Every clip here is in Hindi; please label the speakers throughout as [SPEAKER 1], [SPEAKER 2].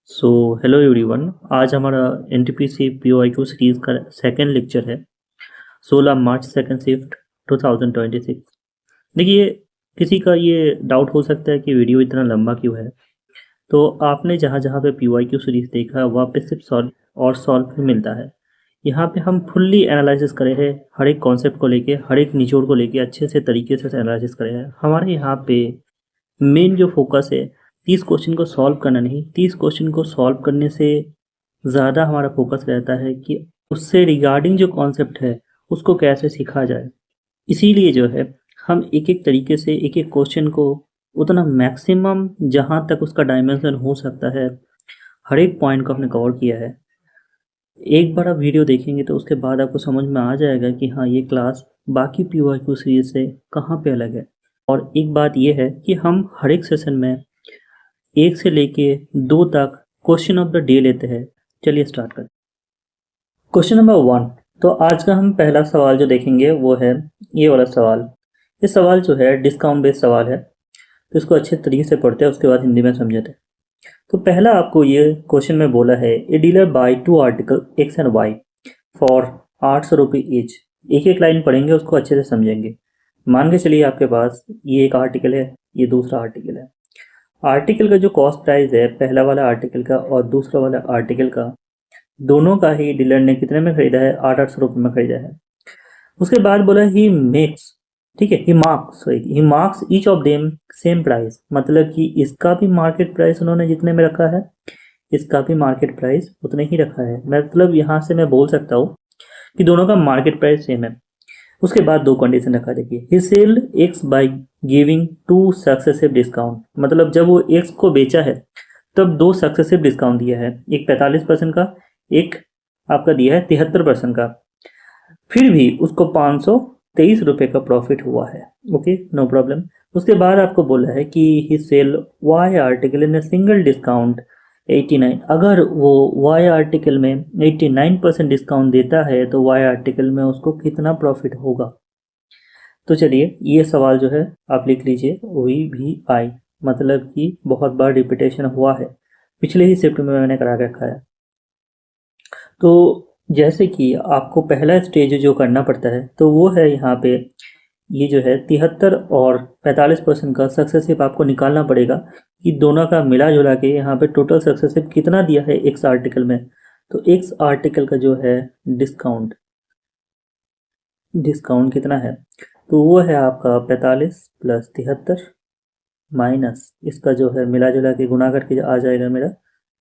[SPEAKER 1] So hello everyone. आज हमारा एनटीपीसी पीओआईक्यू सीरीज का सेकंड लेक्चर है। 16 मार्च सेकंड शिफ्ट 2026। देखिए, किसी का ये डाउट हो सकता है कि वीडियो इतना लंबा क्यों है। तो आपने जहाँ जहाँ पे पीओआईक्यू सीरीज देखा है वहाँ पे सिर्फ सॉल्व और सॉल्व ही मिलता है। यहाँ पे हम फुल्ली एनालिसिस करे हैं, हर एक कॉन्सेप्ट को लेके, हर एक निचोड़ को लेके अच्छे से तरीके से एनालिसिस करे हैं। हमारे यहाँ पे मेन जो फोकस है 30 क्वेश्चन को सॉल्व करना नहीं, 30 क्वेश्चन को सॉल्व करने से ज़्यादा हमारा फोकस रहता है कि उससे रिगार्डिंग जो कॉन्सेप्ट है उसको कैसे सीखा जाए। इसीलिए जो है हम एक एक तरीके से एक एक क्वेश्चन को उतना मैक्सिमम जहाँ तक उसका डायमेंशन हो सकता है हर एक पॉइंट को हमने कवर किया है। एक बार आप वीडियो देखेंगे तो उसके बाद आपको समझ में आ जाएगा कि हाँ, ये क्लास बाकी पीओआईक्यू सीरीज से कहाँ पे अलग है। और एक बात ये है कि हम हर एक सेशन में 1 से लेके 2 तक क्वेश्चन ऑफ द डे लेते हैं। चलिए स्टार्ट करें। Question number 1। तो आज का हम पहला सवाल जो देखेंगे वो है ये वाला सवाल। ये सवाल जो है डिस्काउंट बेस्ड सवाल है, तो इसको अच्छे तरीके से पढ़ते हैं, उसके बाद हिंदी में समझते हैं। तो पहला आपको ये क्वेश्चन में बोला है a dealer buy 2 article x and y for 800 रुपये ईच। एक एक लाइन पढ़ेंगे, उसको अच्छे से समझेंगे। मान के चलिए आपके पास ये एक आर्टिकल है, ये दूसरा आर्टिकल है। आर्टिकल का जो कॉस्ट प्राइस है पहला वाला आर्टिकल का और दूसरा वाला आर्टिकल का, दोनों का ही डीलर ने कितने में खरीदा है? 800 रुपये में खरीदा है। उसके बाद बोला ही मेक्स, ठीक है, he marks each of them same price, मतलब कि इसका भी मार्केट प्राइस उन्होंने जितने में रखा है इसका भी मार्केट प्राइस उतने ही रखा है। मतलब यहाँ से मैं बोल सकता हूँ कि दोनों का मार्केट प्राइस सेम है। उसके बाद दो कंडीशन रखा, देखिए he sell x by giving 2 successive discount, मतलब जब वो एक्स को बेचा है तब 2 सक्सेसिव डिस्काउंट दिया है, एक 45% का, एक आपका दिया है 73% का। फिर भी उसको 523 रुपये का प्रॉफिट हुआ है। Okay, no problem. उसके बाद आपको बोला है कि he sell y article in a single discount 89। अगर वो वाई आर्टिकल में 89% डिस्काउंट देता है तो वाई आर्टिकल में उसको कितना प्रॉफिट होगा। तो चलिए ये सवाल जो है आप लिख लीजिए, वी भी आई, मतलब कि बहुत बार रिपीटेशन हुआ है, पिछले ही शिफ्ट में मैंने करा के रखा है। तो जैसे कि आपको पहला स्टेज जो करना पड़ता है तो वो है यहाँ पे ये जो है 73 और 45% का सक्सेसिव आपको निकालना पड़ेगा कि दोनों का मिला जुला के यहाँ पे टोटल सक्सेसिव कितना दिया है एक्स आर्टिकल में। तो एक्स आर्टिकल का जो है डिस्काउंट कितना है, तो वो है आपका 45 प्लस 73 माइनस इसका जो है मिला जुला के गुना करके आ जाएगा मेरा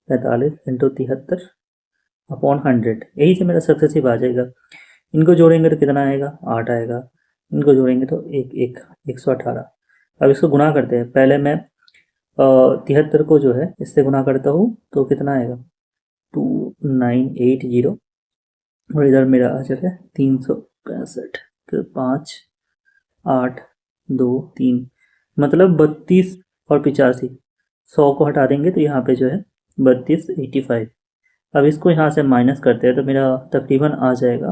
[SPEAKER 1] 45 इंटू 73 अपॉन 100, यही से मेरा सक्सेसिव आ जाएगा। इनको जोड़ेंगे तो कितना आएगा? 8 आएगा। इनको जोड़ेंगे तो 118। अब इसको गुना करते हैं। पहले मैं 73 को जो है इससे गुना करता हूँ तो कितना आएगा? 2980। और इधर मेरा आ जाएगा 365, तो 5 8 2 3, मतलब 32 और 85, 100 को हटा देंगे तो यहाँ पे जो है 3285। अब इसको यहाँ से माइनस करते हैं तो मेरा तकरीबन आ जाएगा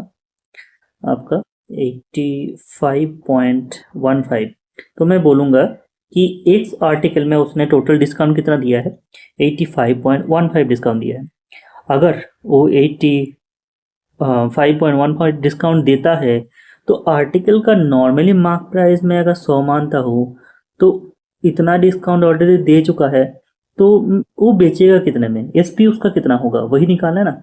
[SPEAKER 1] आपका 85.15। तो मैं बोलूँगा कि एक्स आर्टिकल में उसने टोटल डिस्काउंट कितना दिया है? 85.15 डिस्काउंट दिया है। अगर वो 85.15 डिस्काउंट देता है तो आर्टिकल का नॉर्मली मार्क प्राइस में अगर 100 मानता हूँ तो इतना डिस्काउंट ऑलरेडी दे चुका है, तो वो बेचेगा कितने में? एसपी उसका कितना होगा वही निकालना है ना।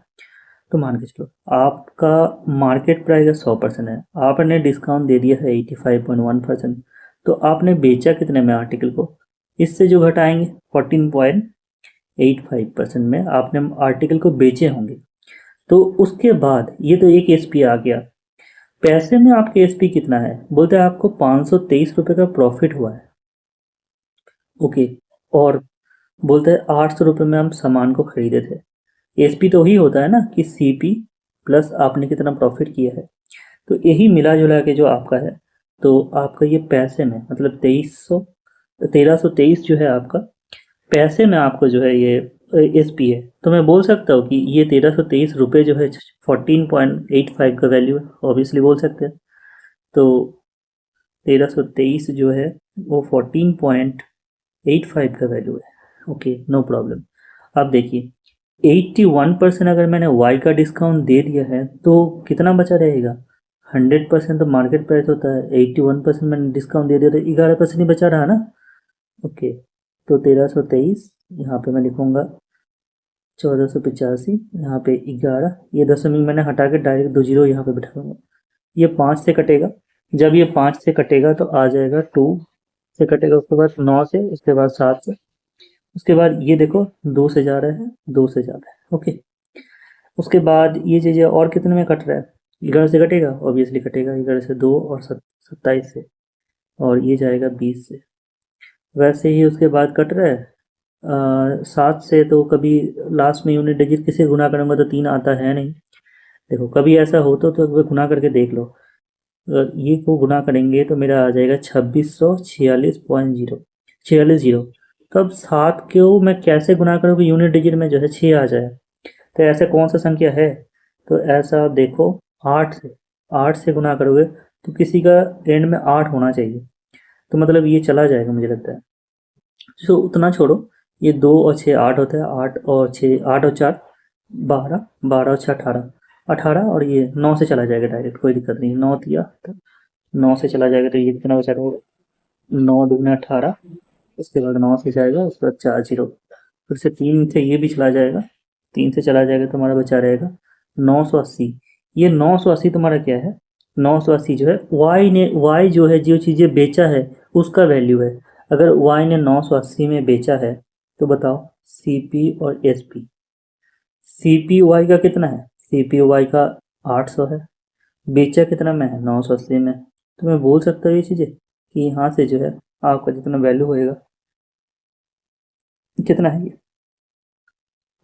[SPEAKER 1] तो मान के चलो आपका मार्केट प्राइस 100% है, आपने डिस्काउंट दे दिया है 85.1%, तो आपने बेचा कितने में आर्टिकल को? इससे जो घटाएंगे 14.85% में आपने आर्टिकल को बेचे होंगे। तो उसके बाद ये तो एक एसपी आ गया। पैसे में आपके एसपी कितना है? बोलते हैं आपको 523 रुपये का प्रॉफिट हुआ है। ओके, और बोलते हैं 800 रुपये में हम सामान को खरीदे थे। एसपी तो ही होता है ना कि सीपी प्लस आपने कितना प्रॉफिट किया है, तो यही मिला जुला के जो आपका है, तो आपका ये पैसे में मतलब 1323 जो है आपका पैसे में आपको जो है ये एसपी है। तो मैं बोल सकता हूँ कि ये 1323 रुपये जो है 14.85 का वैल्यू है, ऑब्वियसली बोल सकते हैं। तो 1323 जो है वो 14.85 का वैल्यू है। Okay, no problem. अब देखिए 81% अगर मैंने y का डिस्काउंट दे दिया है तो कितना बचा रहेगा? 100% तो मार्केट प्राइस होता है, 81% मैंने डिस्काउंट दे दिया तो 11% ही बचा रहा ना। ओके, तो 1323 यहाँ पे मैं लिखूँगा 1485, यहाँ पे 11, ये दशमिक मैंने हटा के डायरेक्ट 2 जीरो यहाँ पे बिठा दूँगा। ये 5 से कटेगा, जब ये 5 से कटेगा तो आ जाएगा 2 से कटेगा, उसके बाद 9 से, उसके बाद 7 से, उसके बाद ये देखो 2 से जा रहा है, 2 से जा रहा है। ओके, उसके बाद ये चीज़ें और कितने में कट रहा है? 11 से कटेगा, ऑब्वियसली कटेगा 11 से 2 और 27 से, और ये जाएगा 20 से। वैसे ही उसके बाद कट रहा है 7 से, तो कभी लास्ट में यूनिट डिजिट किसे गुना करूँगा तो 3 आता है नहीं। देखो कभी ऐसा हो तो एक बार गुना करके देख लो, अगर ये को गुना करेंगे तो मेरा आ जाएगा 2646.0 46 जीरो। तो अब 7 को मैं कैसे गुना करूँ कि यूनिट डिजिट में जो है 6 आ जाए? तो ऐसा कौन सा संख्या है? तो ऐसा देखो 8 से गुना करोगे तो किसी का एंड में 8 होना चाहिए, तो मतलब ये चला जाएगा मुझे लगता है। तो उतना छोड़ो, ये 2 और 6 8 होता है, 8 और 6 8 और 4 12, 12 और 6 18, 18 और ये 9 से चला जाएगा डायरेक्ट, कोई दिक्कत नहीं। 9 दिया तो 9 से चला जाएगा, तो ये कितना बचा रहेगा? 9 दूना 18, उसके बाद 9 से जाएगा, उसके बाद 4 जीरो, फिर से 3 से ये भी चला जाएगा, 3 से चला जाएगा तो हमारा बचा रहेगा 980। ये 980 तुम्हारा क्या है? 980 जो है y जो है, जो चीज़ें बेचा है उसका वैल्यू है। अगर y ने 980 में बेचा है तो बताओ CP और SP। CPY का कितना है? CPY का 800 है, बेचा कितना में है? 980 में। तो मैं बोल सकता हूँ ये चीज़ें कि यहाँ से जो है आपका जितना वैल्यू होएगा, कितना है ये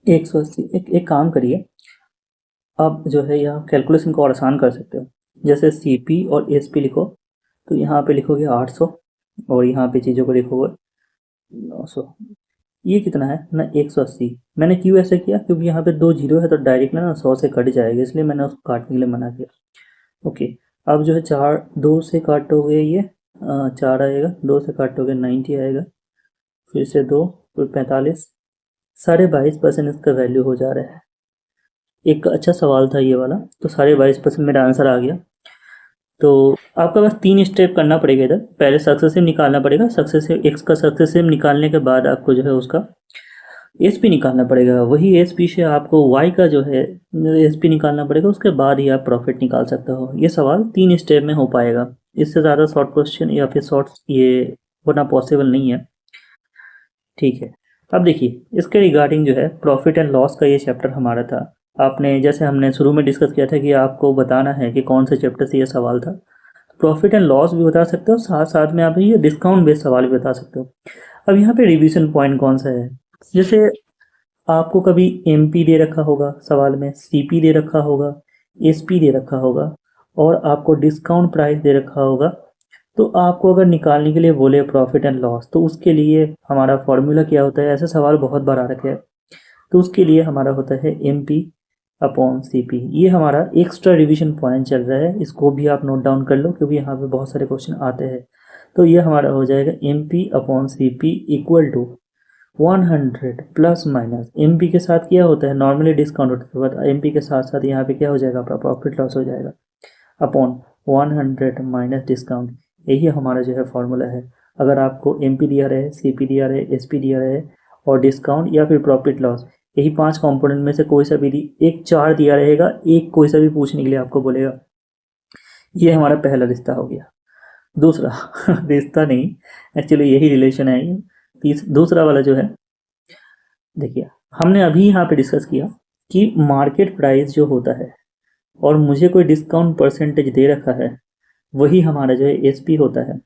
[SPEAKER 1] 180। एक काम करिए, आप जो है यहाँ कैलकुलेशन को और आसान कर सकते हो। जैसे CP और SP लिखो तो यहाँ पे लिखोगे 800 और यहाँ पे चीज़ों को लिखोगे 900। ये कितना है ना? 180। मैंने क्यों ऐसा किया? क्योंकि यहाँ पे 2 जीरो है तो डायरेक्ट ना 100 से कट जाएगा, इसलिए मैंने उसको काटने के लिए मना किया। ओके, अब जो है 2 से काटोगे ये 4 आएगा, 2 से काटोगे 90 आएगा, फिर से 2, फिर 45, 22.5% इसका वैल्यू हो जा रहा है। एक अच्छा सवाल था ये वाला, तो 22.5% मेरा आंसर आ गया। तो आपका बस 3 स्टेप करना पड़ेगा इधर। पहले सक्सेसिव निकालना पड़ेगा, सक्सेसिव एक्स का सक्सेसिव निकालने के बाद आपको जो है उसका SP निकालना पड़ेगा, वही SP से आपको Y का जो है SP निकालना पड़ेगा, उसके बाद ही आप प्रॉफिट निकाल सकते हो। ये सवाल 3 स्टेप में हो पाएगा, इससे ज़्यादा शॉर्ट क्वेश्चन या फिर शॉर्ट ये होना पॉसिबल नहीं है। ठीक है, अब देखिए इसके रिगार्डिंग जो है प्रॉफिट एंड लॉस का ये चैप्टर हमारा था। आपने जैसे हमने शुरू में डिस्कस किया था कि आपको बताना है कि कौन से चैप्टर से ये सवाल था। प्रॉफिट एंड लॉस भी बता सकते हो, साथ साथ में आप ये डिस्काउंट बेस्ड सवाल भी बता सकते हो। अब यहाँ पे रिवीजन पॉइंट कौन सा है? जैसे आपको कभी MP दे रखा होगा सवाल में, CP दे रखा होगा, SP दे रखा होगा, और आपको डिस्काउंट प्राइस दे रखा होगा, तो आपको अगर निकालने के लिए बोले प्रॉफिट एंड लॉस, तो उसके लिए हमारा फॉर्मूला क्या होता है? ऐसे सवाल बहुत बार आ रखे हैं, तो उसके लिए हमारा होता है MP अपॉन CP। ये हमारा एक्स्ट्रा रिवीजन पॉइंट चल रहा है, इसको भी आप नोट डाउन कर लो क्योंकि यहाँ पे बहुत सारे क्वेश्चन आते हैं। तो ये हमारा हो जाएगा MP upon CP equal to 100 plus minus MP के साथ क्या होता है? नॉर्मली डिस्काउंट होता है, तो बाद MP के साथ साथ यहाँ पे क्या हो जाएगा? आपका प्रॉफिट लॉस हो जाएगा, अपॉन 100 माइनस डिस्काउंट। यही हमारा जो है फॉर्मूला है। अगर आपको MP दिया रहे, CP दिया रहे, SP दिया रहे और डिस्काउंट या फिर प्रॉफिट लॉस, यही 5 कंपोनेंट में से कोई सा भी एक 4 दिया रहेगा, एक कोई सा भी पूछने के लिए आपको बोलेगा। ये हमारा पहला रिश्ता हो गया। दूसरा रिश्ता नहीं, एक्चुअली यही रिलेशन है। दूसरा वाला जो है, देखिए हमने अभी यहाँ पे डिस्कस किया कि मार्केट प्राइस जो होता है और मुझे कोई डिस्काउंट परसेंटेज दे रखा है, वही हमारा जो है SP होता है।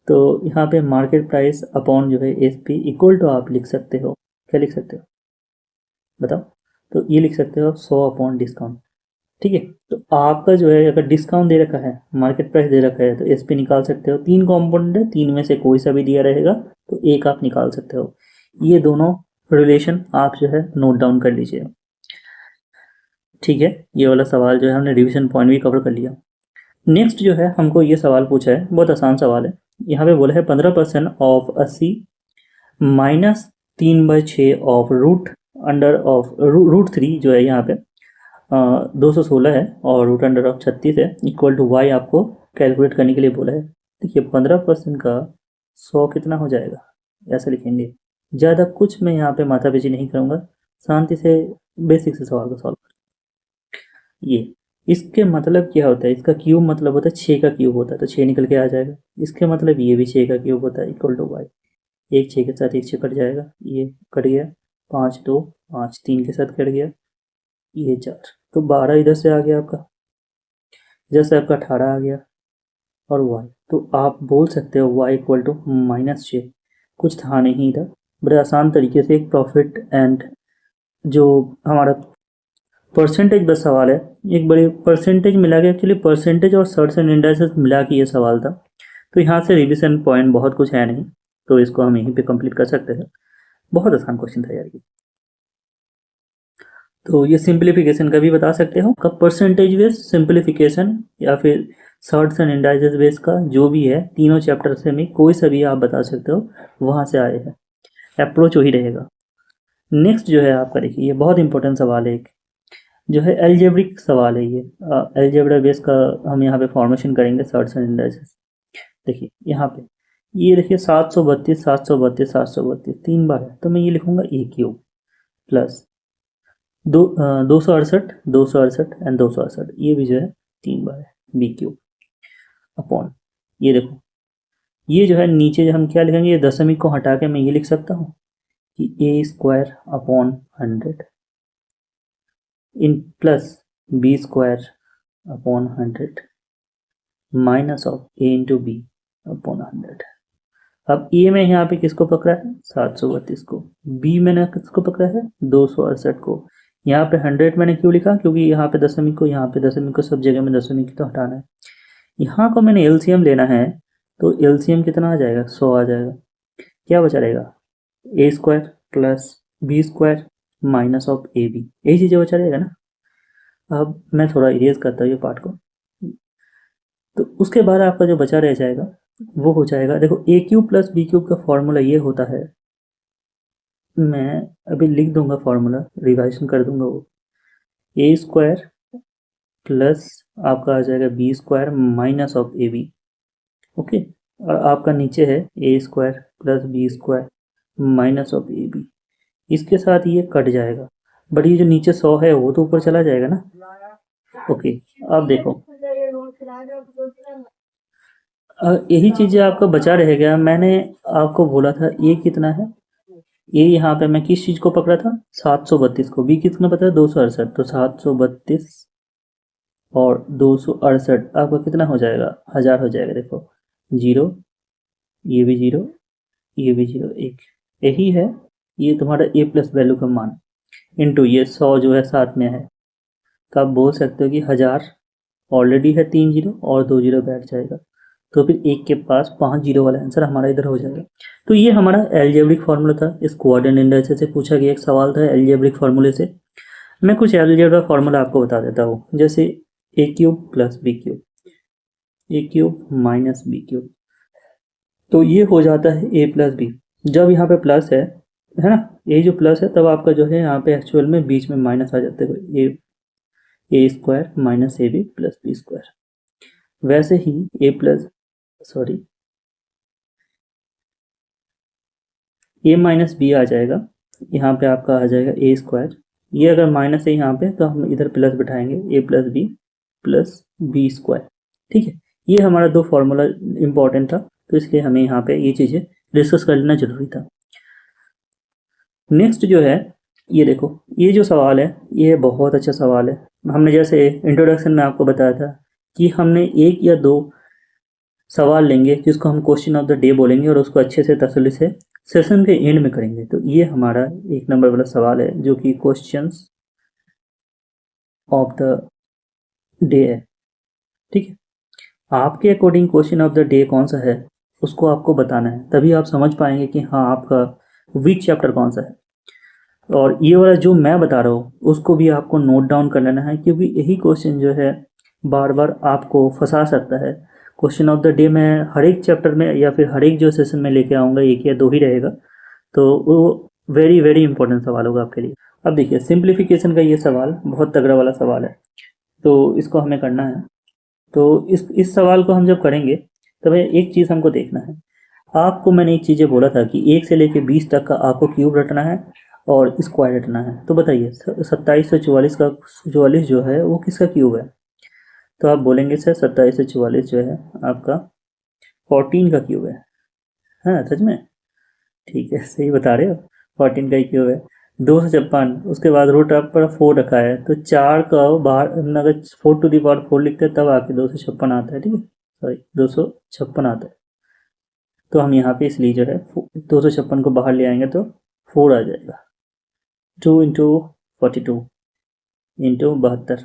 [SPEAKER 1] तो यहाँ पे मार्केट प्राइस अपॉन जो है SP इक्वल टू आप लिख सकते हो, क्या लिख सकते हो बताओ? तो ये लिख सकते हो 100 अपॉन डिस्काउंट। ठीक है, तो आपका जो है अगर डिस्काउंट दे रखा है, मार्केट प्राइस दे रखा है, तो SP निकाल सकते हो। 3 कंपोनेंट है, 3 में से कोई सा भी दिया रहेगा तो एक आप निकाल सकते हो। ये दोनों रिलेशन आप जो है नोट डाउन कर लीजिए। ठीक है, ये वाला सवाल जो है हमने रिवीजन पॉइंट भी कवर कर लिया। नेक्स्ट जो है हमको ये सवाल पूछा है, बहुत आसान सवाल है। यहाँ पे बोला है 15% ऑफ 80 माइनस 3/6 of root under of root 3 जो है यहाँ पे 216 है और रूट अंडर ऑफ 36 है इक्वल टू वाई आपको कैलकुलेट करने के लिए बोला है। देखिए 15% का 100 कितना हो जाएगा, ऐसा लिखेंगे। ज़्यादा कुछ मैं यहाँ पे माथापच्ची नहीं करूँगा, शांति से बेसिक से सवाल को सॉल्व कर। ये इसके मतलब क्या होता है, इसका क्यूब मतलब होता है 6 का क्यूब होता है, तो 6 निकल के आ जाएगा। इसके मतलब ये भी 6 का क्यूब होता है इक्वल टू वाई। एक 6 के साथ एक 6 कट जाएगा, ये कट गया, 5 2 5 3 के साथ कट गया, ये 4, तो 12 इधर से आ गया आपका, इधर से आपका 18 आ गया और y, तो आप बोल सकते हो y इक्वल टू -6। कुछ था नहीं इधर, बड़े आसान तरीके से एक प्रॉफिट एंड जो हमारा परसेंटेज बस सवाल है, एक बड़े परसेंटेज मिला के, एक्चुअली परसेंटेज और सर्ट्स एंड इंडाइसेस मिला के ये सवाल था, तो यहाँ से रिविजन पॉइंट बहुत कुछ है नहीं, तो इसको हम यहीं पे कंप्लीट कर सकते हैं। बहुत आसान क्वेश्चन था यार ये। तो ये सिंप्लीफिकेशन का भी बता सकते हो, का परसेंटेज बेस सिंप्लीफिकेशन या फिर सर्ट्स एंड इंडाइसेस बेस का जो भी है, तीनों चैप्टर से में कोई सा भी आप बता सकते हो, वहाँ से आए हैं, अप्रोच वही रहेगा। नेक्स्ट जो है आपका, देखिए ये बहुत इंपॉर्टेंट सवाल है, एक जो है एल्जेब्रिक सवाल है ये। एल्जेब्रा बेस का हम यहाँ पे फॉर्मेशन करेंगे सर्ट्स एंड इंडाइसेस। देखिए यहाँ पे ये देखिए 732 732 732 3 बार है, तो मैं ये लिखूंगा ए क्यूब प्लस 268 268 एंड 268, ये भी जो है 3 बार है बी क्यूब अपॉन, ये देखो ये जो है नीचे जो हम क्या लिखेंगे, ये दशमिक को हटा के मैं ये लिख सकता हूँ कि ए स्क्वायर अपॉन 100 इन plus b square upon 100 minus of a into b upon 100। अब ए में यहाँ पे किसको पकड़ा है, 732 को, बी मैंने किसको पकड़ा है, 268 को। यहाँ पे 100 मैंने क्यों लिखा, क्योंकि यहाँ पे दशमिक को, यहाँ पे दशमिक को, सब जगह में दशमिक तो हटाना है। यहाँ को मैंने एलसीएम लेना है, तो एलसीएम कितना आ जाएगा, 100 आ जाएगा। क्या बचा रहेगा, a square plus b square minus of a b, यही चीज़ें बचा रहेगा ना। अब मैं थोड़ा इरेज करता हूँ ये पार्ट को, तो उसके बाद आपका जो बचा रह जाएगा वो हो जाएगा, देखो ए क्यूब प्लस बी क्यूब का फॉर्मूला ये होता है, मैं अभी लिख दूंगा फॉर्मूला, रिवाइजन कर दूंगा वो, ए स्क्वायर प्लस आपका आ जाएगा b square minus of a b, okay, और आपका नीचे है a square plus b square minus of a b, इसके साथ ये कट जाएगा, बट ये जो नीचे 100 है वो तो ऊपर चला जाएगा ना। ओके, अब देखो यही चीज़ें आपका बचा रहेगा। मैंने आपको बोला था ये कितना है, ये यहाँ पे मैं किस चीज़ को पकड़ा था, 732 को, बी कितना पता है 268, तो 732 और 268 आपका कितना हो जाएगा, 1000 हो जाएगा। देखो 0, ये भी 0, ये भी 0, 1, यही है ये तुम्हारा ए प्लस वैल्यू का मान, इंटू ये 100 जो है साथ में है, तो आप बोल सकते हो कि 1000 ऑलरेडी है 3 0 और 2 0 बैठ जाएगा, तो फिर एक के पास 5 0 वाला आंसर हमारा इधर हो जाएगा। तो ये हमारा एल्जेब्रिक फार्मूला था, इस कोऑर्डिनेट इंडाइसेस से पूछा गया एक सवाल था एल्जेब्रिक फार्मूले से। मैं कुछ एल्जेब्रा फार्मूला आपको बता देता हूँ, जैसे ए क्यूब प्लस बी क्यूब, ए क्यूब माइनस बी क्यूब, तो ये हो जाता है ए प्लस बी। जब यहाँ पे प्लस है ना, ये जो प्लस है तब आपका जो है यहाँ पे एक्चुअल में बीच में माइनस आ जाता है, a square minus a b plus b square. वैसे ही a plus sorry a minus b आ जाएगा, यहाँ पे आपका आ जाएगा ए स्क्वायर, ये अगर माइनस है यहाँ पे तो हम इधर प्लस बिठाएंगे, ए प्लस बी स्क्वायर। ठीक है, ये हमारा दो फॉर्मूला इंपॉर्टेंट था, तो इसलिए हमें यहाँ पे ये चीज़ें डिस्कस कर लेना जरूरी था। नेक्स्ट जो है ये देखो, ये जो सवाल है ये बहुत अच्छा सवाल है। हमने जैसे इंट्रोडक्शन में आपको बताया था कि हमने एक या दो सवाल लेंगे जिसको हम क्वेश्चन ऑफ द डे बोलेंगे और उसको अच्छे से तसल्ली से सेशन के एंड में करेंगे। तो ये हमारा 1 नंबर वाला सवाल है जो कि क्वेश्चंस ऑफ द डे है। ठीक है, आपके according question of the day कौन सा है उसको आपको बताना है, तभी आप समझ पाएंगे कि हाँ आपका वीक चैप्टर कौन सा है। और ये वाला जो मैं बता रहा हूँ उसको भी आपको नोट डाउन कर लेना है, क्योंकि यही क्वेश्चन जो है बार बार आपको फंसा सकता है। क्वेश्चन ऑफ द डे में हर एक चैप्टर में या फिर हर एक जो सेशन में लेके आऊँगा 1 या 2 ही रहेगा, तो वो वेरी वेरी इंपॉर्टेंट सवाल होगा आपके लिए। अब देखिए सिंप्लीफिकेशन का ये सवाल बहुत तगड़ा वाला सवाल है, तो इसको हमें करना है। तो इस सवाल को हम जब करेंगे तो भाई एक चीज़ हमको देखना है। आपको मैंने एक चीज़ें बोला था कि 1 से लेके 20 तक का आपको क्यूब रटना है और स्क्वायर रटना है। तो बताइए 2744 का 44 जो है वो किसका क्यूब है? तो आप बोलेंगे सर 2744 जो है आपका 14 का क्यूब है। हाँ सच में? ठीक है, सही बता रहे हो, 14 का ही क्यूब है। 256, उसके बाद रूट आप पर 4 रखा है, तो 4 का बाहर अगर 4 टू दी पावर 4 लिखते हैं तब आके 256 आता है, ठीक है, सॉरी 256 आता है। तो हम यहाँ पे इसलिए जो है 256 को बाहर ले आएंगे तो 4 आ जाएगा। 2 इंटू 42 इंटू 72।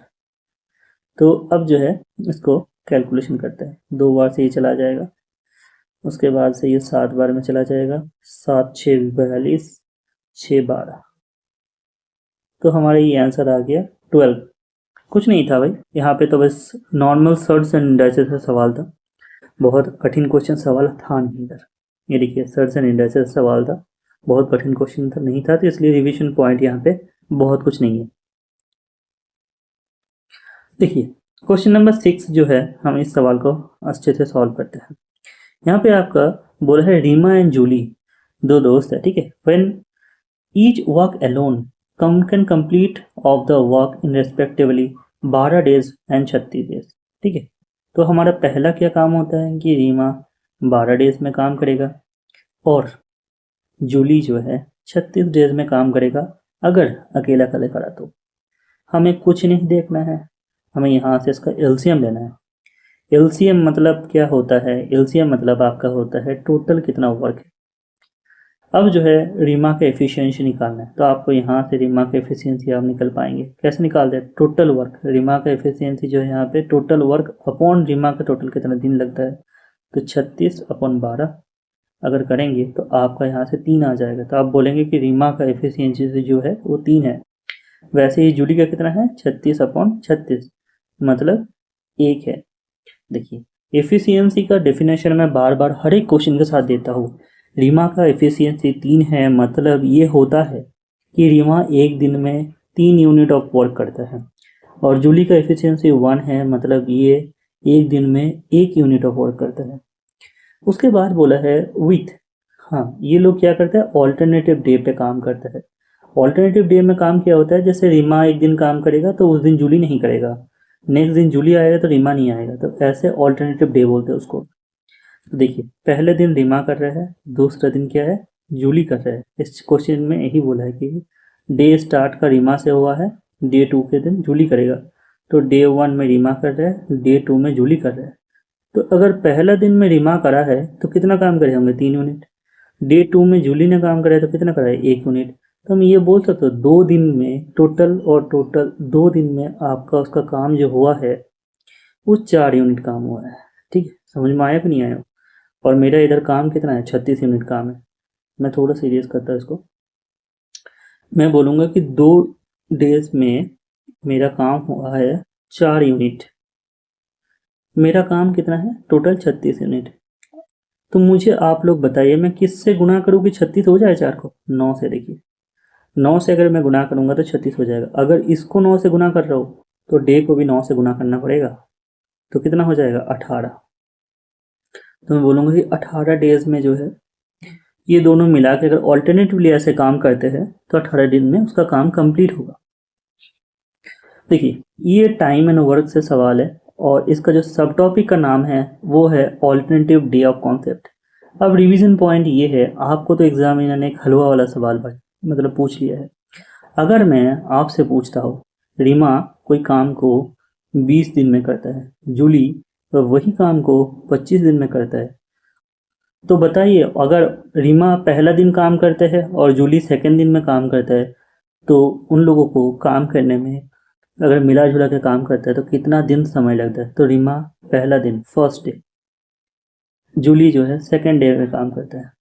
[SPEAKER 1] तो अब जो है इसको कैलकुलेशन करते हैं। 2 बार से ये चला जाएगा, उसके बाद से ये 7 बार में चला जाएगा, 7 6 42 6 12। तो हमारा ये आंसर आ गया 12। कुछ नहीं था भाई, यहाँ पे तो बस नॉर्मल सर्ड्स एंड इंडाइसेस का सवाल था, बहुत कठिन क्वेश्चन सवाल था नहीं इधर। ये देखिए सर्ड्स एंड इंडाइसेस सवाल था, बहुत कठिन क्वेश्चन था नहीं था, तो इसलिए रिविजन पॉइंट यहाँ पे बहुत कुछ नहीं है। देखिए क्वेश्चन नंबर 6 जो है, हम इस सवाल को अच्छे से सॉल्व करते हैं। यहाँ पे आपका बोला है रीमा एंड जूली दो दोस्त है, ठीक है, when each work alone can complete of the work in respectively 12 days and 36 days, ठीक है। तो हमारा पहला क्या काम होता है कि रीमा 12 डेज में काम करेगा और जूली जो है 36 डेज में काम करेगा, अगर अकेला करेगा तो। हमें कुछ नहीं देखना है, हमें यहाँ से इसका एलसीएम लेना है। एलसीएम मतलब क्या होता है? एलसीएम मतलब आपका होता है टोटल कितना वर्क है। अब जो है रीमा का एफिशिएंसी निकालना है, तो आपको यहाँ से रीमा का एफिशिएंसी आप निकल पाएंगे। कैसे निकालते हैं? टोटल वर्क, रीमा का एफिशिएंसी जो है यहाँ पे टोटल वर्क अपॉन रीमा का टोटल कितना दिन लगता है, तो 36/12 अगर करेंगे तो आपका यहाँ से 3 आ जाएगा। तो आप बोलेंगे कि रीमा का एफिशिएंसी जो है वो 3 है। वैसे ही जूली का कितना है? 36/36, मतलब 1 है। देखिए एफिशिएंसी का डेफिनेशन मैं बार बार हर एक क्वेश्चन के साथ देता हूँ। रीमा का एफिशिएंसी 3 है, मतलब ये होता है कि रीमा एक दिन में 3 यूनिट ऑफ वर्क करता है, और जूली का एफिशिएंसी 1 है, मतलब ये एक दिन में 1 यूनिट ऑफ वर्क करता है। उसके बाद बोला है विथ, हाँ ये लोग क्या करते हैं? ऑल्टरनेटिव डे पे काम करता है। ऑल्टरनेटिव डे में काम क्या होता है? जैसे रीमा एक दिन काम करेगा तो उस दिन जूली नहीं करेगा, नेक्स्ट दिन जूली आएगा तो रीमा नहीं आएगा, तो ऐसे ऑल्टरनेटिव डे बोलते हैं उसको। तो देखिए पहले दिन रीमा कर रहा है, दूसरा दिन क्या है? जूली कर रहा है। इस क्वेश्चन में यही बोला है कि डे स्टार्ट का रीमा से हुआ है, डे 2 के दिन जूली करेगा। तो डे 1 में रीमा कर रहा है, डे 2 में जूली कर रहा है। तो अगर पहला दिन में रीमा करा है तो कितना काम करे होंगे? 3 यूनिट। डे 2 में जूली ने काम करा है तो कितना करा है? 1 यूनिट। तो हम ये बोल सकते हो 2 दिन में टोटल, और टोटल 2 दिन में आपका उसका काम जो हुआ है वो 4 यूनिट काम हुआ है, ठीक है। समझ में आया कि नहीं आया? और मेरा इधर काम कितना है? 36 यूनिट काम है। मैं थोड़ा सीरियस करता हूँ इसको, मैं बोलूँगा कि 2 डेज में मेरा काम हुआ है 4 यूनिट, मेरा काम कितना है? Total 36 unit. तो मुझे आप लोग बताइए मैं किससे गुणा करूँ कि 36 हो जाए 4 को? 9 से। देखिए 9 से अगर मैं गुणा करूँगा तो 36 हो जाएगा। अगर इसको 9 से गुणा कर रहा हूँ तो डे को भी 9 से गुणा करना पड़ेगा, तो कितना हो जाएगा? 18। तो मैं बोलूँगा कि 18 डेज में जो है ये दोनों मिला के अगर ऑल्टरनेटिवली ऐसे काम करते हैं तो 18 दिन में उसका काम कंप्लीट होगा। देखिए ये टाइम एंड वर्क से सवाल है, और इसका जो सब टॉपिक का नाम है वो है ऑल्टरनेटिव डे ऑफ कॉन्सेप्ट। अब रिवीजन पॉइंट ये है, आपको तो एग्जामिनर ने एक हलवा वाला सवाल मतलब पूछ लिया है। अगर मैं आपसे पूछता हूँ रीमा कोई काम को 20 दिन में करता है, जूली तो वही काम को 25 दिन में करता है, तो बताइए अगर रीमा पहला दिन काम करते हैं और जूली सेकंड दिन में काम करता है, तो उन लोगों को काम करने में अगर मिला जुला के काम करता है तो कितना दिन समय लगता है? तो रीमा पहला दिन फर्स्ट डे, जूली जो है सेकंड डे में काम करता है।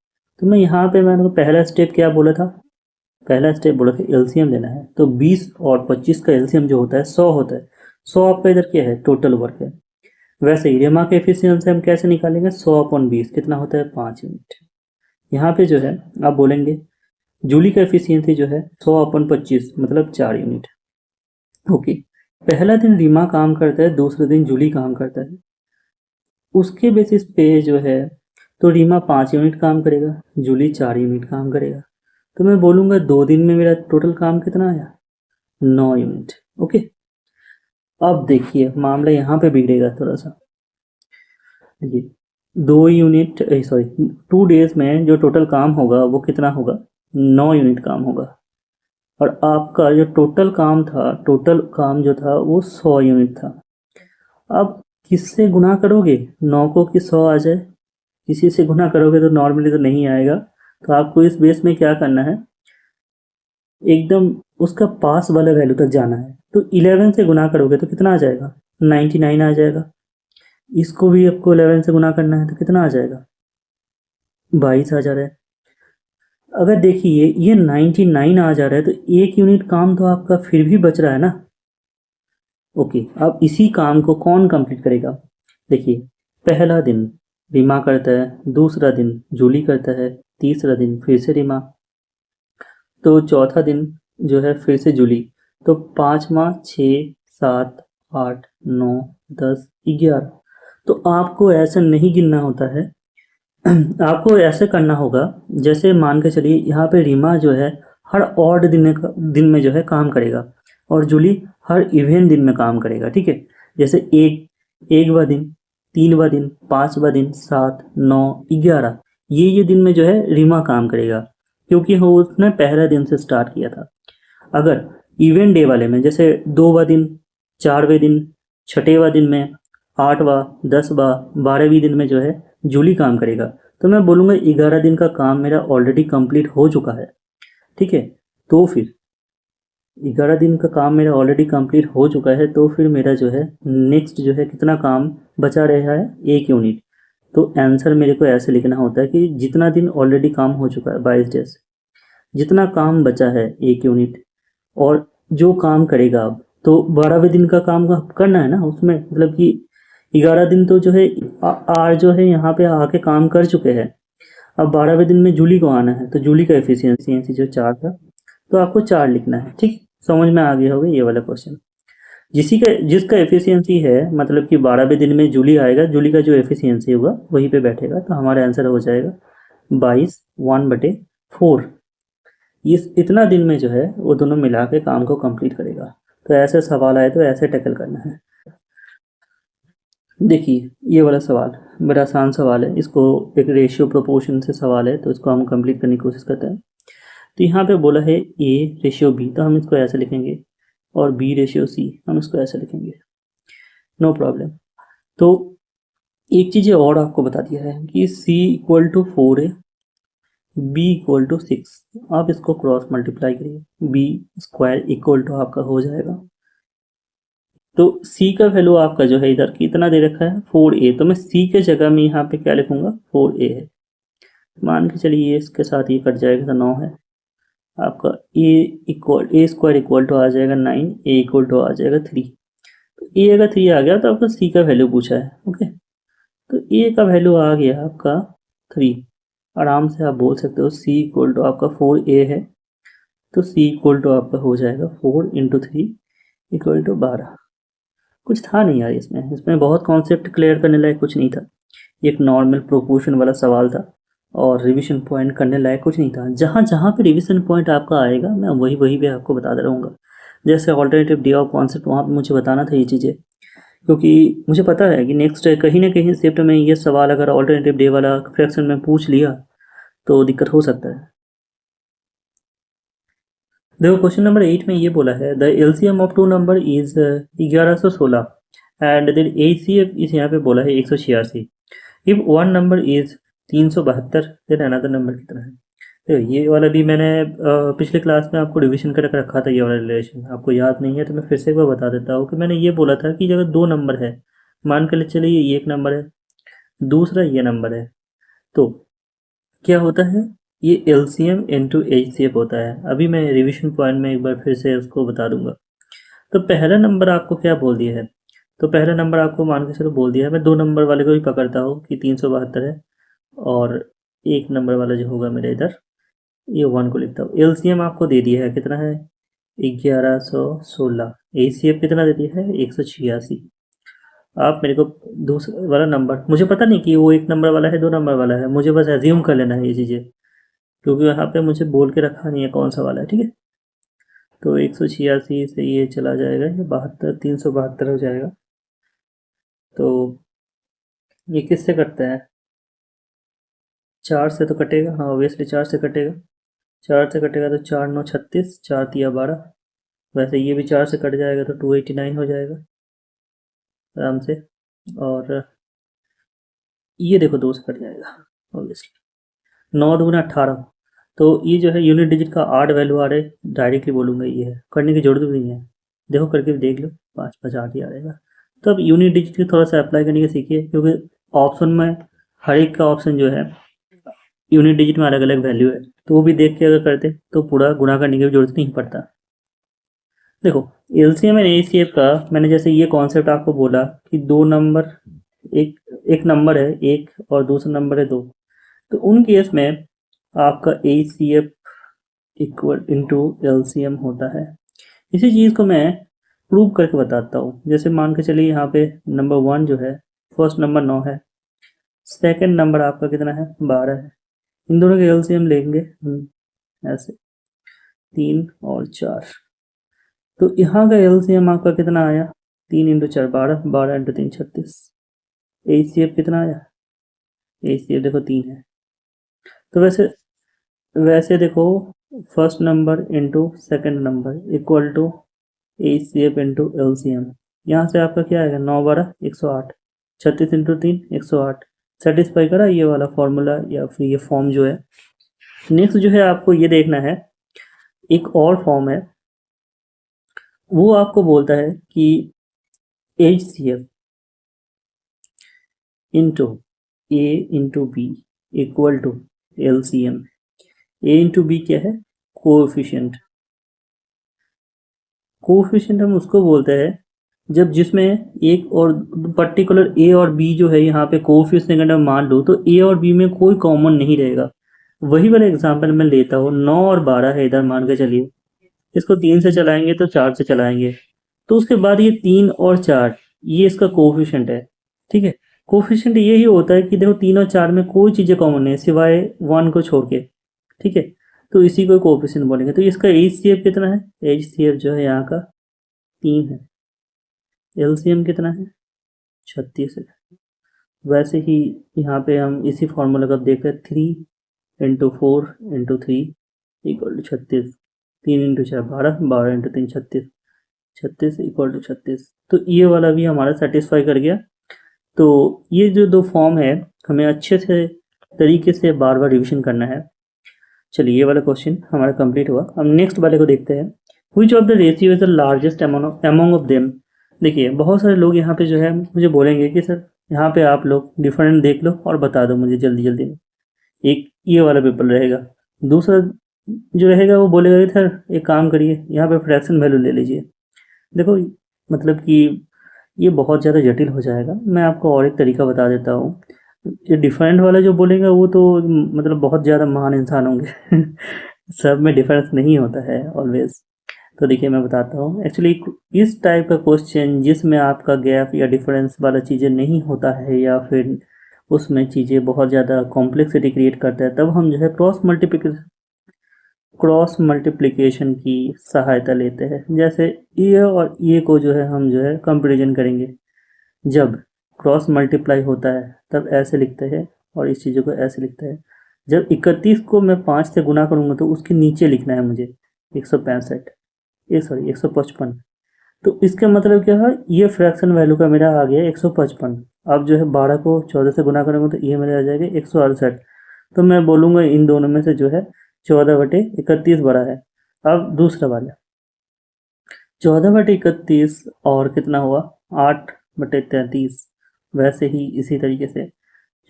[SPEAKER 1] तो मैं यहाँ पे मैंने पहला स्टेप क्या बोला था? पहला स्टेप बोला था एलसीएम लेना है। तो 20 और 25 का एलसीएम जो होता है 100 होता है। 100 आपका इधर क्या है? टोटल वर्क है। वैसे ही रीमा के एफिशिएंसी हम कैसे निकालेंगे? 100/20 कितना होता है? 5 यूनिट। यहाँ पे जो है आप बोलेंगे जूली का एफिशिएंसी जो है 100/25 मतलब 4 यूनिट। ओके, पहला दिन रीमा काम करता है, दूसरे दिन जूली काम करता है। उसके बेसिस पे जो है तो रीमा 5 यूनिट काम करेगा, जूली 4 यूनिट काम करेगा। तो मैं बोलूँगा 2 दिन में मेरा टोटल काम कितना आया, 9 यूनिट। ओके, अब देखिए मामला यहाँ पे बिगड़ेगा थोड़ा सा। देखिए 2 यूनिट सॉरी 2 डेज में जो टोटल काम होगा वो कितना होगा, 9 यूनिट काम होगा। और आपका जो टोटल काम था, टोटल काम जो था वो 100 यूनिट था। अब किससे गुना करोगे, 9 को कि 100 आ जाए, किसी से गुना करोगे तो नॉर्मली तो नहीं आएगा। तो आपको इस बेस में क्या करना है, एकदम उसका पास वाला वैल्यू तक जाना है। तो 11 से गुना करोगे तो कितना आ जाएगा, 99 आ जाएगा। इसको भी आपको 11 से गुना करना है तो कितना आ जाएगा, 22 आ जा रहा है। अगर देखिए ये 99 आ जा रहा है तो 1 यूनिट काम तो आपका फिर भी बच रहा है ना। ओके, अब इसी काम को कौन कंप्लीट करेगा, देखिए पहला दिन रीमा करता है, दूसरा दिन जूली करता है, तीसरा दिन फिर से रीमा, तो चौथा दिन जो है फिर से जूली। तो 5वां 6 7 8 9 10 11। तो आपको ऐसा नहीं गिनना होता है, आपको ऐसे करना होगा जैसे मान के चलिए यहाँ पे रीमा जो है हर ऑड दिन में जो है काम करेगा और जूली हर इवन दिन में काम करेगा। ठीक है, जैसे एकवा दिन, 3वां दिन, 5वां दिन, 7 9 11, ये दिन में जो है रीमा काम करेगा क्योंकि वो उसने पहला दिन से स्टार्ट किया था। अगर इवेंट डे वाले में जैसे 2वां दिन, 4वें दिन, 6वां दिन में, 8वां, 10वां, 12वीं दिन में जो है जूली काम करेगा। तो मैं बोलूँगा 11 दिन का काम मेरा ऑलरेडी कंप्लीट हो चुका है। ठीक है, तो फिर 11 दिन का काम मेरा ऑलरेडी कंप्लीट हो चुका है, तो फिर मेरा जो है नेक्स्ट जो है कितना काम बचा रहा है, 1 यूनिट। तो आंसर मेरे को ऐसे लिखना होता है कि जितना दिन ऑलरेडी काम हो चुका है 22 डेज, जितना काम बचा है 1 यूनिट, और जो काम करेगा अब तो 12वें दिन का काम करना है ना उसमें, मतलब कि 11 दिन तो जो है आर जो है यहाँ पे आके काम कर चुके हैं। अब 12वें दिन में जूली को आना है, तो जूली का एफिशिएंसी जो 4 था तो आपको 4 लिखना है। ठीक, समझ में आ गया होगा ये वाला क्वेश्चन। जिसका एफिशिएंसी है मतलब कि 12वें दिन में जूली आएगा, जूली का जो एफिशिएंसी होगा वहीं पे बैठेगा, तो हमारा आंसर हो जाएगा 22 1/4। इस इतना दिन में जो है वो दोनों मिला के काम को कंप्लीट करेगा। तो ऐसे सवाल आए तो ऐसे टैकल करना है। देखिए ये वाला सवाल बड़ा आसान सवाल है, इसको एक रेशियो प्रोपोर्शन से सवाल है तो इसको हम कंप्लीट करने की कोशिश करते हैं। तो यहाँ पे बोला है A/B, तो हम इसको ऐसे लिखेंगे, और B/C हम इसको ऐसे लिखेंगे, नो प्रॉब्लम। तो एक चीज़ और आपको बता दिया है कि C = 4 है, B = 6। आप इसको क्रॉस मल्टीप्लाई करिए, B² आपका हो जाएगा। तो C का वैल्यू आपका जो है इधर कितना दे रखा है, 4A, तो मैं C के जगह में यहाँ पे क्या लिखूंगा, 4A है। मान के चलिए इसके साथ ये कट जाएगा तो 9 है आपका। A² आ जाएगा 9, A आ जाएगा 3। तो A अगर 3 आ गया तो आपका C का वैल्यू पूछा है। ओके, तो A का वैल्यू आ गया आपका 3। आराम से आप बोल सकते हो C आपका 4A है, तो C आपका हो जाएगा 4 × 3 = 12। कुछ था नहीं यार इसमें बहुत कॉन्सेप्ट क्लियर करने लायक कुछ नहीं था। एक नॉर्मल प्रोपोर्शन वाला सवाल था और रिवीजन पॉइंट करने लायक कुछ नहीं था। जहाँ जहाँ पे रिवीजन पॉइंट आपका आएगा मैं वही पे आपको बताता रहूँगा। जैसे ऑल्टरनेटिव डे ऑफ कॉन्सेप्ट, वहाँ पे मुझे बताना था ये चीज़ें, क्योंकि मुझे पता है कि नेक्स्ट कहीं ना कहीं शिफ्ट में ये सवाल अगर ऑल्टरनेटिव डे वाला फ्रैक्शन में पूछ लिया तो दिक्कत हो सकता है। देखो क्वेश्चन नंबर 8 में ये बोला है the LCM of 2 number is 1116 and then HCF is यहाँ पे बोला है 186। If one number is 372 then another number कितना है। तो ये वाला भी मैंने पिछले क्लास में आपको रिवीजन कर रखा था, ये वाला रिलेशन आपको याद नहीं है तो मैं फिर से एक बार बता देता हूँ कि मैंने ये बोला था कि अगर 2 नंबर है, मान कर चलिए ये एक नंबर है, दूसरा ये नंबर है, तो क्या होता है, ये एलसीएम इनटू एचसीएफ होता है। अभी मैं रिवीजन पॉइंट में एक बार फिर से उसको बता दूंगा। तो पहला नंबर आपको क्या बोल दिया है, तो पहला नंबर आपको मान के चलो बोल दिया है, मैं 2 नंबर वाले को भी पकड़ता हूँ कि 372 है, और 1 नंबर वाला जो होगा मेरे इधर ये 1 को लिखता हूँ। एलसीएम आपको दे दिया है, कितना है 1116। एसीएफ कितना दे दिया है 186। आप मेरे को दूसरा वाला नंबर, मुझे पता नहीं कि वो 1 नंबर वाला है 2 नंबर वाला है, मुझे बस एज्यूम कर लेना है ये चीज़ें, क्योंकि यहाँ पे मुझे बोल के रखा नहीं है कौन सा वाला है, ठीक है। तो 186 से ये चला जाएगा, ये 72 372 हो जाएगा। तो ये किससे कटता है, 4 से तो कटेगा, हाँ ऑब्वियसली 4 से कटेगा। 4 से कटेगा तो 4 9 36, 4 तिया 12। वैसे ये भी 4 से कट जाएगा तो 289 हो जाएगा आराम से। और ये देखो 2 से कट जाएगा ऑब्वियसली। 9 दूना 18। तो ये जो है यूनिट डिजिट का 8 वैल्यू आ रहे, डायरेक्टली बोलूँगा ये है, करने की जरूरत भी नहीं है। देखो करके भी देख लो, 5 5 8 ही आ रहेगा। तो अब यूनिट डिजिट की थोड़ा सा अप्लाई करने के सीखिए, क्योंकि ऑप्शन में हर एक का ऑप्शन जो है यूनिट डिजिट में अलग अलग वैल्यू है, तो वो भी देख के अगर करते तो पूरा गुणा करने की जरूरत नहीं पड़ता। देखो एलसीएम एंड एसीएफ का मैंने जैसे ये कॉन्सेप्ट आपको बोला कि 2 नंबर, एक नंबर है 1 और दूसरा नंबर है 2, तो उन केस में आपका एसीएफ इक्वल इनटू एलसीएम होता है। इसी चीज़ को मैं प्रूव करके बताता हूँ। जैसे मान के चलिए यहाँ पे नंबर 1 जो है, फर्स्ट नंबर 9 है, सेकंड नंबर आपका कितना है 12 है। इन दोनों के एलसीएम लेंगे ऐसे 3 और 4। तो यहाँ का एलसीएम आपका कितना आया 3 इंटू 4 12, 12 इंटू 3 36। एसीएफ कितना आया, एसीएफ देखो 3 है। तो वैसे देखो first number into second number equal to HCF into LCM. यहाँ से आपका क्या आएगा 9 12 108, 36 इंटू 3 108। सेटिस्फाई करा ये वाला फॉर्मूला या फिर ये फॉर्म जो है। नेक्स्ट जो है आपको ये देखना है, एक और फॉर्म है, वो आपको बोलता है कि HCF into A into B equal to LCM। A into B क्या है, कोएफिशिएंट। कोएफिशिएंट हम उसको बोलते हैं जब जिसमें एक और पर्टिकुलर A और B जो है यहाँ पे कोएफिशिएंट अगर मान लो तो A और B में कोई कॉमन नहीं रहेगा। वही वाला एग्जांपल मैं लेता हूँ, 9 और 12 है इधर मान के चलिए, इसको 3 से चलाएंगे तो 4 से चलाएंगे, तो उसके बाद ये 3 और 4 ये इसका कोएफिशिएंट है, ठीक है। कोएफिशिएंट यही होता है कि देखो 3 और 4 में कोई चीज़ें कॉमन नहीं है सिवाय 1 को छोड़ के, ठीक है। तो इसी को कोएफिशिएंट बोलेंगे। तो इसका HCF कितना है, HCF जो है यहाँ का 3 है, LCM कितना है 36 है। वैसे ही यहाँ पे हम इसी फॉर्मूला का देख रहे 3 into 4 into 3 equal to 36, 3 into 4 12, 12 into 3 36, 36 equal to 36। तो ये वाला भी हमारा सेटिस्फाई कर गया। तो ये जो 2 फॉर्म है हमें अच्छे से तरीके से बार बार रिविजन करना है। चलिए ये वाला क्वेश्चन हमारा कंप्लीट हुआ। अब नेक्स्ट वाले को देखते हैं, which of the ratio is the largest among of them. देखिए बहुत सारे लोग यहाँ पे जो है मुझे बोलेंगे कि सर यहाँ पे आप लोग डिफरेंट देख लो और बता दो मुझे जल्दी जल्दी में। एक ये वाला पेपर रहेगा, दूसरा जो रहेगा वो बोलेगा कि सर एक काम करिए यहाँ पे फ्रैक्शन वैल्यू ले लीजिए। देखो मतलब कि ये बहुत ज़्यादा जटिल हो जाएगा, मैं आपको और एक तरीका बता देता हूँ। ये डिफरेंट वाला जो बोलेगा वो तो मतलब बहुत ज़्यादा महान इंसान होंगे सब में डिफरेंस नहीं होता है ऑलवेज। तो देखिए मैं बताता हूँ, एक्चुअली इस टाइप का क्वेश्चन जिसमें आपका गैप या डिफरेंस वाला चीज़ें नहीं होता है या फिर उसमें चीज़ें बहुत ज़्यादा कॉम्प्लेक्सिटी क्रिएट करता है, तब हम जो है क्रॉस मल्टीप्लिकेशन की सहायता लेते हैं। जैसे ये और ये को जो है हम जो है कंपेरिजन करेंगे, जब क्रॉस मल्टीप्लाई होता है तब ऐसे लिखते हैं और इस चीज़ों को ऐसे लिखते हैं। जब 31 को मैं 5 से गुना करूँगा तो उसके नीचे लिखना है मुझे 155। तो इसका मतलब क्या है, ये फ्रैक्शन वैल्यू का मेरा आ गया 155। अब जो है 12 को 14 से गुना करूँगा तो ये मेरा आ जाएगा 168। तो मैं बोलूँगा इन दोनों में से जो है 14/31 बड़ा है। अब दूसरा वाला 14/31 और कितना हुआ 8/33। वैसे ही इसी तरीके से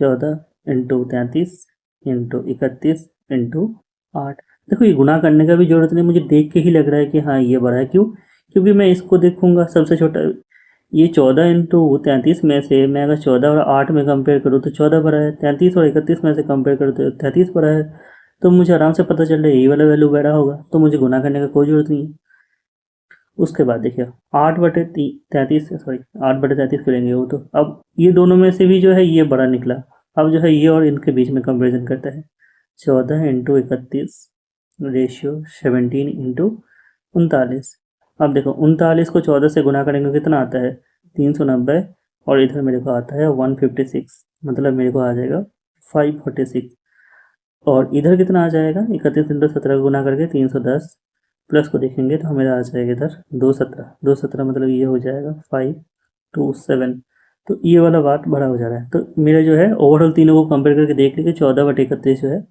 [SPEAKER 1] 14 इंटू 33 इंटू 31 इंटू 8। देखो ये गुणा करने का भी जरूरत नहीं, मुझे देख के ही लग रहा है कि हाँ ये बड़ा है। क्यों, क्योंकि मैं इसको देखूंगा सबसे छोटा, ये 14 इंटू 33 में से मैं अगर 14 और 8 में कंपेयर करूँ तो 14 बड़ा है, 33 और 31 में से कंपेयर करूँ तो 33 बड़ा है। तो मुझे आराम से पता चल रहा है यही वाला वैल्यू बड़ा होगा, तो मुझे गुना करने का कोई ज़रूरत नहीं है। उसके बाद देखिए 8/33, सॉरी 8/33 करेंगे वो, तो अब ये दोनों में से भी जो है ये बड़ा निकला। अब जो है ये और इनके बीच में कंपेरिजन करता है। 14 इंटू 31 रेशियो 17 इंटू 39। अब देखो 39 को 14 से गुना करेंगे कितना आता है 390, और इधर मेरे को आता है 156, मतलब मेरे को आ जाएगा 546। और इधर कितना आ जाएगा 31 इंटू 17 को गुना करके 310, प्लस को देखेंगे तो हमें आ जाएगा इधर 217 मतलब ये हो जाएगा 527। तो ये वाला बात बड़ा हो जा रहा है। तो मेरा जो है ओवरऑल तीनों को कंपेयर करके देख लीजिए 14/31 जो है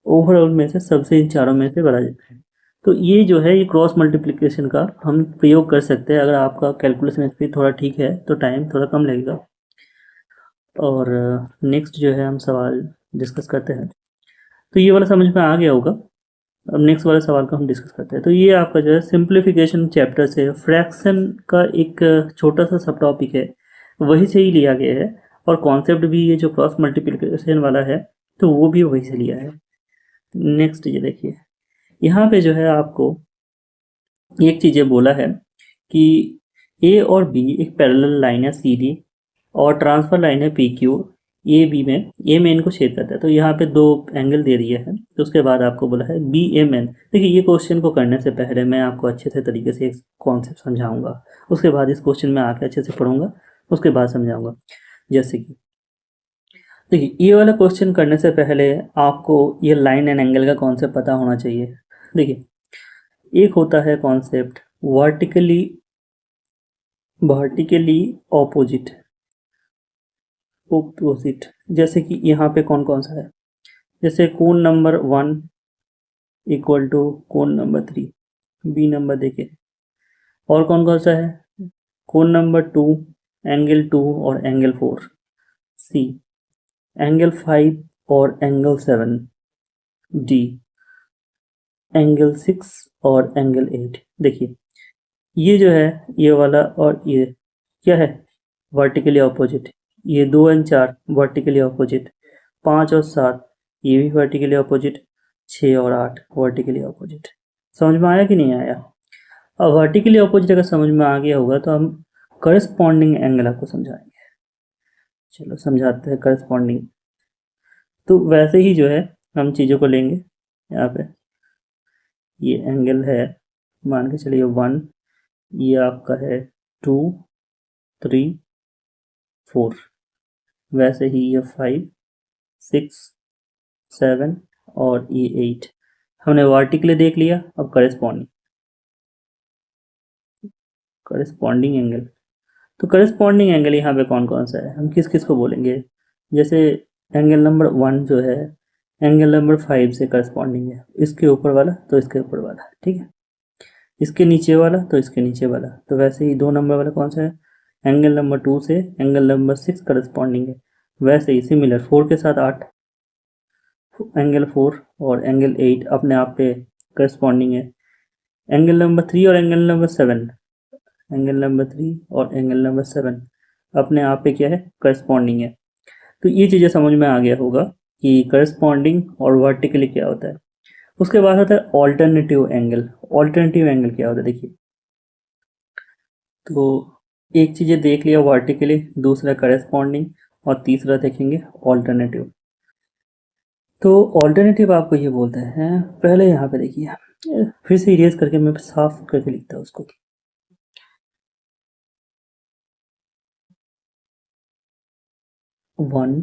[SPEAKER 1] ओवरऑल में से सबसे इन चारों में से बड़ा जाता है। तो ये जो है ये क्रॉस मल्टीप्लिकेशन का हम प्रयोग कर सकते हैं। अगर आपका कैलकुलेशन स्पीड थोड़ा ठीक है तो टाइम थोड़ा कम लगेगा। और नेक्स्ट जो है हम सवाल डिस्कस करते हैं। तो ये वाला समझ में आ गया होगा। अब नेक्स्ट वाले सवाल को हम डिस्कस करते हैं। तो ये आपका जो है सिंप्लीफिकेशन चैप्टर से फ्रैक्शन का एक छोटा सा सब टॉपिक है, वही से ही लिया गया है। और कॉन्सेप्ट भी ये जो क्रॉस मल्टीप्लिकेशन वाला है तो वो भी वही से लिया है। नेक्स्ट ये देखिए, यहाँ पे जो है आपको एक चीज़ ये बोला है कि ए और बी एक पैरेलल लाइन है सीधी, और ट्रांसफर लाइन है पी क्यू ए में इनको छेद करता है। तो यहाँ पे दो एंगल दे दिए हैं। तो उसके बाद आपको बोला है बी एम एन। देखिए ये क्वेश्चन को करने से पहले मैं आपको अच्छे से तरीके से एक कॉन्सेप्ट समझाऊंगा, उसके बाद इस क्वेश्चन में आके अच्छे से पढ़ूंगा, उसके बाद समझाऊंगा। जैसे कि देखिए ये वाला क्वेश्चन करने से पहले आपको ये लाइन एंड एंगल का कॉन्सेप्ट पता होना चाहिए। देखिए एक होता है कॉन्सेप्ट वर्टिकली ऑपोजिट, जैसे कि यहाँ पे कौन कौन सा है, जैसे कोण नंबर 1 इक्वल टू कोण नंबर 3, बी नंबर देखिए। और कौन कौन सा है, कोण नंबर 2, एंगल 2 और एंगल 4, सी एंगल 5 और एंगल 7, डी एंगल 6 और एंगल 8। देखिए ये जो है ये वाला और ये क्या है वर्टिकली ऑपोजिट, ये 2 और 4 वर्टिकली ऑपोजिट, 5 और 7 ये भी वर्टिकली ऑपोजिट, 6 और 8 वर्टिकली ऑपोजिट। समझ में आया कि नहीं आया? अब वर्टिकली ऑपोजिट अगर समझ में आ गया होगा तो हम करस्पॉन्डिंग एंगल आपको समझाएंगे। चलो समझाते हैं करस्पॉन्डिंग। तो वैसे ही जो है हम चीज़ों को लेंगे। यहाँ पे ये एंगल है, मान के चलिए 1, ये आपका है 2, 3, 4, वैसे ही ये 5, 6, 7 और ये 8 हमने वर्टिकली देख लिया। अब करस्पॉन्डिंग एंगल, तो करस्पॉन्डिंग एंगल यहाँ पे कौन कौन सा है, हम किस किस को बोलेंगे। जैसे एंगल नंबर 1 जो है एंगल नंबर 5 से करस्पॉन्डिंग है, इसके ऊपर वाला तो इसके ऊपर वाला, ठीक है, इसके नीचे वाला तो इसके नीचे वाला। तो वैसे ही 2 नंबर वाला कौन सा है, एंगल नंबर 2 से एंगल नंबर 6 करस्पॉन्डिंग है। वैसे ही सिमिलर 4 के साथ 8, एंगल 4 और एंगल 8 अपने आप पे करस्पॉन्डिंग है। एंगल नंबर 3 और एंगल नंबर 7, एंगल नंबर 3 और एंगल नंबर 7 अपने आप पे क्या है करस्पॉन्डिंग है। तो ये चीज़ें समझ में आ गया होगा कि करस्पॉन्डिंग और वर्टिकली क्या होता है। उसके बाद आता है ऑल्टरनेटिव एंगल। ऑल्टरनेटिव एंगल क्या होता है देखिए, तो एक चीज़ें देख लिया वर्टिकली, दूसरा करस्पॉन्डिंग और तीसरा देखेंगे ऑल्टरनेटिव। तो ऑल्टरनेटिव आपको ये बोलते हैं, पहले यहाँ पे देखिए फिर से इरेज करके मैं साफ करके लिखता हूँ उसको। 1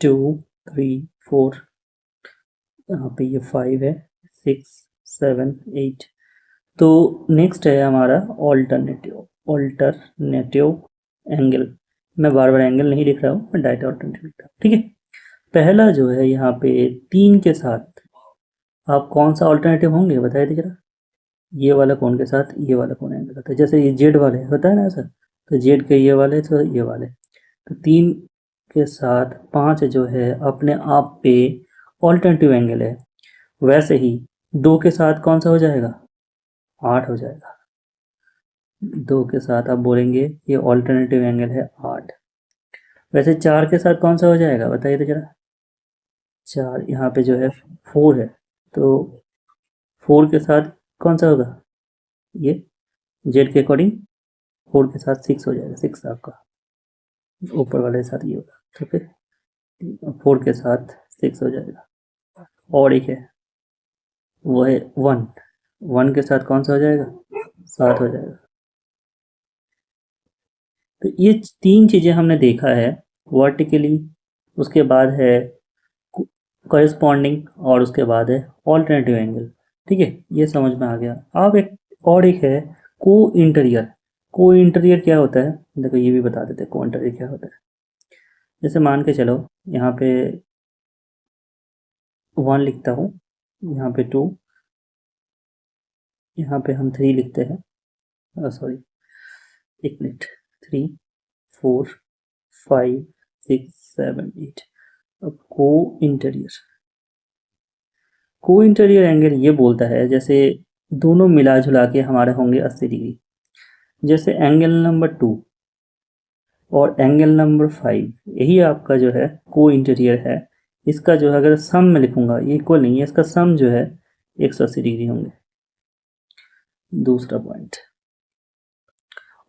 [SPEAKER 1] 2 3 4, यहाँ पे ये 5 है, 6 7 8। तो नेक्स्ट है हमारा ऑल्टरनेटिव एंगल। मैं बार बार एंगल नहीं लिख रहा हूँ, मैं डायरेक्ट ऑल्टरनेटिव लिख रहा हूँ, ठीक है। पहला जो है यहाँ पे 3 के साथ आप कौन सा ऑल्टरनेटिव होंगे बताइए तो जरा। ये वाला कौन के साथ, ये वाला कौन एंगल होता है, जैसे ये जेड वाले होता है ना सर, तो जेड के ये वाले तो ये वाले, तो 3 के साथ 5 जो है अपने आप पे ऑल्टरनेटिव एंगल है। वैसे ही 2 के साथ कौन सा हो जाएगा, 8 हो जाएगा। 2 के साथ आप बोलेंगे ये ऑल्टरनेटिव एंगल है 8। वैसे 4 के साथ कौन सा हो जाएगा बताइए तो जरा। 4, यहाँ पे जो है 4 है, तो 4 के साथ कौन सा होगा, ये जेड के अकॉर्डिंग 4 के साथ 6 हो जाएगा, 6 आपका ऊपर वाले के साथ ये होगा, तो फिर 4 के साथ 6 हो जाएगा। और एक है वो है 1, 1 के साथ कौन सा हो जाएगा, 7 हो जाएगा। तो ये 3 चीज़ें हमने देखा है वर्टिकली, उसके बाद है कॉरेस्पॉन्डिंग, और उसके बाद है ऑल्टरनेटिव एंगल। ठीक है, ये समझ में आ गया। अब एक है को इंटीरियर। को इंटीरियर क्या होता है, देखो ये भी बता देते हैं को इंटीरियर क्या होता है। जैसे मान के चलो यहाँ पे 1 लिखता हूँ, यहाँ पे 2, यहाँ पे हम 3 लिखते हैं, सॉरी एक मिनट, 3 4 5 6 7 8। अब को इंटीरियर एंगल ये बोलता है जैसे दोनों मिला जुला के हमारे होंगे 80 डिग्री। जैसे एंगल नंबर 2 और एंगल नंबर 5, यही आपका जो है को इंटीरियर है। इसका जो है अगर सम में लिखूंगा, ये इक्वल नहीं है, इसका सम जो है 180 डिग्री होंगे। दूसरा पॉइंट,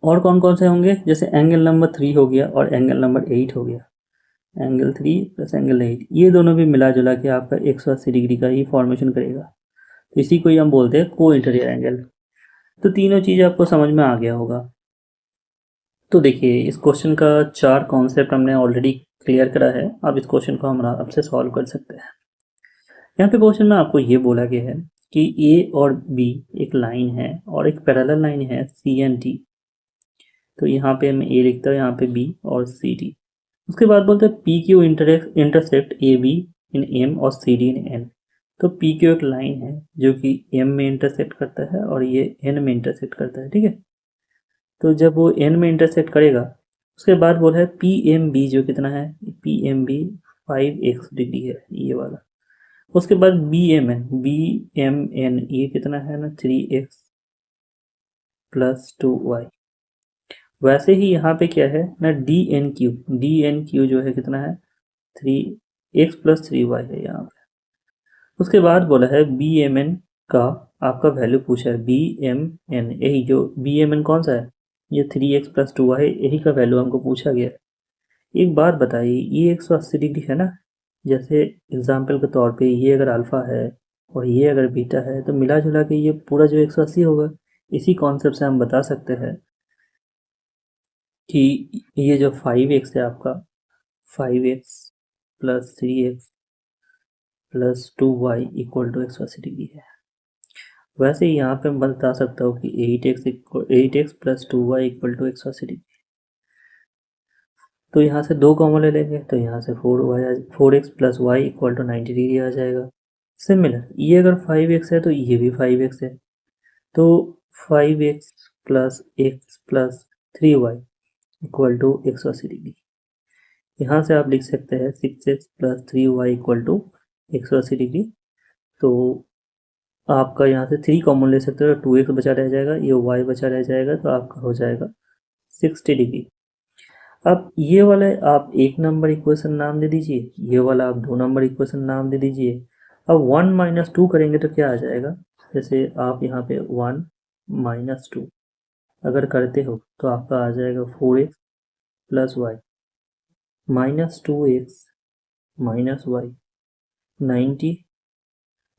[SPEAKER 1] और कौन कौन से होंगे, जैसे एंगल नंबर 3 हो गया और एंगल नंबर 8 हो गया, एंगल 3 प्लस एंगल 8, ये दोनों भी मिला जुला के आपका 180 डिग्री का ही फॉर्मेशन करेगा। तो इसी को ही हम बोलते हैं को इंटीरियर एंगल। तो तीनों चीज़ आपको समझ में आ गया होगा। तो देखिए इस क्वेश्चन का 4 कॉन्सेप्ट हमने ऑलरेडी क्लियर करा है। अब इस क्वेश्चन को हम आराम से सॉल्व कर सकते हैं। यहाँ पे क्वेश्चन में आपको ये बोला गया है कि ए और बी एक लाइन है और एक पैरेलल लाइन है सी एंड डी। तो यहाँ पे मैं ए लिखता हूँ, यहाँ पे बी और सी डी। उसके बाद बोलते हैं P Q intersect A B in M और सी डी इन एन। तो पी क्यू एक लाइन है जो कि एम में इंटरसेक्ट करता है और ये एन में इंटरसेक्ट करता है। ठीक है, तो जब वो एन में इंटरसेक्ट करेगा उसके बाद बोला है पी एम बी जो कितना है, P M B 5x degree है ये वाला। उसके बाद बी एम एन ये कितना है ना 3x प्लस 2y। वैसे ही यहाँ पे क्या है ना डी एन क्यू जो है कितना है 3x प्लस 3y है यहाँ पे। उसके बाद बोला है बी एम एन का आपका वैल्यू पूछा है, बी एम एन यही जो बी एम एन कौन सा है, ये 3x प्लस 2y यही का वैल्यू हमको पूछा गया है। एक बात बताइए, ये 180 डिग्री है ना, जैसे एग्जाम्पल के तौर पे ये अगर अल्फ़ा है और ये अगर बीटा है तो मिला जुला के ये पूरा जो 180 होगा। इसी कॉन्सेप्ट से हम बता सकते हैं कि ये जो 5x है आपका 5x plus 3x plus 2y equal to 180 degree है। वैसे ही यहाँ पे मैं बता सकता हूँ कि 8x plus 2y equal to 180 degree. तो यहाँ से 2 कॉमन ले लेंगे तो यहाँ से 4x plus y equal to 90 degree आ जाएगा। सिमिलर ये अगर 5x है तो ये भी 5x है, तो 5x plus x plus 3y equal to 180 degree. यहाँ से आप लिख सकते हैं 6x plus 3y equal to 180 degree. तो आपका यहाँ से 3 कॉमन ले सकते हो, 2x बचा रह जाएगा, ये y बचा रह जाएगा, तो आपका हो जाएगा 60 डिग्री। अब ये वाला आप 1 नंबर इक्वेशन नाम दे दीजिए, ये वाला आप 2 नंबर इक्वेशन नाम दे दीजिए। अब 1 माइनस 2 करेंगे तो क्या आ जाएगा, जैसे आप यहाँ पे 1 माइनस 2 अगर करते हो तो आपका आ जाएगा 4x plus y minus 2x minus y 90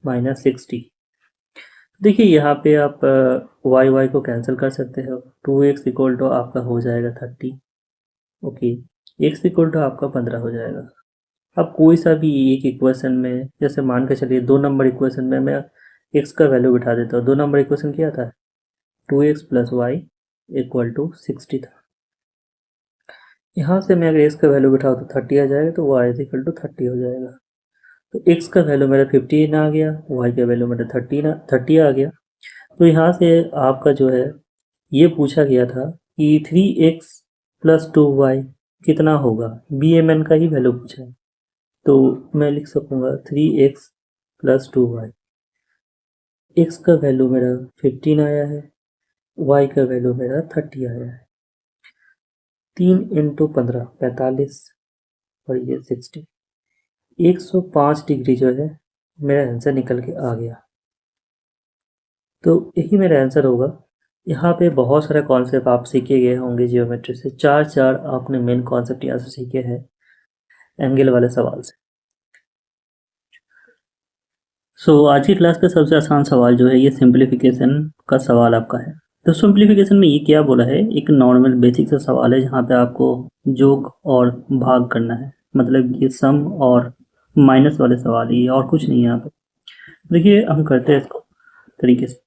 [SPEAKER 1] minus 60। देखिए यहाँ पे आप y को कैंसिल कर सकते हो, 2x इक्वल टू आपका हो जाएगा 30, ओके, x इक्वल टू आपका 15 हो जाएगा। अब कोई सा भी एक इक्वेशन में, जैसे मान के चलिए 2 नंबर इक्वेशन में मैं x का वैल्यू बिठा देता हूँ। 2 नंबर इक्वेशन क्या था, 2x plus y equal to 60 था। यहाँ से मैं अगर x का वैल्यू बिठाऊँ तो 30 आ जाएगा, तो y इक्वल टू 30 हो जाएगा। तो x का वैल्यू मेरा 15 आ गया, y का वैल्यू मेरा 30 आ गया। तो यहाँ से आपका जो है ये पूछा गया था कि 3x प्लस 2y कितना होगा, बी एम एन का ही वैल्यू पूछा है। तो मैं लिख सकूँगा 3x प्लस 2y। x का वैल्यू मेरा 15 आया है, y का वैल्यू मेरा 30 आया है। 3 इंटू 15 45 और ये 60। 105 डिग्री जो है मेरा आंसर निकल के आ गया। तो यही मेरा आंसर होगा। यहाँ पे बहुत सारे कॉन्सेप्ट आप सीखे गए होंगे जियोमेट्री से, चार आपने मेन कॉन्सेप्ट यहाँ से सीखे हैं एंगल वाले सवाल से। सो आज की क्लास का सबसे आसान सवाल जो है ये सिंप्लीफिकेशन का सवाल आपका है। तो सिंप्लीफिकेशन में ये क्या बोला है, एक नॉर्मल बेसिक सा सवाल है जहाँ पे आपको जोग और भाग करना है, मतलब ये सम और माइनस वाले सवाल ही, और कुछ नहीं है यहाँ पे। देखिए हम करते हैं इसको तरीके से।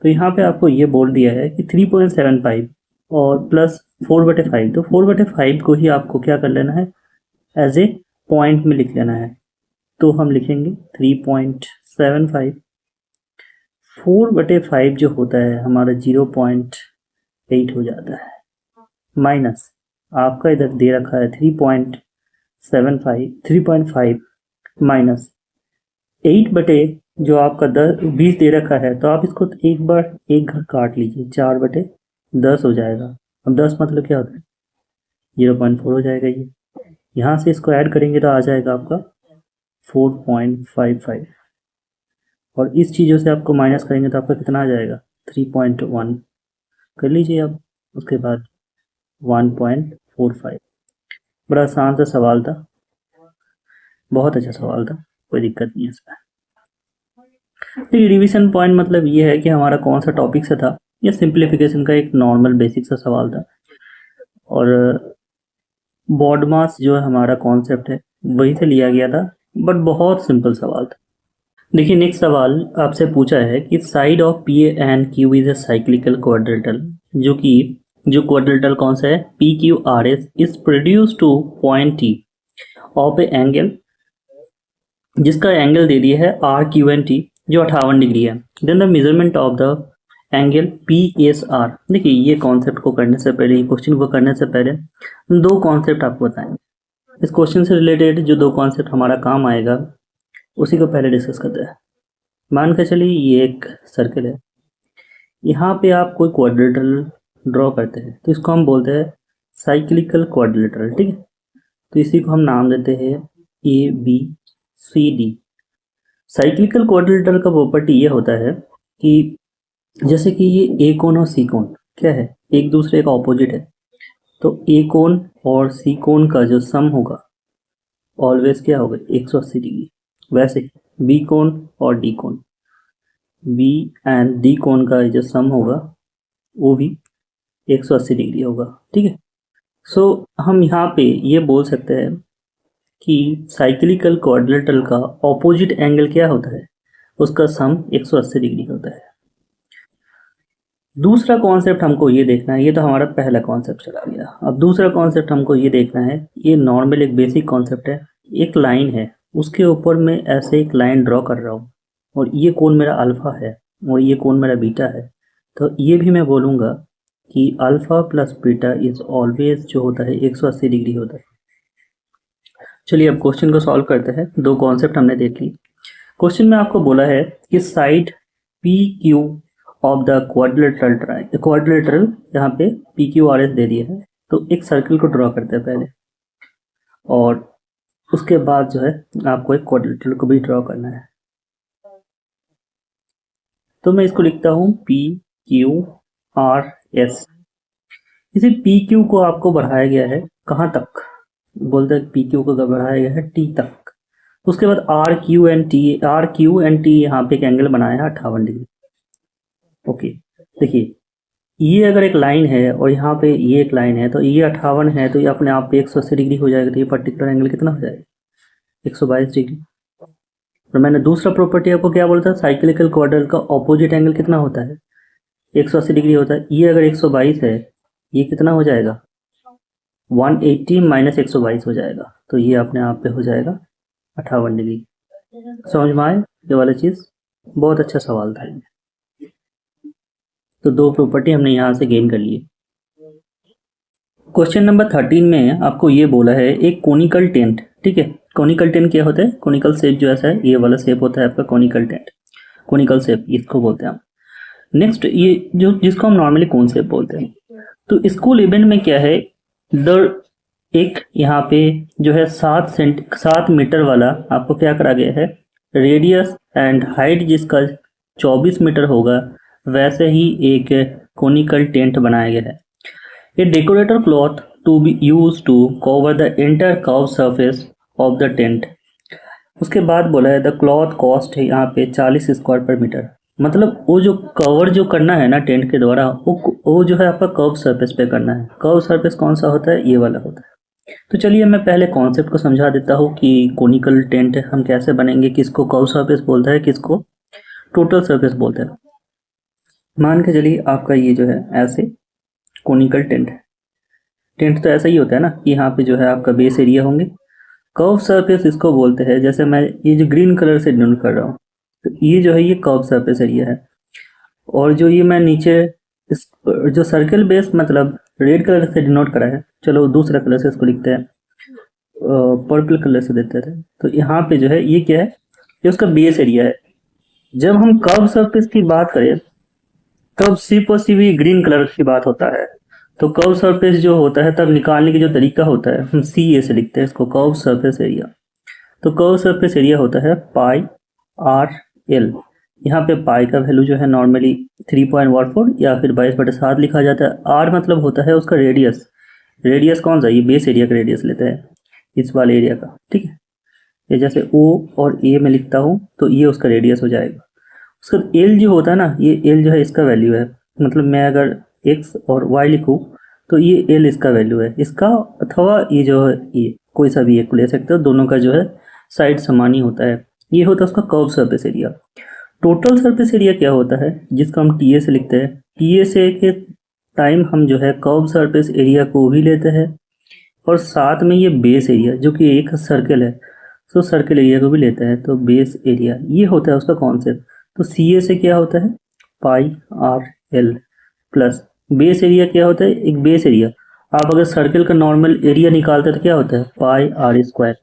[SPEAKER 1] तो यहाँ पे आपको ये बोल दिया है कि 3.75 और प्लस 4/5, तो 4/5 को ही आपको क्या कर लेना है, एज ए पॉइंट में लिख लेना है। तो हम लिखेंगे 3.75, 4/5 जो होता है हमारा 0.8 हो जाता है, माइनस आपका इधर दे रखा है 3.5 माइनस 8 बटे जो आपका 20 दे रखा है, तो आप इसको एक बार एक घर काट लीजिए, 4/10 हो जाएगा। अब 10 मतलब क्या होता है, 0.4 हो जाएगा। ये यहाँ से इसको ऐड करेंगे तो आ जाएगा आपका 4.55, और इस चीज़ों से आपको माइनस करेंगे तो आपका कितना आ जाएगा, 3.1 कर लीजिए अब। उसके बाद 1.45। बड़ा आसान सा सवाल था, बहुत अच्छा सवाल था, कोई दिक्कत नहीं है इसमें। देखिए रिवीजन पॉइंट मतलब ये है कि हमारा कौन सा टॉपिक से था, ये सिंप्लीफिकेशन का एक नॉर्मल बेसिक सा सवाल था, और बॉड मास जो है हमारा कॉन्सेप्ट है वही से लिया गया था, बट बहुत सिंपल सवाल था। देखिए नेक्स्ट सवाल आपसे पूछा है कि side of P and Q is a cyclical quadrilateral, जो क्वाड्रेटल कौन सा है, P Q R S is produce two point T of A angle, जिसका एंगल दे दिया है आर क्यू एन टी जो 58 डिग्री है। Then the measurement of the angle P S R. देखिए ये कॉन्सेप्ट को करने से पहले, ये क्वेश्चन को करने से पहले दो कॉन्सेप्ट आपको बताएंगे। इस क्वेश्चन से रिलेटेड जो दो कॉन्सेप्ट हमारा काम आएगा उसी को पहले डिस्कस करते हैं। मान के चलिए ये एक सर्कल है, यहाँ पे आप कोई क्वाड्रिलेटरल ड्रॉ करते हैं तो इसको हम बोलते हैं साइक्लिकल क्वाड्रिलेटरल, ठीक है। तो इसी को हम नाम देते हैं A B C D. Cyclical quadrilateral का प्रॉपर्टी ये होता है कि जैसे कि ये ए कोण और सी कोण क्या है, एक दूसरे का ऑपोजिट है, तो ए कोण और सी कोण का जो सम होगा ऑलवेज क्या होगा, 180 डिग्री। वैसे बी कोण और डी कोण, बी एंड डी कोण का जो सम होगा वो भी 180 डिग्री होगा, ठीक है। सो हम यहाँ पे ये बोल सकते हैं कि साइक्लिकल क्वाड्रिलेटरल का ऑपोजिट एंगल क्या होता है, उसका सम 180 डिग्री होता है। दूसरा कॉन्सेप्ट हमको ये देखना है, ये तो हमारा पहला कॉन्सेप्ट चला गया। अब दूसरा कॉन्सेप्ट हमको ये देखना है, ये नॉर्मल एक बेसिक कॉन्सेप्ट है। एक लाइन है, उसके ऊपर मैं ऐसे एक लाइन ड्रॉ कर रहा हूँ, और ये कोण मेरा अल्फा है और ये कोण मेरा बीटा है, तो ये भी मैं बोलूँगा कि alpha plus beta is always जो होता है 180 डिग्री होता है। चलिए अब क्वेश्चन को सॉल्व करते हैं। दो कॉन्सेप्ट हमने देख ली। क्वेश्चन में आपको बोला है कि side P Q of the quadrilateral, यहाँ पे पी क्यू आर एस दे दिया है, तो एक सर्कल को ड्रॉ करते हैं पहले, और उसके बाद जो है आपको एक क्वाड्रिलेटरल को भी ड्रॉ करना है। तो मैं इसको लिखता हूँ पी क्यू आर एस। इसे पी क्यू को आपको बढ़ाया गया है कहाँ तक, बोलते हैं पी क्यू को बढ़ाया गया है टी तक। उसके बाद आर क्यू एंड टी यहाँ पे एक एंगल बनाया है 58 डिग्री। ओके देखिए ये अगर एक लाइन है और यहाँ पे ये एक लाइन है, तो ये 58 है, तो ये अपने आप पे 180 डिग्री हो जाएगा, तो ये पर्टिकुलर एंगल कितना हो जाएगा, 122 डिग्री। और मैंने दूसरा प्रॉपर्टी आपको क्या बोला था, साइक्लिकल क्वाड्रिलेटरल का ऑपोजिट एंगल कितना होता है, 180 डिग्री होता है। ये अगर 122 है, ये कितना हो जाएगा, 180 माइनस 122 हो जाएगा, तो ये अपने आप पे हो जाएगा 58 डिग्री। समझ में आए ये वाला चीज़, बहुत अच्छा सवाल था ये। तो दो प्रॉपर्टी हमने यहाँ से गेन कर लिए। क्वेश्चन नंबर 13 में आपको ये बोला है एक कोनिकल टेंट, ठीक है। कोनिकल टेंट क्या होता है, कोनिकल शेप जो ऐसा है, ये वाला शेप होता है आपका कोनिकल टेंट, कोनिकल शेप इसको बोलते हैं हम। नेक्स्ट ये जो जिसको हम नॉर्मली कोन शेप बोलते हैं। तो स्कूल इवेंट में क्या है, द एक यहाँ पे जो है 7 मीटर वाला आपको क्या करा गया है, रेडियस एंड हाइट जिसका 24 मीटर होगा, वैसे ही एक कोनिकल टेंट बनाया गया है। A decorator cloth to be use to cover the entire curve surface of the tent. उसके बाद बोला है द क्लॉथ कॉस्ट है यहाँ पे 40 स्क्वायर पर मीटर। मतलब वो जो कवर जो करना है ना टेंट के द्वारा, वो जो है आपका कर्व सरफेस पे करना है। कर्व सरफेस कौन सा होता है, ये वाला होता है। तो चलिए मैं पहले कॉन्सेप्ट को समझा देता हूँ कि कोनिकल टेंट हम कैसे बनेंगे, किसको कर्व सरफेस बोलता है, किसको टोटल सरफेस बोलता है। मान के चलिए आपका ये जो है ऐसे कोनिकल टेंट है। टेंट तो ऐसा ही होता है ना कि यहाँ पे जो है आपका बेस एरिया होंगे। कर्व सरफेस इसको बोलते हैं, जैसे मैं ये जो ग्रीन कलर से डिनोट कर रहा हूँ, तो ये जो है ये कर्व सरफेस एरिया है। और जो ये मैं नीचे इस जो सर्कल बेस मतलब रेड कलर से डिनोट करा है, चलो दूसरा कलर से इसको लिखते हैं, पर्पल कलर से देते थे। तो यहाँ पे जो है ये क्या है, ये उसका बेस एरिया है। जब हम कर्व सरफेस की बात करें तब सिर्फ और सिर्फ ये ग्रीन कलर की बात होता है। तो कर्व सरफेस जो होता है तब निकालने की जो तरीका होता है, हम सी ए से लिखते हैं इसको, कर्व सरफेस एरिया। तो कर्व सरफेस एरिया होता है पाई आर एल। यहाँ पे पाई का वैल्यू जो है नॉर्मली 3.14 या फिर 22/7 लिखा जाता है। आर मतलब होता है उसका रेडियस। रेडियस कौन सा, ये बेस एरिया का रेडियस लेते हैं, इस वाले एरिया का, ठीक है। ये जैसे ओ और ए में लिखता हूँ तो ये उसका रेडियस हो जाएगा। उसका एल जो होता है ना, ये एल जो है इसका वैल्यू है। मतलब मैं अगर एक्स और वाई लिखूँ तो ये एल इसका वैल्यू है इसका, अथवा ये जो है ये कोई सा भी एक ले सकते हो, दोनों का जो है साइड समान ही होता है। ये होता है उसका curve surface area. Total surface area क्या होता है, जिसको हम टी ए से लिखते हैं। टी ए से के टाइम हम जो है कर्व सरफेस एरिया को भी लेते हैं और साथ में ये बेस एरिया जो कि एक सर्कल है, तो सर्कल एरिया को भी लेते हैं। तो बेस एरिया ये होता है उसका कॉन्सेप्ट। तो सी ए से क्या होता है, pi r l plus base area क्या होता है, एक बेस एरिया। आप अगर सर्कल का नॉर्मल एरिया निकालते हैं तो क्या होता है, पाई आर स्क्वायर।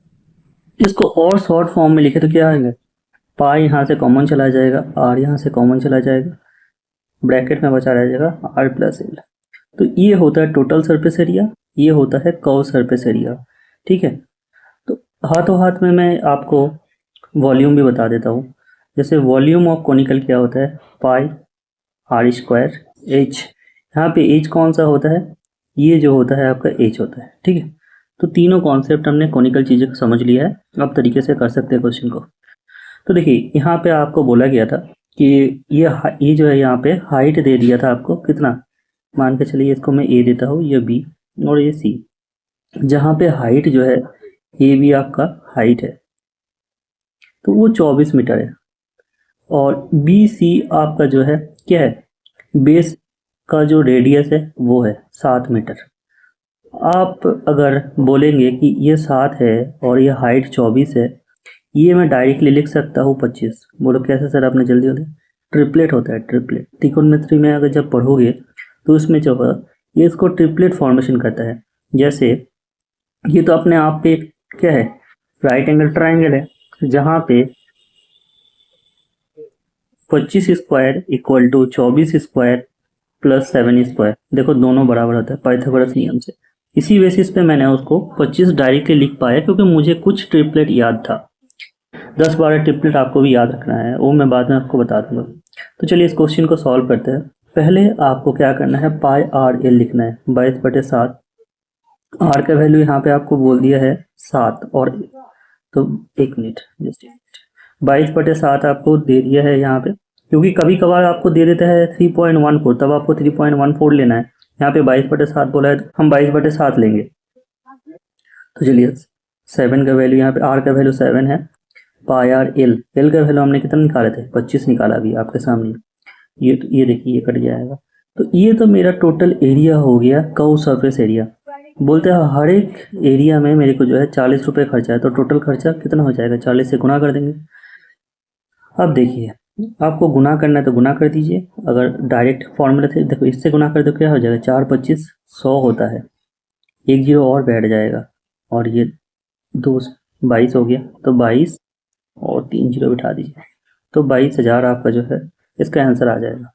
[SPEAKER 1] इसको और शॉर्ट फॉर्म में लिखे तो क्या आएगा, पाई यहाँ से कॉमन चला जाएगा, आर यहाँ से कॉमन चला जाएगा, ब्रैकेट में बचा रह जाएगा आर प्लस एल। तो ये होता है टोटल सरफेस एरिया, ये होता है कर्व सरफेस एरिया, ठीक है। तो हाथों हाथ में मैं आपको वॉल्यूम भी बता देता हूँ। जैसे वॉल्यूम ऑफ कोनिकल क्या होता है, पाई आर स्क्वायर एच। यहाँ पे एच कौन सा होता है, ये जो होता है आपका एच होता है, ठीक है। तो तीनों कॉन्सेप्ट हमने कोनिकल चीज़ें को समझ लिया है, अब तरीके से कर सकते हैं क्वेश्चन को। तो देखिए यहाँ पे आपको बोला गया था कि ये जो है यहाँ पे हाइट दे दिया था आपको कितना, मान के चलिए इसको मैं ए देता हूँ, ये बी और ये सी। जहाँ पे हाइट जो है ए बी आपका हाइट है तो वो 24 मीटर है, और बी सी आपका जो है क्या है, बेस का जो रेडियस है वो है 7 मीटर। आप अगर बोलेंगे कि ये 7 है और ये हाइट 24 है, ये मैं डायरेक्टली लिख सकता हूँ 25। बोलो कैसे सर, आपने जल्दी जल्दी, ट्रिपलेट होता है ट्रिपलेट। त्रिकोणमिति में अगर जब पढ़ोगे तो उसमें जो है ये इसको ट्रिपलेट फॉर्मेशन करता है। जैसे ये तो अपने आप पे क्या है, राइट एंगल ट्राइंगल है, जहाँ पे 25 square equal to 24 square plus 7 square, देखो दोनों बराबर होता है पाइथागोरस नियम से। इसी बेसिस पे मैंने उसको 25 डायरेक्टली लिख पाया क्योंकि मुझे कुछ ट्रिपलेट याद था। 10-12 ट्रिपलेट आपको भी याद रखना है, वो मैं बाद में आपको बता दूंगा। तो चलिए इस क्वेश्चन को सॉल्व करते हैं। पहले आपको क्या करना है, पाई आर एल लिखना है 22/7। आर का वैल्यू यहाँ पे आपको बोल दिया है 7, और तो 1 मिनट जस्ट 22/7 आपको दे दिया है यहाँ पे, क्योंकि कभी कभार आपको दे देता है 3.14, तब आपको 3.14 लेना है। यहाँ पे 22/7 बोला है तो हम 22/7 लेंगे। तो चलिए 7 का वैल्यू, यहाँ पे आर का वैल्यू 7 है, पाई आर एल, एल का वैल्यू हमने कितना निकाले थे, 25 निकाला अभी आपके सामने। ये देखिए ये कट जाएगा। तो ये तो मेरा टोटल एरिया हो गया कर्व सरफेस एरिया। बोलते हैं हर एक एरिया में मेरे को जो है 40 रुपये खर्चा है, तो टोटल खर्चा कितना हो जाएगा, 40 से गुना कर देंगे। अब देखिए आपको गुना करना है तो गुना कर दीजिए, अगर डायरेक्ट फॉर्मूला थे देखो इससे गुना कर दो क्या हो जाएगा, 4×25 100 होता है, एक जीरो और बैठ जाएगा, और ये 2 22 हो गया, तो 22 और 3 जीरो बिठा दीजिए, तो 22,000 आपका जो है इसका आंसर आ जाएगा।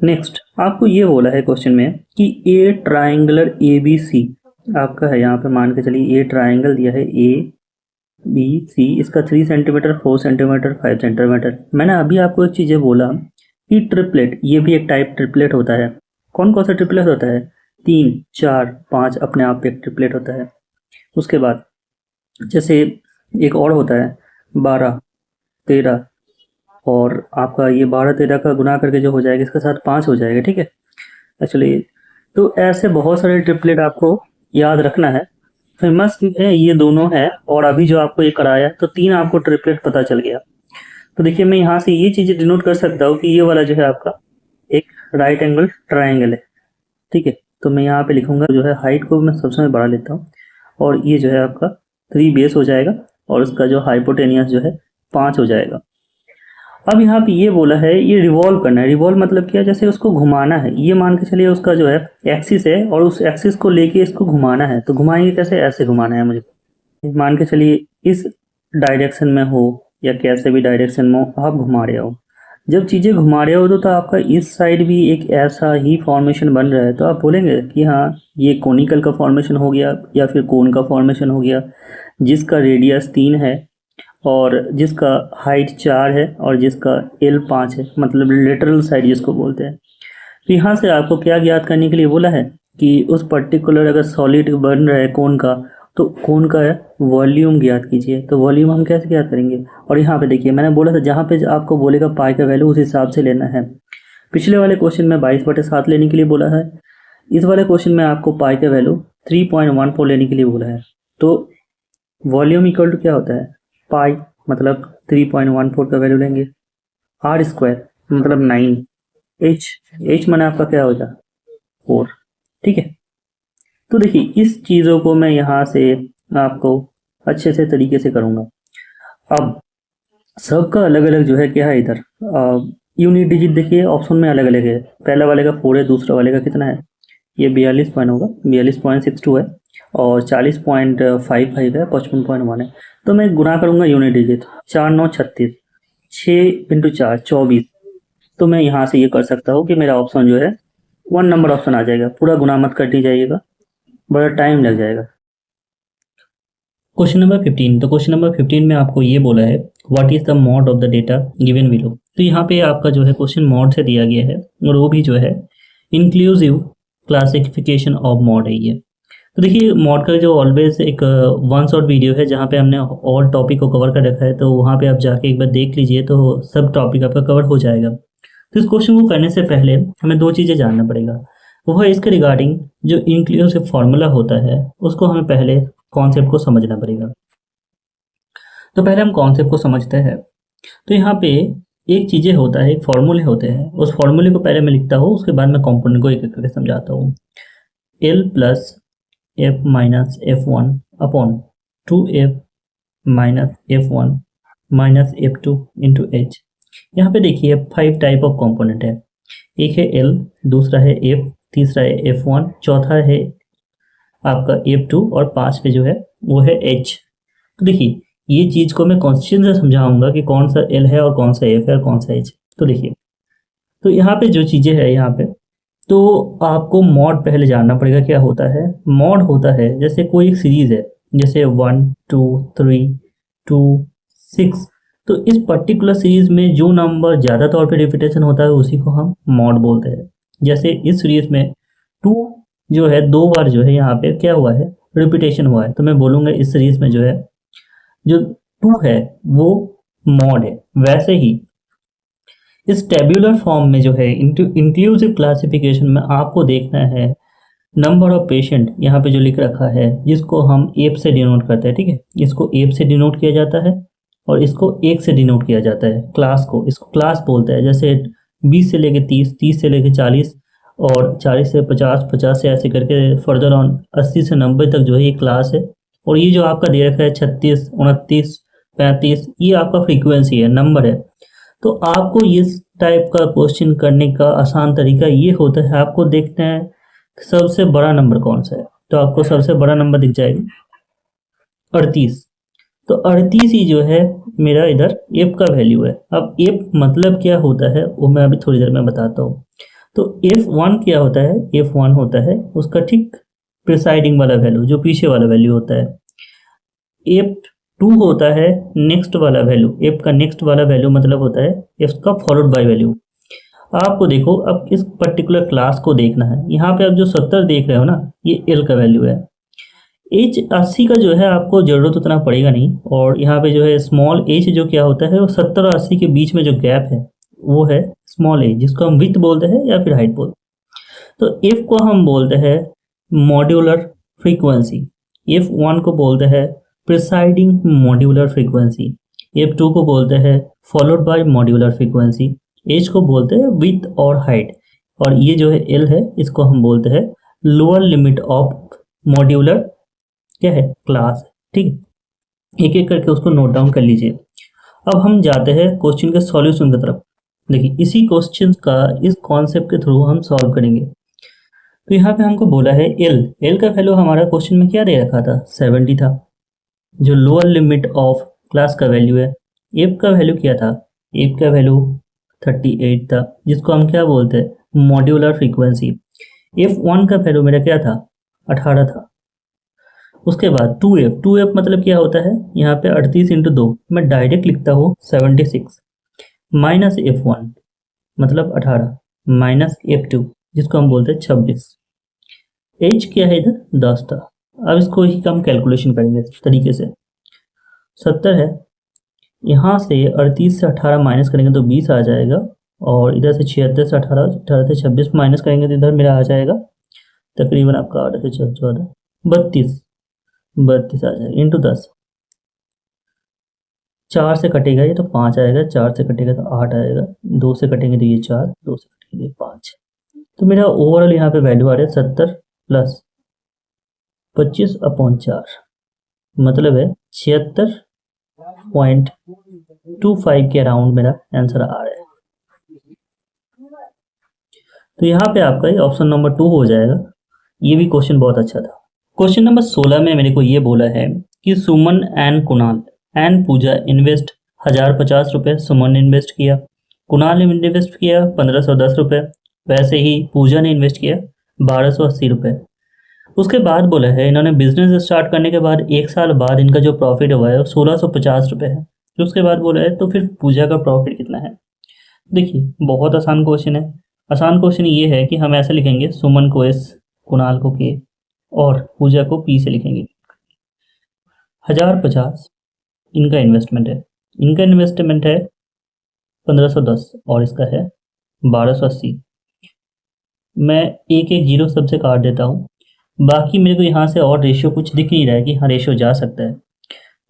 [SPEAKER 1] नेक्स्ट आपको ये बोला है क्वेश्चन में कि ए ट्राइंगुलर ए बी सी आपका है, यहाँ पे मान के चलिए ये ट्राइंगल दिया है ए बी सी, इसका 3 सेंटीमीटर 4 सेंटीमीटर 5 सेंटीमीटर। मैंने अभी आपको एक चीज़ बोला कि ट्रिपलेट, ये भी एक टाइप ट्रिपलेट होता है। कौन कौन सा ट्रिपलेट होता है? 3 4 5 अपने आप पे एक ट्रिपलेट होता है। उसके बाद जैसे एक और होता है 12 13, और आपका ये 12 13 का गुना करके जो हो जाएगा इसके साथ 5 हो जाएगा, ठीक है। एक्चुअली तो ऐसे बहुत सारे ट्रिपलेट आपको याद रखना है। फेमस है ये दोनों है, और अभी जो आपको ये कराया तो 3 आपको ट्रिपलेट पता चल गया। तो देखिए मैं यहाँ से ये चीज़ें डिनोट कर सकता हूँ कि ये वाला जो है आपका एक राइट एंगल ट्राइंगल है, ठीक है। तो मैं यहाँ पे लिखूंगा जो है हाइट को मैं सबसे बड़ा लेता हूँ, और ये जो है आपका 3 बेस हो जाएगा, और उसका जो हाइपोटेनियस जो है 5 हो जाएगा। अब यहाँ पे ये बोला है ये रिवॉल्व करना है। रिवॉल्व मतलब क्या? जैसे उसको घुमाना है। ये मान के चलिए उसका जो है एक्सिस है, और उस एक्सिस को लेके इसको घुमाना है। तो घुमाएंगे कैसे? ऐसे घुमाना है मुझे। मान के चलिए इस डायरेक्शन में हो या कैसे भी डायरेक्शन में हो, आप घुमा रहे हो। जब चीज़ें घुमा रहे हो तो आपका इस साइड भी एक ऐसा ही फॉर्मेशन बन रहा है, तो आप बोलेंगे कि हाँ ये कोनिकल का फॉर्मेशन हो गया या फिर कोन का फॉर्मेशन हो गया, जिसका रेडियस 3 है और जिसका हाइट 4 है और जिसका एल 5 है, मतलब लेटरल साइड जिसको बोलते हैं। तो यहाँ से आपको क्या ज्ञात करने के लिए बोला है कि उस पर्टिकुलर अगर सॉलिड बन रहा है कोन का, तो कोन का वॉल्यूम ज्ञात कीजिए। तो वॉल्यूम हम कैसे ज्ञात करेंगे? और यहाँ पे देखिए मैंने बोला था जहाँ पे आपको बोलेगा पाई का वैल्यू उस हिसाब से लेना है। पिछले वाले क्वेश्चन में 22/7 लेने के लिए बोला है, इस वाले क्वेश्चन में आपको पाई का वैल्यू 3.14 लेने के लिए बोला है। तो वॉल्यूम इक्वल टू क्या होता है? पाई मतलब 3.14 का वैल्यू लेंगे, आर स्क्वायर मतलब 9, एच माने आपका क्या होगा? 4, ठीक है। तो देखिए इस चीज़ों को मैं यहाँ से आपको अच्छे से तरीके से करूँगा। अब सबका अलग अलग जो है क्या है इधर यूनिट डिजिट देखिए ऑप्शन में अलग अलग है। पहला वाले का 4 है, दूसरा वाले का कितना है? ये 42 पॉइंट होगा, 42.62 है, और 40.55 है, 55.1 है। तो मैं गुना करूँगा यूनिट डिजिट, 4 9 36, 6 इंटू 4 24। तो मैं यहाँ से ये कर सकता हूँ कि मेरा ऑप्शन जो है 1 नंबर ऑप्शन आ जाएगा। पूरा गुना मत कर दीजिएगा, बड़ा टाइम लग जाएगा। Question number 15। तो क्वेश्चन नंबर 15 में आपको ये बोला है what is the mod of the data given below. तो यहाँ पे आपका जो है क्वेश्चन मॉड से दिया गया है, और वो भी जो है इंक्लूसिव क्लासिफिकेशन ऑफ मॉड है ये। तो देखिए मॉड का जो ऑलवेज एक वन शॉट वीडियो है जहाँ पे हमने ऑल टॉपिक को कवर कर रखा है, तो वहाँ पे आप जाके एक बार देख लीजिए तो सब टॉपिक आपका कवर हो जाएगा। तो इस क्वेश्चन को करने से पहले हमें 2 चीज़ें जानना पड़ेगा। वो है इसके रिगार्डिंग जो इंक्लूसिव फार्मूला होता है उसको हमें पहले कॉन्सेप्ट को समझना पड़ेगा। तो पहले हम कॉन्सेप्ट को समझते हैं। तो यहाँ पे एक चीज़ें होता है, एक फॉर्मूले होते हैं, उस फॉर्मूले को पहले मैं लिखता हूँ, उसके बाद मैं कंपोनेंट को एक एक करके समझाता हूँ। L plus F minus F one upon 2f minus F one minus F two into H. यहाँ पे देखिए 5 टाइप ऑफ कंपोनेंट है। एक है L, दूसरा है F, तीसरा है F1, चौथा है आपका F2, और 5 पे जो है वो है H। तो देखिए ये चीज़ को मैं क्वेश्चन से समझाऊंगा कि कौन सा L है और कौन सा F है और कौन सा H। तो देखिए तो यहाँ पे जो चीज़ें हैं यहाँ पे, तो आपको मॉड पहले जानना पड़ेगा क्या होता है। मॉड होता है जैसे कोई एक सीरीज है, जैसे 1 2 3 2 6। तो इस पर्टिकुलर सीरीज में जो नंबर ज़्यादा तौर पे रिपीटेशन होता है उसी को हम मॉड बोलते हैं। जैसे इस सीरीज में 2 जो है 2 बार जो है यहाँ पे क्या हुआ है? रिपीटेशन हुआ है। तो मैं बोलूँगा इस सीरीज में जो है जो 2 है वो मॉड है। वैसे ही इस टेब्यूलर फॉर्म में जो है इंक्लूसिव क्लासिफिकेशन में आपको देखना है नंबर ऑफ पेशेंट, यहाँ पे जो लिख रखा है जिसको हम एफ से डिनोट करते हैं, ठीक है। इसको एफ से डिनोट किया जाता है और इसको 1 से डिनोट किया जाता है। क्लास को, इसको क्लास बोलते हैं। जैसे 20 से लेके 30, 30 से लेके 40, और 40 से 50, 50 से ऐसे करके फर्दर ऑन 80 से 90 तक जो है ये क्लास है। और ये जो आपका दे रखा है 36, 29, 35, ये आपका फ्रीक्वेंसी है, नंबर है। तो आपको इस टाइप का क्वेश्चन करने का आसान तरीका ये होता है, आपको देखना है सबसे बड़ा नंबर कौन सा है। तो आपको सबसे बड़ा नंबर दिख जाएगा 38। तो 38 ही जो है मेरा इधर एफ का वैल्यू है। अब एफ मतलब क्या होता है वो मैं अभी थोड़ी देर में बताता हूँ। तो F1 क्या होता है? F1 होता है उसका ठीक प्रिसाइडिंग वाला वैल्यू, जो पीछे वाला वैल्यू होता है। F2 होता है नेक्स्ट वाला वैल्यू। F का नेक्स्ट वाला वैल्यू मतलब होता है F का फॉलोड बाय वैल्यू। आपको देखो, अब इस पर्टिकुलर क्लास को देखना है। यहाँ पे आप जो 70 देख रहे हो ना, ये L का वैल्यू है। H 80 का जो है आपको ज़रूरत उतना पड़ेगा नहीं, और यहाँ पे जो है स्मॉल h जो क्या होता है, वो 70 और 80 के बीच में जो गैप है वो है स्मॉल h, जिसको हम विड्थ बोलते हैं या फिर हाइट बोलते हैं। तो F को हम बोलते हैं मॉड्यूलर फ्रीक्वेंसी, F1 को बोलते हैं प्रिसाइडिंग मॉड्यूलर फ्रीक्वेंसी, F2 को बोलते हैं followed by modular frequency, H को बोलते हैं विड्थ और हाइट, और ये जो है L है, इसको हम बोलते हैं लोअर लिमिट ऑफ मॉड्यूलर क्या है क्लास। ठीक है, एक एक करके उसको नोट डाउन कर लीजिए। अब हम जाते हैं क्वेश्चन के सॉल्यूशन की तरफ। देखिए, इसी क्वेश्चन का इस कॉन्सेप्ट के थ्रू हम सॉल्व करेंगे। तो यहाँ पे हमको बोला है L का वैल्यू हमारा क्वेश्चन में क्या दे रखा था, 70 था, जो लोअर लिमिट ऑफ क्लास का वैल्यू है। F का वैल्यू क्या था, F का वैल्यू 38 था, जिसको हम क्या बोलते हैं मॉड्यूलर फ्रीक्वेंसी। F1 का वैल्यू मेरा क्या था, 18 था। उसके बाद 2F मतलब क्या होता है, यहाँ पे 38 इंटू 2 मैं डायरेक्ट लिखता हूँ 76 माइनस F1 मतलब 18 माइनस F2 जिसको हम बोलते हैं 26। H क्या है इधर, 10 था। अब इसको ही हम कैलकुलेशन करेंगे इस तरीके से। 70 है, यहाँ से 38 से 18 माइनस करेंगे तो 20 आ जाएगा, और इधर से 76 से 18 से 26 माइनस करेंगे तो इधर मेरा आ जाएगा तकरीबन आपका 8 से 14 32 आ जाएगा इंटू 10। 4 से कटेगा ये तो 5 आएगा, 4 से कटेगा तो 8 आएगा, 2 से कटेंगे तो ये 4, 2 से कटेंगे तो 5। तो मेरा ओवरऑल यहाँ पे वैल्यू आ रहा है 70 प्लस 25/4, मतलब है 76.25 के अराउंड मेरा आंसर आ रहा है। तो यहाँ पे आपका ये ऑप्शन नंबर 2 हो जाएगा। ये भी क्वेश्चन बहुत अच्छा था। क्वेश्चन नंबर 16 में मेरे को ये बोला है कि Suman and Kunal and Pooja invest 1050 रुपये। सुमन ने इन्वेस्ट किया, कुणाल ने इन्वेस्ट किया 1510 रुपये, वैसे ही पूजा ने इन्वेस्ट किया 1280 रुपये। उसके बाद बोला है इन्होंने बिजनेस स्टार्ट करने के बाद 1 साल बाद इनका जो प्रॉफिट हुआ है वो 1650 रुपये है। तो उसके बाद बोला है तो फिर पूजा का प्रॉफिट कितना है। देखिए, बहुत आसान क्वेश्चन है। आसान क्वेश्चन ये है कि हम ऐसे लिखेंगे, सुमन को S, कुणाल को K और पूजा को P से लिखेंगे। 1050 इनका इन्वेस्टमेंट है, इनका इन्वेस्टमेंट है 1510 और इसका है 1280। मैं एक एक जीरो सबसे काट देता हूँ, बाकी मेरे को यहाँ से और रेशियो कुछ दिख नहीं रहा है कि हाँ रेशियो जा सकता है।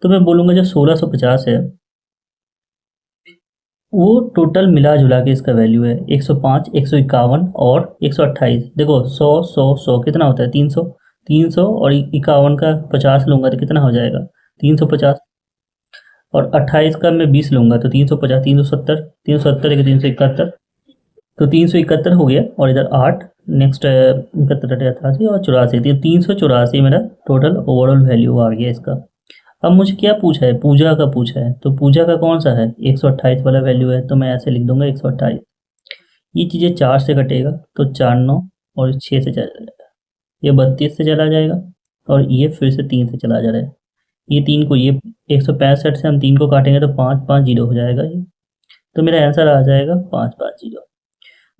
[SPEAKER 1] तो मैं बोलूँगा जो 1650 है वो टोटल मिला जुला के इसका वैल्यू है 105, 151 और 128। देखो 100 100 100 कितना होता है 300, 300 और 51 का 50 लूँगा तो कितना हो जाएगा 350, और 28 का मैं 20 लूँगा तो 350, 370, 370 एक 371, तो 371 हो गया, और इधर 8 नेक्स्ट 71, 88 और 84, 384 मेरा टोटल ओवरऑल वैल्यू आ गया इसका। अब मुझे क्या पूछा है, पूजा का पूछा है, तो पूजा का कौन सा है 128 वाला वैल्यू है, तो मैं ऐसे लिख दूंगा 128। ये चीज़ें 4 से कटेगा तो 4 9 और 6 से चला जाएगा, ये 32 से चला जाएगा, और ये फिर से 3 से चला जा रहा है। ये 3 को ये 165 से हम 3 को काटेंगे तो 5 5 0 हो जाएगा ये, तो मेरा आंसर आ जाएगा 5 5 0।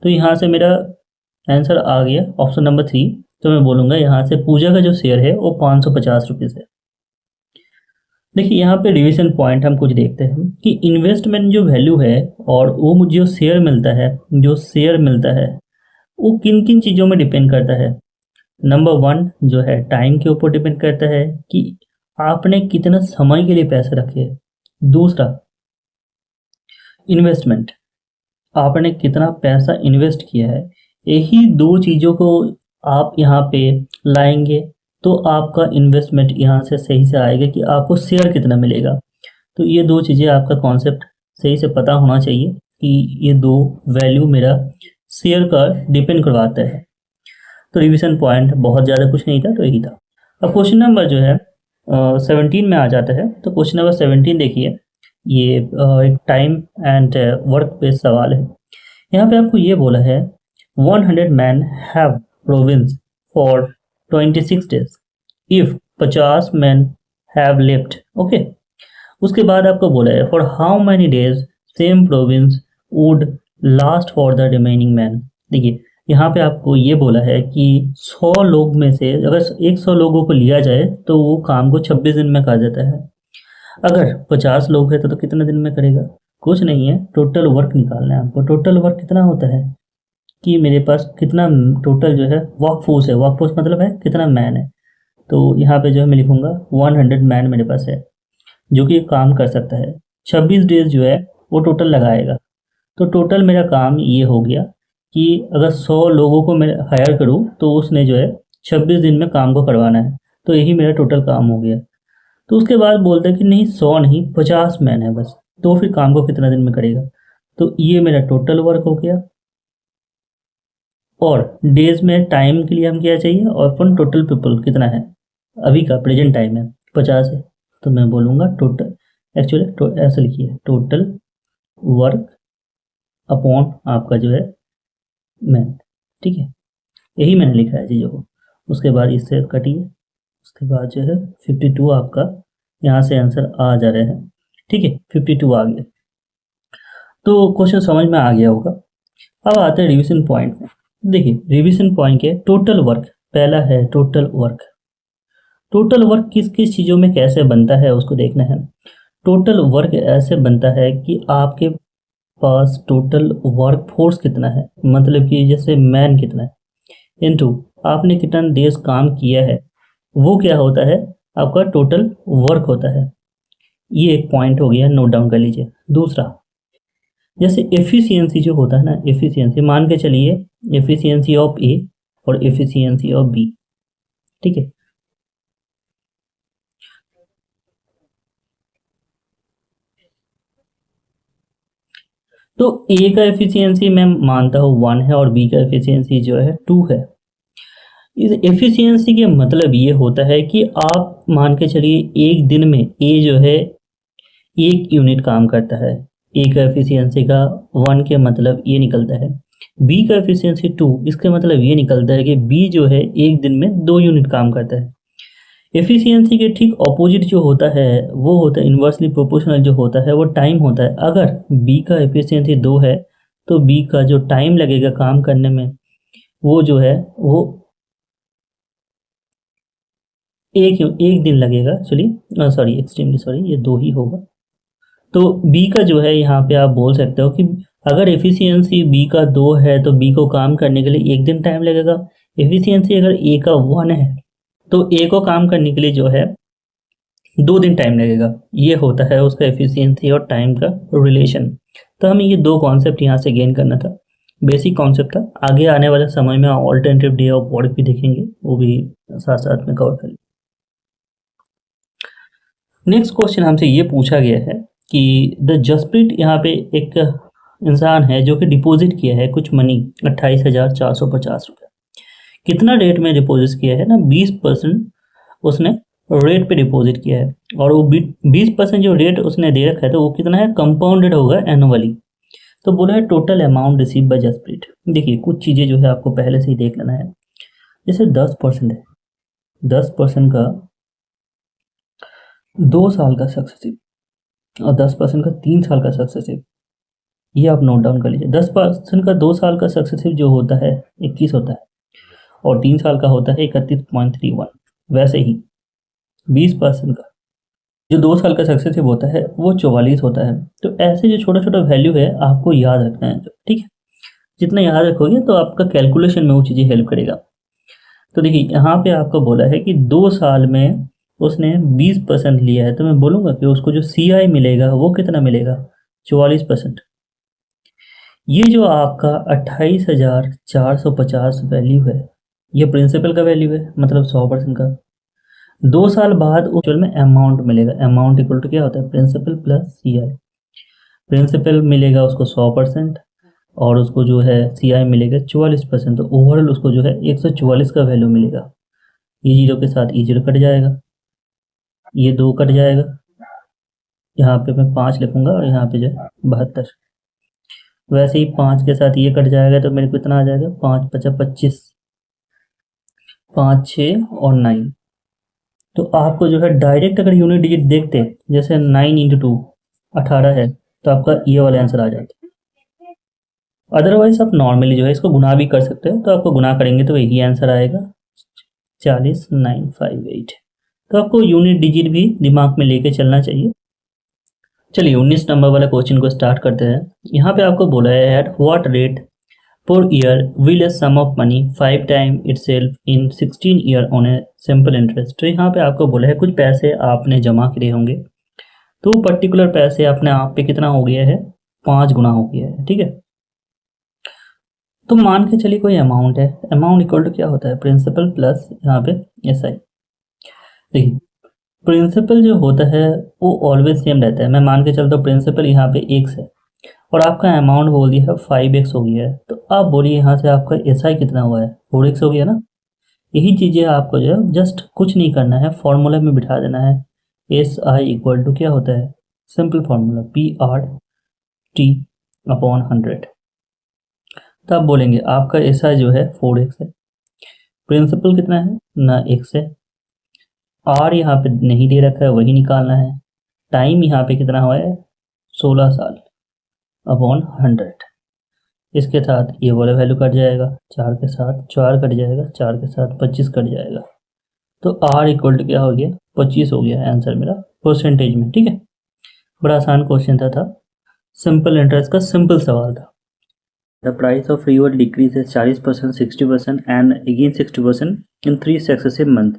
[SPEAKER 1] तो यहाँ से मेरा आंसर आ गया ऑप्शन नंबर 3। तो मैं बोलूँगा यहाँ से पूजा का जो शेयर है वो 550 रुपीज़ है। देखिए, यहाँ पे रिवीजन पॉइंट हम कुछ देखते हैं कि इन्वेस्टमेंट जो वैल्यू है और वो मुझे जो शेयर मिलता है वो किन किन चीज़ों में डिपेंड करता है। नंबर 1 जो है टाइम के ऊपर डिपेंड करता है कि आपने कितना समय के लिए पैसे रखे। दूसरा इन्वेस्टमेंट, आपने कितना पैसा इन्वेस्ट किया है। यही 2 चीज़ों को आप यहाँ पे लाएंगे तो आपका इन्वेस्टमेंट यहाँ से सही से आएगा कि आपको शेयर कितना मिलेगा। तो ये 2 चीज़ें आपका कॉन्सेप्ट सही से पता होना चाहिए कि ये 2 वैल्यू मेरा शेयर का डिपेंड करवाता है। तो रिवीजन पॉइंट बहुत ज़्यादा कुछ नहीं था, तो यही था। अब क्वेश्चन नंबर जो है 17 में आ जाता है। तो क्वेश्चन नंबर 17 देखिए, ये एक टाइम एंड वर्क बेस्ड सवाल है। यहाँ पे आपको ये बोला है 100 man have province for 26 days if 50 men have left. Okay, उसके बाद आपको बोला है for how many days same province would last for the remaining man. देखिए यहाँ पे आपको ये बोला है कि 100 लोग में से अगर 100 लोगों को लिया जाए तो वो काम को 26 दिन में कर देता है। अगर 50 लोग हैं तो कितने दिन में करेगा? कुछ नहीं है, टोटल वर्क निकालना है आपको। टोटल वर्क कितना होता है कि मेरे पास कितना टोटल जो है वर्क फोर्स है, वर्क फोर्स मतलब है कितना मैन है। तो यहाँ पे जो है मैं लिखूंगा 100 मैन मेरे पास है जो कि काम कर सकता है। 26 डेज जो है वो टोटल लगाएगा। तो टोटल मेरा काम ये हो गया कि अगर 100 लोगों को मैं हायर करूँ तो उसने जो है 26 दिन में काम को करवाना है। तो यही मेरा टोटल काम हो गया। तो उसके बाद बोलता है कि नहीं 100 नहीं 50 मैन है बस, तो फिर काम को कितना दिन में करेगा? तो ये मेरा टोटल वर्क हो गया। और डेज में टाइम के लिए हम क्या चाहिए, और अपन टोटल पीपल कितना है अभी का प्रेजेंट टाइम है 50 है। तो मैं बोलूँगा टोटल, एक्चुअली ऐसे लिखिए टोटल वर्क अपॉन आपका जो है मैन। ठीक है, यही मैंने लिखा है चीज़ों को। उसके बाद इससे कटिए, उसके बाद जो है 52 आपका यहाँ से आंसर आ जा रहे हैं। ठीक है, 52 आ गया। तो क्वेश्चन समझ में आ गया होगा। अब आते हैं रिविजन पॉइंट में। देखिए रिविजन पॉइंट के टोटल वर्क, पहला है टोटल वर्क। टोटल वर्क किस किस चीज़ों में कैसे बनता है उसको देखना है। टोटल वर्क ऐसे बनता है कि आपके पास टोटल वर्क फोर्स कितना है, मतलब कि जैसे मैन कितना है इनटू आपने कितना डेज काम किया है, वो क्या होता है आपका टोटल वर्क होता है। ये एक पॉइंट हो गया, नोट डाउन कर लीजिए। दूसरा, जैसे एफिशिएंसी जो होता है ना, एफिशिएंसी मान के चलिए एफिशिएंसी ऑफ ए और एफिशिएंसी ऑफ बी। ठीक है, तो ए का एफिशिएंसी मैं मानता हूँ 1 है और बी का एफिशिएंसी जो है 2 है। इस एफिशिएंसी के मतलब ये होता है कि आप मान के चलिए एक दिन में ए जो है 1 यूनिट काम करता है। ए का एफिशिएंसी का 1 के मतलब ये निकलता है। बी का एफिशिएंसी 2, इसके मतलब ये निकलता है कि बी जो है एक दिन में 2 यूनिट काम करता है। एफिशिएंसी के ठीक ऑपोजिट जो होता है वो होता है इन्वर्सली प्रोपोर्शनल, जो होता है वो टाइम होता है। अगर बी का एफिशिएंसी 2 है तो बी का जो टाइम लगेगा काम करने में वो जो है वो एक एक दिन लगेगा। चलिए सॉरी, एक्सट्रीमली सॉरी, ये 2 ही होगा। तो बी का जो है यहाँ पे आप बोल सकते हो कि अगर एफिशिएंसी बी का 2 है तो बी को काम करने के लिए एक दिन टाइम लगेगा। एफिशिएंसी अगर ए का 1 है तो ए को काम करने के लिए जो है 2 दिन टाइम लगेगा। ये होता है उसका एफिशिएंसी और टाइम का रिलेशन। तो हमें ये 2 कॉन्सेप्ट यहाँ से गेन करना था, बेसिक कॉन्सेप्ट था। आगे आने वाले समय में ऑल्टरनेटिव डे ऑफ वर्क भी देखेंगे, वो भी साथ साथ में कवर करेंगे। नेक्स्ट क्वेश्चन हमसे ये पूछा गया है कि द जसप्रीत, यहाँ पे एक इंसान है जो कि डिपॉजिट किया है कुछ मनी 28,450 रुपये। कितना रेट में डिपॉजिट किया है ना, 20% उसने रेट पे डिपॉजिट किया है। और वो 20% जो रेट उसने दे रखा है तो वो कितना है, कंपाउंडेड होगा एनुअली। तो बोला है total amount receive by Jaspreet. देखिए कुछ चीज़ें जो है आपको पहले से ही देख लेना है। जैसे 10% है, 10% का 2 साल का सक्सेसिव और 10% का 3 साल का सक्सेसिव, ये आप नोट डाउन कर लीजिए। 10% का 2 साल का सक्सेसिव जो होता है 21 होता है और 3 साल का होता है 31.31। वैसे ही 20% का जो 2 साल का सक्सेसिव होता है वो 44 होता है। तो ऐसे जो छोटा छोटा वैल्यू है आपको याद रखना है जो, ठीक है। जितना याद रखोगे तो आपका कैलकुलेशन में वो चीज़ें हेल्प करेगा। तो देखिए यहाँ पे आपको बोला है कि 2 साल में उसने 20% लिया है, तो मैं बोलूँगा कि उसको जो CI मिलेगा वो कितना मिलेगा, 44%। ये जो आपका 28,450 वैल्यू है ये प्रिंसिपल का वैल्यू है, मतलब 100% का। 2 साल बाद एक्चुअल में अमाउंट मिलेगा। अमाउंट इक्वल टू क्या होता है, प्रिंसिपल प्लस CI। प्रिंसिपल मिलेगा उसको 100% और उसको जो है CI मिलेगा 44%। तो ओवरऑल उसको जो है 144 का वैल्यू मिलेगा। ये जीरो के साथ ये जीरो कट जाएगा, ये 2 कट जाएगा, यहाँ पे मैं 5 लिखूंगा और यहाँ पे जो है 72। वैसे ही 5 के साथ ये कट जाएगा तो मेरे को इतना आ जाएगा, 5 × 5 = 25। 5, 6 और 9। तो आपको जो है डायरेक्ट अगर यूनिट डिजिट देखते हैं, जैसे 9 इंटू 2 18 है, तो आपका ये वाला आंसर आ जाता है। अदरवाइज आप नॉर्मली जो है इसको गुना भी कर सकते हो, तो आपको गुना करेंगे तो यही आंसर आएगा 40958। तो आपको यूनिट डिजिट भी दिमाग में लेके चलना चाहिए। चलिए 19 नंबर वाला क्वेश्चन को स्टार्ट करते हैं। यहाँ पे आपको बोला है at what rate per year will a sum of money 5 time itself in 16 year on a simple interest. तो यहाँ पे आपको बोला है कुछ पैसे आपने जमा करे होंगे, तो पर्टिकुलर पैसे अपने आप पे कितना हो गया है, 5 गुना हो गया है। ठीक है, तो मान के चलिए कोई अमाउंट है, अमाउंट इक्वल टू क्या होता है, प्रिंसिपल प्लस यहाँ पे एस आई। देखिए प्रिंसिपल जो होता है वो ऑलवेज सेम रहता है। मैं मान के चलता हूँ प्रिंसिपल यहाँ पे x है और आपका अमाउंट बोल दिया है 5x हो गया है, तो आप बोलिए यहाँ से आपका एस आई कितना हुआ है, 4x हो गया ना। यही चीज़ें आपको जो है जस्ट कुछ नहीं करना है, फॉर्मूला में बिठा देना है। एस आई इक्वल टू क्या होता है, सिंपल फॉर्मूला P/T अपॉन 100। तो आप बोलेंगे आपका एस आई जो है 4x है, प्रिंसिपल कितना है ना, x है, आर यहाँ पे नहीं दे रखा है वही निकालना है, टाइम यहाँ पे कितना हुआ है 16 साल अपॉन 100। इसके साथ ये वाला वैल्यू कट जाएगा, 4 के साथ 4 कट जाएगा, 4 के साथ 25 कट जाएगा, तो आर इक्वल टू क्या हो गया, 25 हो गया आंसर मेरा परसेंटेज में। ठीक है, बड़ा आसान क्वेश्चन था सिंपल इंटरेस्ट का सिंपल सवाल था। The price of river decreases 40%, 60% and again 60% in 3 successive month,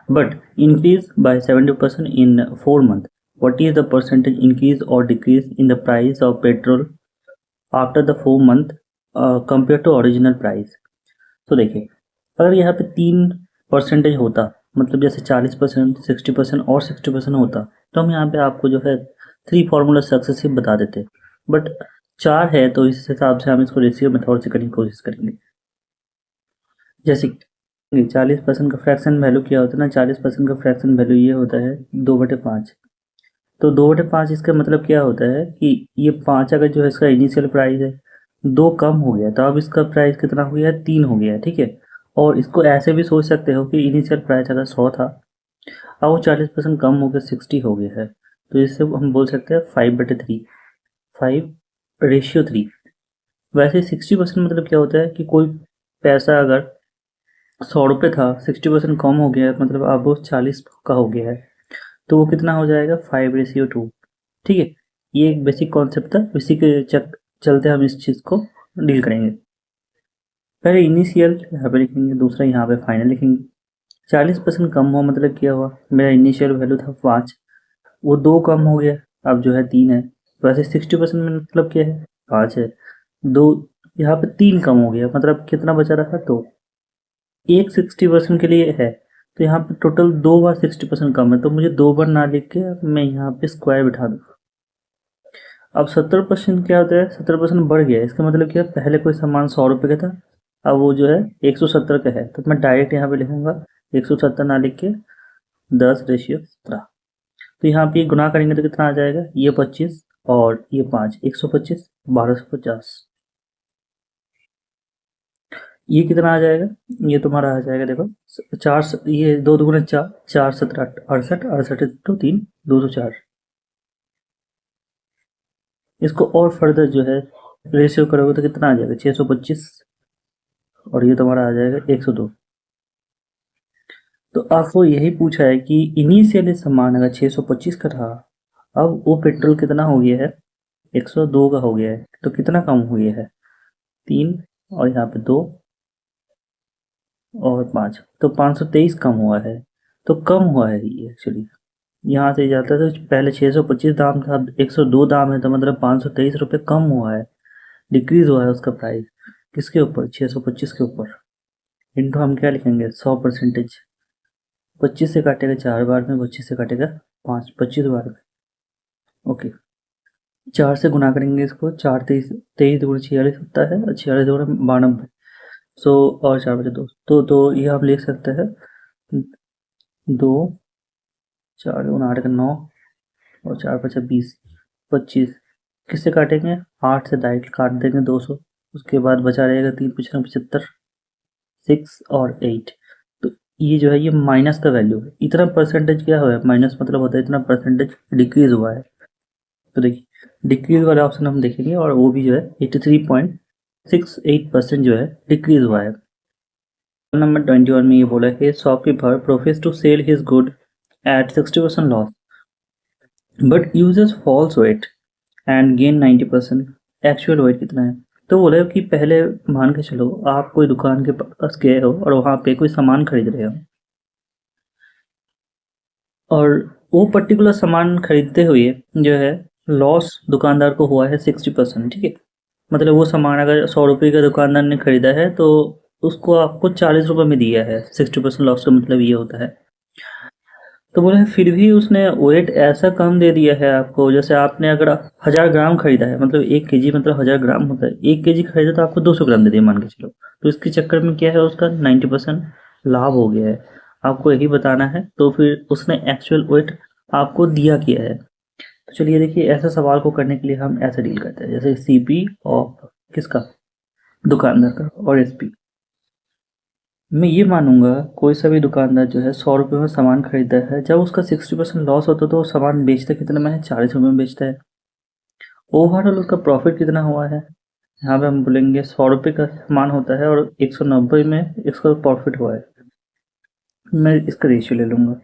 [SPEAKER 1] but increase by 70% in 4 months. What is the percentage increase or decrease in the price of petrol after the 4 month compared to original price? तो देखिए अगर यहाँ पे 3% होता, मतलब जैसे 40%, 60% और 60% होता, तो हम यहाँ पे आपको जो है 3 फार्मूला सक्सेसिव बता देते, बट 4 है तो इस हिसाब से हम इसको रेशियो मेथड से करने की कोशिश करेंगे। जैसे 40% का फ्रैक्शन वैल्यू क्या होता है ना, 40% का फ्रैक्शन वैल्यू ये होता है 2/5। तो 2/5 इसका मतलब क्या होता है कि ये 5 अगर जो है इसका इनिशियल प्राइस है, 2 कम हो गया, तो अब इसका प्राइस कितना हो गया है, 3 हो गया है। ठीक है, और इसको ऐसे भी सोच सकते हो कि इनिशियल प्राइस अगर 100 था, अब वो 40% कम हो गया 60 हो गया है, तो इससे हम बोल सकते हैं 5/3, 5/3। वैसे 60% मतलब क्या होता है कि कोई पैसा अगर 100 रुपये था, 60% कम हो गया है, मतलब अब वो 40 का हो गया है, तो वो कितना हो जाएगा 5/2। ठीक है, ये एक बेसिक कॉन्सेप्ट था, इसी के चलते हम इस चीज़ को डील करेंगे। पहले इनिशियल यहाँ पे लिखेंगे, दूसरा यहाँ पे फाइनल लिखेंगे। 40% कम हुआ मतलब क्या हुआ, मेरा इनिशियल वैल्यू था 5, वो 2 कम हो गया, अब जो है 3 है। वैसे 60% में मतलब क्या है, 5 है, 2 यहाँ पे 3 कम हो गया, मतलब कितना बचा रहा, 2। एक 60% के लिए है, तो यहाँ पे टोटल 2 बार 60% कम है, तो मुझे 2 बार ना लिख के मैं यहाँ पे स्क्वायर बिठा दूँ। अब 70% क्या होता है, 70% बढ़ गया, इसका मतलब क्या है, पहले कोई सामान 100 रुपये का था, अब वो जो है 170 का है, तो मैं डायरेक्ट यहाँ पे लिखूंगा 170 ना लिख के 10/17। तो यहाँ पे गुना करेंगे तो कितना आ जाएगा, ये 25 और ये 5, 125, 1250। ये कितना आ जाएगा, ये तुम्हारा आ जाएगा, देखो 4, ये 2 दूनी 4, 4 17 68, 68 तो 3, 204। इसको और फर्दर जो है रेशियो करोगे तो कितना आ जाएगा, 625, और ये तुम्हारा आ जाएगा 102। तो आपको यही पूछा है कि इनिशियली सामान अगर 625 का था, अब वो पेट्रोल कितना हो गया है, 102 का हो गया है, तो कितना कम हो गया है, 3 और यहाँ पे 2 और 5, तो 523 कम हुआ है। तो कम हुआ है ये एक्चुअली, यहाँ से जाता था पहले 625 दाम था, अब 102 दाम है, तो मतलब 523 रुपये कम हुआ है, डिक्रीज हुआ है उसका प्राइस। किसके ऊपर, 625 के ऊपर, इनटू हम क्या लिखेंगे 100%। 25 से काटेगा 4 बार में, 25 से काटेगा 5, 25 बार में। ओके, 4 से गुना करेंगे इसको, 4 23, 23 दूनी 46 होता है, और 46 दूनी 92, 100 और 4 बचे 2, तो ये आप लिख सकते हैं 2, 4 दूनी 8 का 9 और 4 बचा 20, 25। किससे काटेंगे, 8 से डायरेक्ट काट देंगे 200, उसके बाद बचा रहेगा 3 5 75, 6 और 8, तो ये जो है ये माइनस का वैल्यू है, इतना परसेंटेज क्या हुआ है, माइनस मतलब होता है इतना परसेंटेज डिक्रीज हुआ है। तो देखिए डिक्रीज वाला ऑप्शन हम देखेंगे और वो भी जो है 83.68% जो है डिक्रीज हुआ है। नंबर 21 में ये बोला है shopkeeper profess to sell his good at 60% loss but uses false weight and gain 90%। Actual weight कितना है, तो बोला है कि पहले मान के चलो आप कोई दुकान के पास गए हो और वहाँ पे कोई सामान खरीद रहे हो और वो पर्टिकुलर सामान खरीदते हुए जो है लॉस दुकानदार को हुआ है 60%, ठीक है। मतलब वो सामान अगर 100 रुपये का दुकानदार ने खरीदा है तो उसको आपको 40 रुपये में दिया है, 60% लॉस का मतलब ये होता है। तो बोले फिर भी उसने वेट ऐसा कम दे दिया है आपको, जैसे आपने अगर 1000 ग्राम खरीदा है, मतलब 1 kg मतलब 1000 ग्राम होता है, 1 kg खरीदा तो आपको 200 ग्राम दे दिया मान के चलो, तो इसके चक्कर में क्या है उसका 90% लाभ हो गया है। आपको यही बताना है, तो फिर उसने एक्चुअल वेट आपको दिया किया है। तो चलिए देखिए ऐसे सवाल को करने के लिए हम ऐसे डील करते हैं, जैसे सीपी ऑफ किसका, दुकानदार का, और एसपी। मैं ये मानूंगा कोई सा भी दुकानदार जो है 100 रुपये में सामान खरीदता है, जब उसका 60% लॉस होता है तो वो सामान बेचता कितने में है, 40 रुपये में बेचता है। ओवरऑल उसका प्रॉफिट कितना हुआ है, यहाँ पे हम बोलेंगे 100 रुपये का सामान होता है और 190 में इसका प्रॉफिट हुआ है। मैं इसका रेशियो ले लूंगा,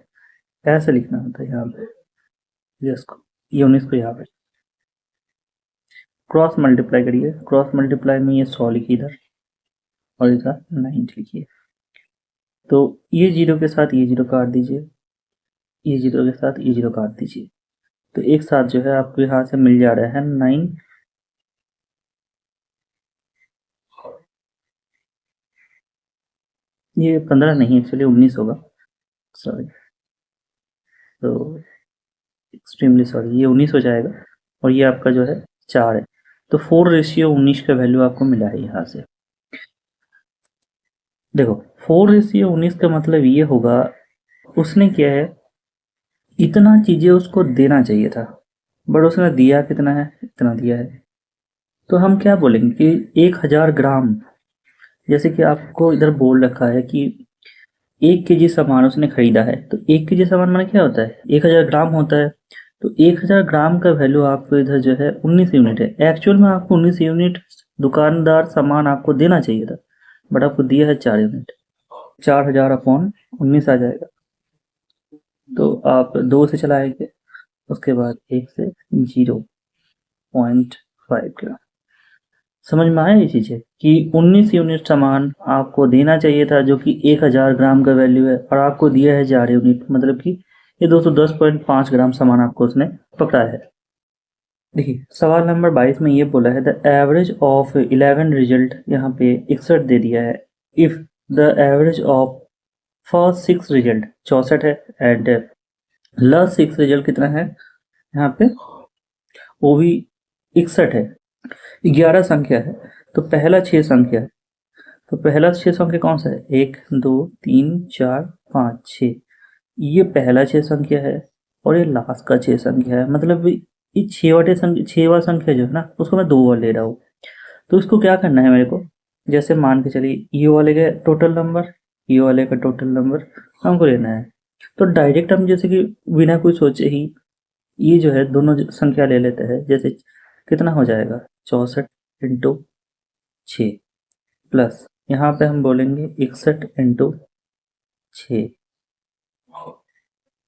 [SPEAKER 1] ऐसा लिखना होता है यहाँ पे, इसको यूनिट्स को यहाँ पे क्रॉस मल्टीप्लाई करिए, क्रॉस मल्टीप्लाई में ये 100 लिखिए इधर और इधर 90 लिखिए। तो ये जीरो के साथ ये जीरो काट दीजिए, ये जीरो के साथ ये जीरो काट दीजिए, तो एक साथ जो है आपको यहाँ से मिल जा रहा है 9, ये 15 नहीं एक्चुअली 19 होगा, सॉरी, तो एक्सट्रीमली सॉरी, ये 19 हो जाएगा और ये आपका जो है 4 है। तो 4:19 का वैल्यू आपको मिला है यहाँ से। देखो 4:19 का मतलब ये होगा उसने क्या है, इतना चीजें उसको देना चाहिए था बट उसने दिया कितना है, इतना दिया है। तो हम क्या बोलेंगे कि 1000 ग्राम, जैसे कि आपको इधर बोल रखा है कि 1 kg सामान उसने खरीदा है, तो 1 kg सामान माने क्या होता है, 1000 ग्राम होता है। तो 1000 ग्राम का वैल्यू आपको इधर जो है 19 यूनिट है, एक्चुअल में आपको 19 यूनिट दुकानदार सामान आपको देना चाहिए था बट आपको दिया है 4 यूनिट, 4000/19 आ जाएगा। तो आप 2 से चलाएंगे, उसके बाद 1 से 0.5 ग्राम। समझ में आया ये चीज़ें कि 19 यूनिट सामान आपको देना चाहिए था जो कि 1000 ग्राम का वैल्यू है और आपको दिया है 4 यूनिट, मतलब कि ये 210.5 ग्राम सामान आपको उसने पकड़ा है। देखिए सवाल नंबर 22 में ये बोला है द एवरेज ऑफ 11 रिजल्ट, यहाँ पे 61 दे दिया है। If the average of first 6 result 64 है एंड लास्ट 6 रिजल्ट कितना है, यहाँ पे वो भी 61 है। 11 संख्या है तो पहला 6 संख्या है, तो पहला 6 संख्या कौन सा है, 1 2 3 4 5 6, ये पहला 6 संख्या है और ये लास्ट का 6 संख्या है। मतलब ये 6वां संख्या जो है ना उसको मैं 2 बार ले रहा हूँ। तो इसको क्या करना है मेरे को, जैसे मान के चलिए ये वाले का टोटल नंबर, ये वाले का टोटल नंबर हमको लेना है। तो डायरेक्ट हम जैसे कि बिना कुछ सोचे ही ये जो है दोनों संख्या ले लेते हैं, जैसे कितना हो जाएगा 64/6 प्लस यहाँ पे हम बोलेंगे 61/6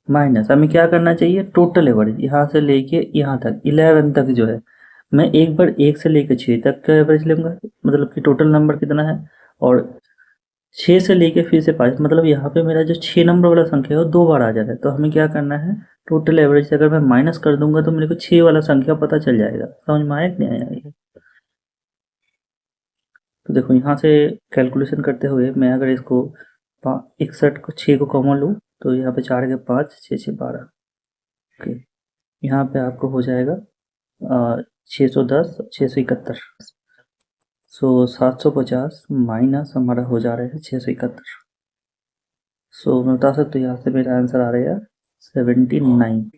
[SPEAKER 1] माइनस हमें क्या करना चाहिए, टोटल एवरेज यहाँ से लेके यहाँ तक 11 तक जो है मैं एक बार 1 से लेकर 6 तक का एवरेज लूँगा, मतलब कि टोटल नंबर कितना है, और 6 से लेके फिर से 5, मतलब यहाँ पे मेरा जो 6 नंबर वाला संख्या है वो 2 बार आ जा रहा है। तो हमें क्या करना है, टोटल एवरेज से अगर मैं माइनस कर दूंगा तो मेरे को 6 वाला संख्या पता चल जाएगा। समझ में आया कि नहीं आया ये? तो देखो यहाँ से कैलकुलेशन करते हुए मैं अगर इसको 61 को 6 को कॉमन लूँ तो यहाँ पे 4 के 5 6 6 12, ओके, यहाँ पे आपको हो जाएगा 610 671, सो 750 माइनस हमारा हो जा रहा है 671। सो मैं बता सकता हूँ यहाँ से मेरा आंसर आ रहा है 79।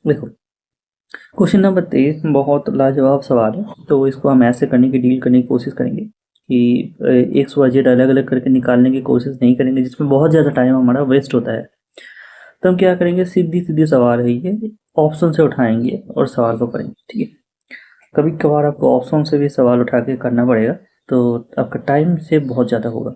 [SPEAKER 1] देखो क्वेश्चन नंबर 23 बहुत लाजवाब सवाल है, तो इसको हम ऐसे करने की डील करने की कोशिश करेंगे कि एक्स वाई जेड अलग अलग करके निकालने की कोशिश नहीं करेंगे, जिसमें बहुत ज़्यादा टाइम हमारा वेस्ट होता है। तो हम क्या करेंगे, सीधी सीधी सवाल है ये, ऑप्शन से उठाएंगे और सवाल को करेंगे। ठीक है, कभी कभार आपको ऑप्शन से भी सवाल उठा के करना पड़ेगा, तो आपका टाइम सेव बहुत ज़्यादा होगा।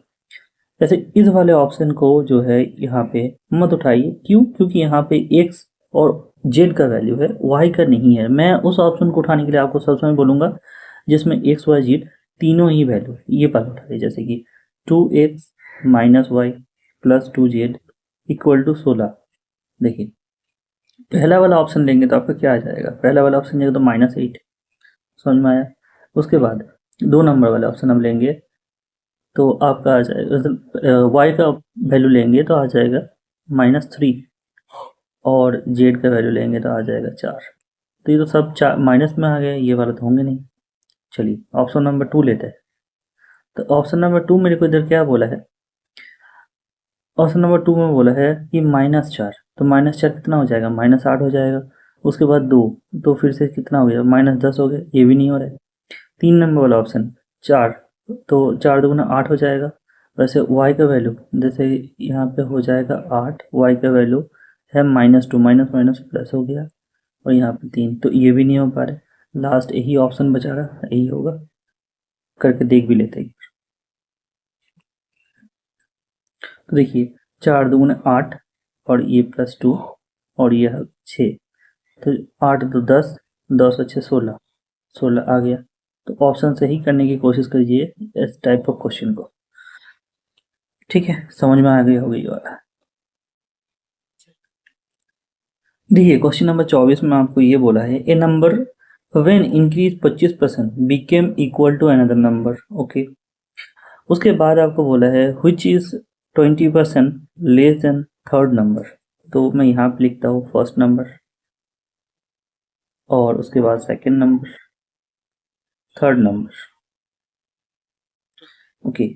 [SPEAKER 1] जैसे इस वाले ऑप्शन को जो है यहाँ पे मत उठाइए, क्यों? क्योंकि यहाँ पे एक्स और जेड का वैल्यू है, वाई का नहीं है। मैं उस ऑप्शन को उठाने के लिए आपको सबसे पहले बोलूँगा जिसमें एक्स वाई जेड तीनों ही वैल्यू है, ये बात उठाइए। जैसे कि 2x minus y plus 2z equal to 16। देखिए, पहला वाला ऑप्शन लेंगे तो आपका क्या आ जाएगा, पहला वाला ऑप्शन लेंगे तो -8, समझ में आया। उसके बाद 2 नंबर वाला ऑप्शन हम लेंगे तो आपका आ जाएगा, वाई का वैल्यू लेंगे तो आ जाएगा -3, और जेड का वैल्यू लेंगे तो आ जाएगा 4। तो ये तो सब माइनस में आ गए, ये वाला तो होंगे नहीं। चलिए ऑप्शन नंबर 2 लेते हैं। तो ऑप्शन नंबर 2 मेरे को इधर क्या बोला है, ऑप्शन नंबर 2 में बोला है कि -4, तो -4 कितना हो जाएगा, -8 हो जाएगा। उसके बाद 2, तो फिर से कितना हो गया, -10 हो गया, ये भी नहीं हो रहा है। 3 नंबर वाला ऑप्शन 4, तो 4 दूना 8 हो जाएगा। वैसे y का वैल्यू जैसे यहाँ पे हो जाएगा 8, y का वैल्यू है -2, माइनस माइनस प्लस हो गया, और यहाँ पे 3, तो ये भी नहीं हो पा रहा। लास्ट यही ऑप्शन बचा रहा, यही होगा, करके देख भी लेते हैं। तो देखिए 4 दूना 8, और ये +2, और यह 6, तो 8 2 10, 10 अच्छे 16, 16 आ गया। तो ऑप्शन से ही करने की कोशिश करिए इस टाइप ऑफ क्वेश्चन को। ठीक है, समझ में आ गया होगा ये वाला। देखिए क्वेश्चन नंबर 24 में आपको ये बोला है, a number when increase 25% became equal to another number. Okay, उसके बाद आपको बोला है which is 20% less than third number. तो मैं यहाँ पे लिखता हूँ फर्स्ट नंबर, और उसके बाद second number, third number. Okay,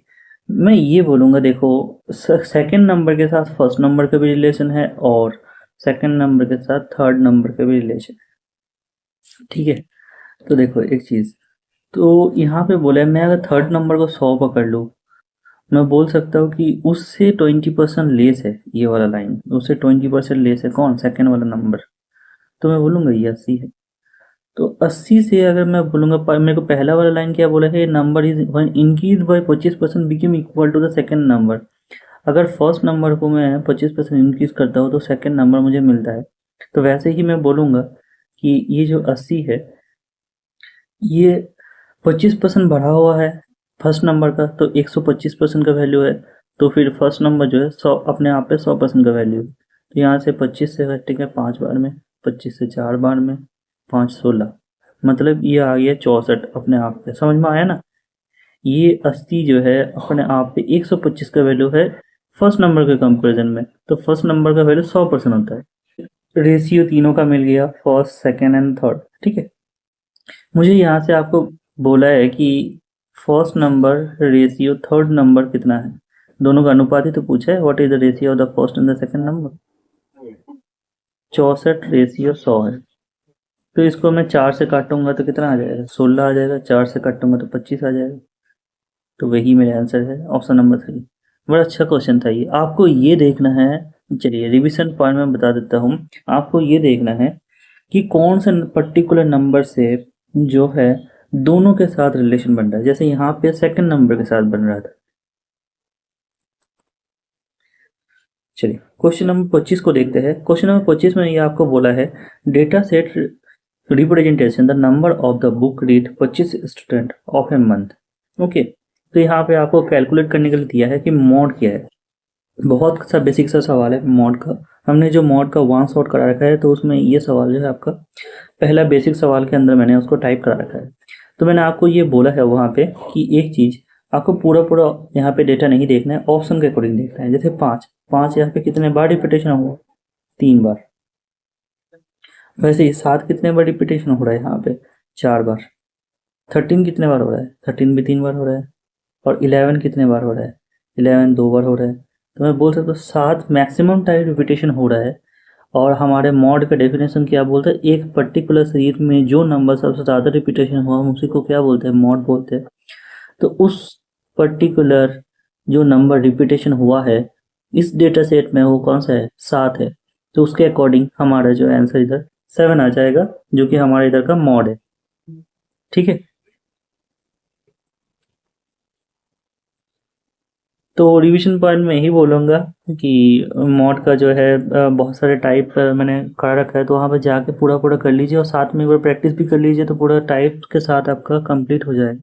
[SPEAKER 1] मैं ये बोलूँगा, देखो सेकंड नंबर के साथ फर्स्ट नंबर का भी रिलेशन है, और सेकंड नंबर के साथ थर्ड नंबर का भी रिलेशन है। ठीक है, तो देखो एक चीज़, तो यहाँ पे बोला है मैं अगर थर्ड नंबर को 100 पकड़ लूँ, मैं बोल सकता हूँ कि उससे 20% लेस है, ये वाला लाइन उससे 20% लेस है, कौन? सेकंड वाला नंबर। तो मैं बोलूँगा ये 80 है। तो 80 से अगर मैं बोलूँगा, मेरे को पहला वाला लाइन क्या बोला है, number is increase by 25% become equal to the second number. अगर फर्स्ट नंबर को मैं 25% इंक्रीज करता हूँ तो सेकंड नंबर मुझे मिलता है। तो वैसे ही मैं बोलूँगा कि ये जो 80 है, ये 25% बढ़ा हुआ है फर्स्ट नंबर का, तो 125% का वैल्यू है। तो फिर फर्स्ट नंबर जो है 100 अपने आप पे 100% का वैल्यू है। तो यहाँ से 25 से घटेगा 5 बार में, 25 से 4 बार में, 5 16, मतलब ये आ गया 64 अपने आप पे। समझ में आया ना? ये 80 जो है अपने आप पे 125 का वैल्यू है फर्स्ट नंबर के कंपेरिजन में। तो फर्स्ट नंबर का वैल्यू 100% होता है। रेशियो तीनों का मिल गया, फर्स्ट सेकेंड एंड थर्ड। ठीक है, मुझे यहाँ से आपको बोला है कि first number ratio third number कितना है, दोनों का अनुपात ही तो पूछा है। What is the ratio of the first and the second number? 64 ratio 100 है। तो इसको मैं 4 से काटूंगा तो कितना आ जाएगा, 16 आ जाएगा। 4 से काटूंगा तो 25 आ जाएगा। तो वही मेरा आंसर है, ऑप्शन नंबर 3। बड़ा अच्छा क्वेश्चन था ये। आपको ये देखना है, चलिए रिविजन पॉइंट में बता देता हूँ। आपको ये देखना है कि कौन से पर्टिकुलर नंबर से जो है दोनों के साथ रिलेशन बन रहा है। जैसे यहाँ पे सेकंड नंबर के साथ बन रहा था। चलिए क्वेश्चन नंबर 25 को देखते हैं। क्वेश्चन नंबर 25 में ये आपको बोला है data set representation the number of the book read 25 student of a month. Okay, तो यहाँ पे आपको कैलकुलेट करने के लिए दिया है कि मॉड क्या है। बहुत सा बेसिक सा सवाल है मॉड का। हमने जो मॉड का वन शॉट करा रखा है, तो उसमें ये सवाल जो है आपका पहला बेसिक सवाल के अंदर मैंने उसको टाइप करा रखा है। तो मैंने आपको ये बोला है वहाँ पे कि एक चीज़ आपको पूरा पूरा यहाँ पे डेटा नहीं देखना है, ऑप्शन के अकॉर्डिंग देखना है। जैसे 5 यहाँ पे कितने बार रिपीटेशन हुआ, 3 बार। वैसे ही 7 कितने बार रिपीटेशन हो रहा है यहाँ पे, 4 बार। 13 कितने बार हो रहा है, 13 भी 3 बार हो रहा है। और 11 कितने बार हो रहा है, 11 2 बार हो रहा है। तो मैं बोल सकता हूँ 7 मैक्सिमम टाइम रिपीटेशन हो रहा है। और हमारे मॉड का डेफिनेशन क्या बोलते हैं, एक पर्टिकुलर सीरीज में जो नंबर सबसे ज़्यादा रिपीटेशन हुआ हम उसी को क्या बोलते हैं, मॉड बोलते हैं। तो उस पर्टिकुलर जो नंबर रिपीटेशन हुआ है इस डेटा सेट में वो कौन सा है, 7 है। तो उसके अकॉर्डिंग हमारा जो आंसर इधर 7 आ जाएगा, जो कि हमारे इधर का मॉड है। ठीक है, तो रिवीजन पॉइंट में यही बोलूँगा कि मॉड का जो है बहुत सारे टाइप मैंने कर रखा है, तो वहाँ पर जाके पूरा कर लीजिए और साथ में एक बार प्रैक्टिस भी कर लीजिए, तो पूरा टाइप के साथ आपका कंप्लीट हो जाएगा।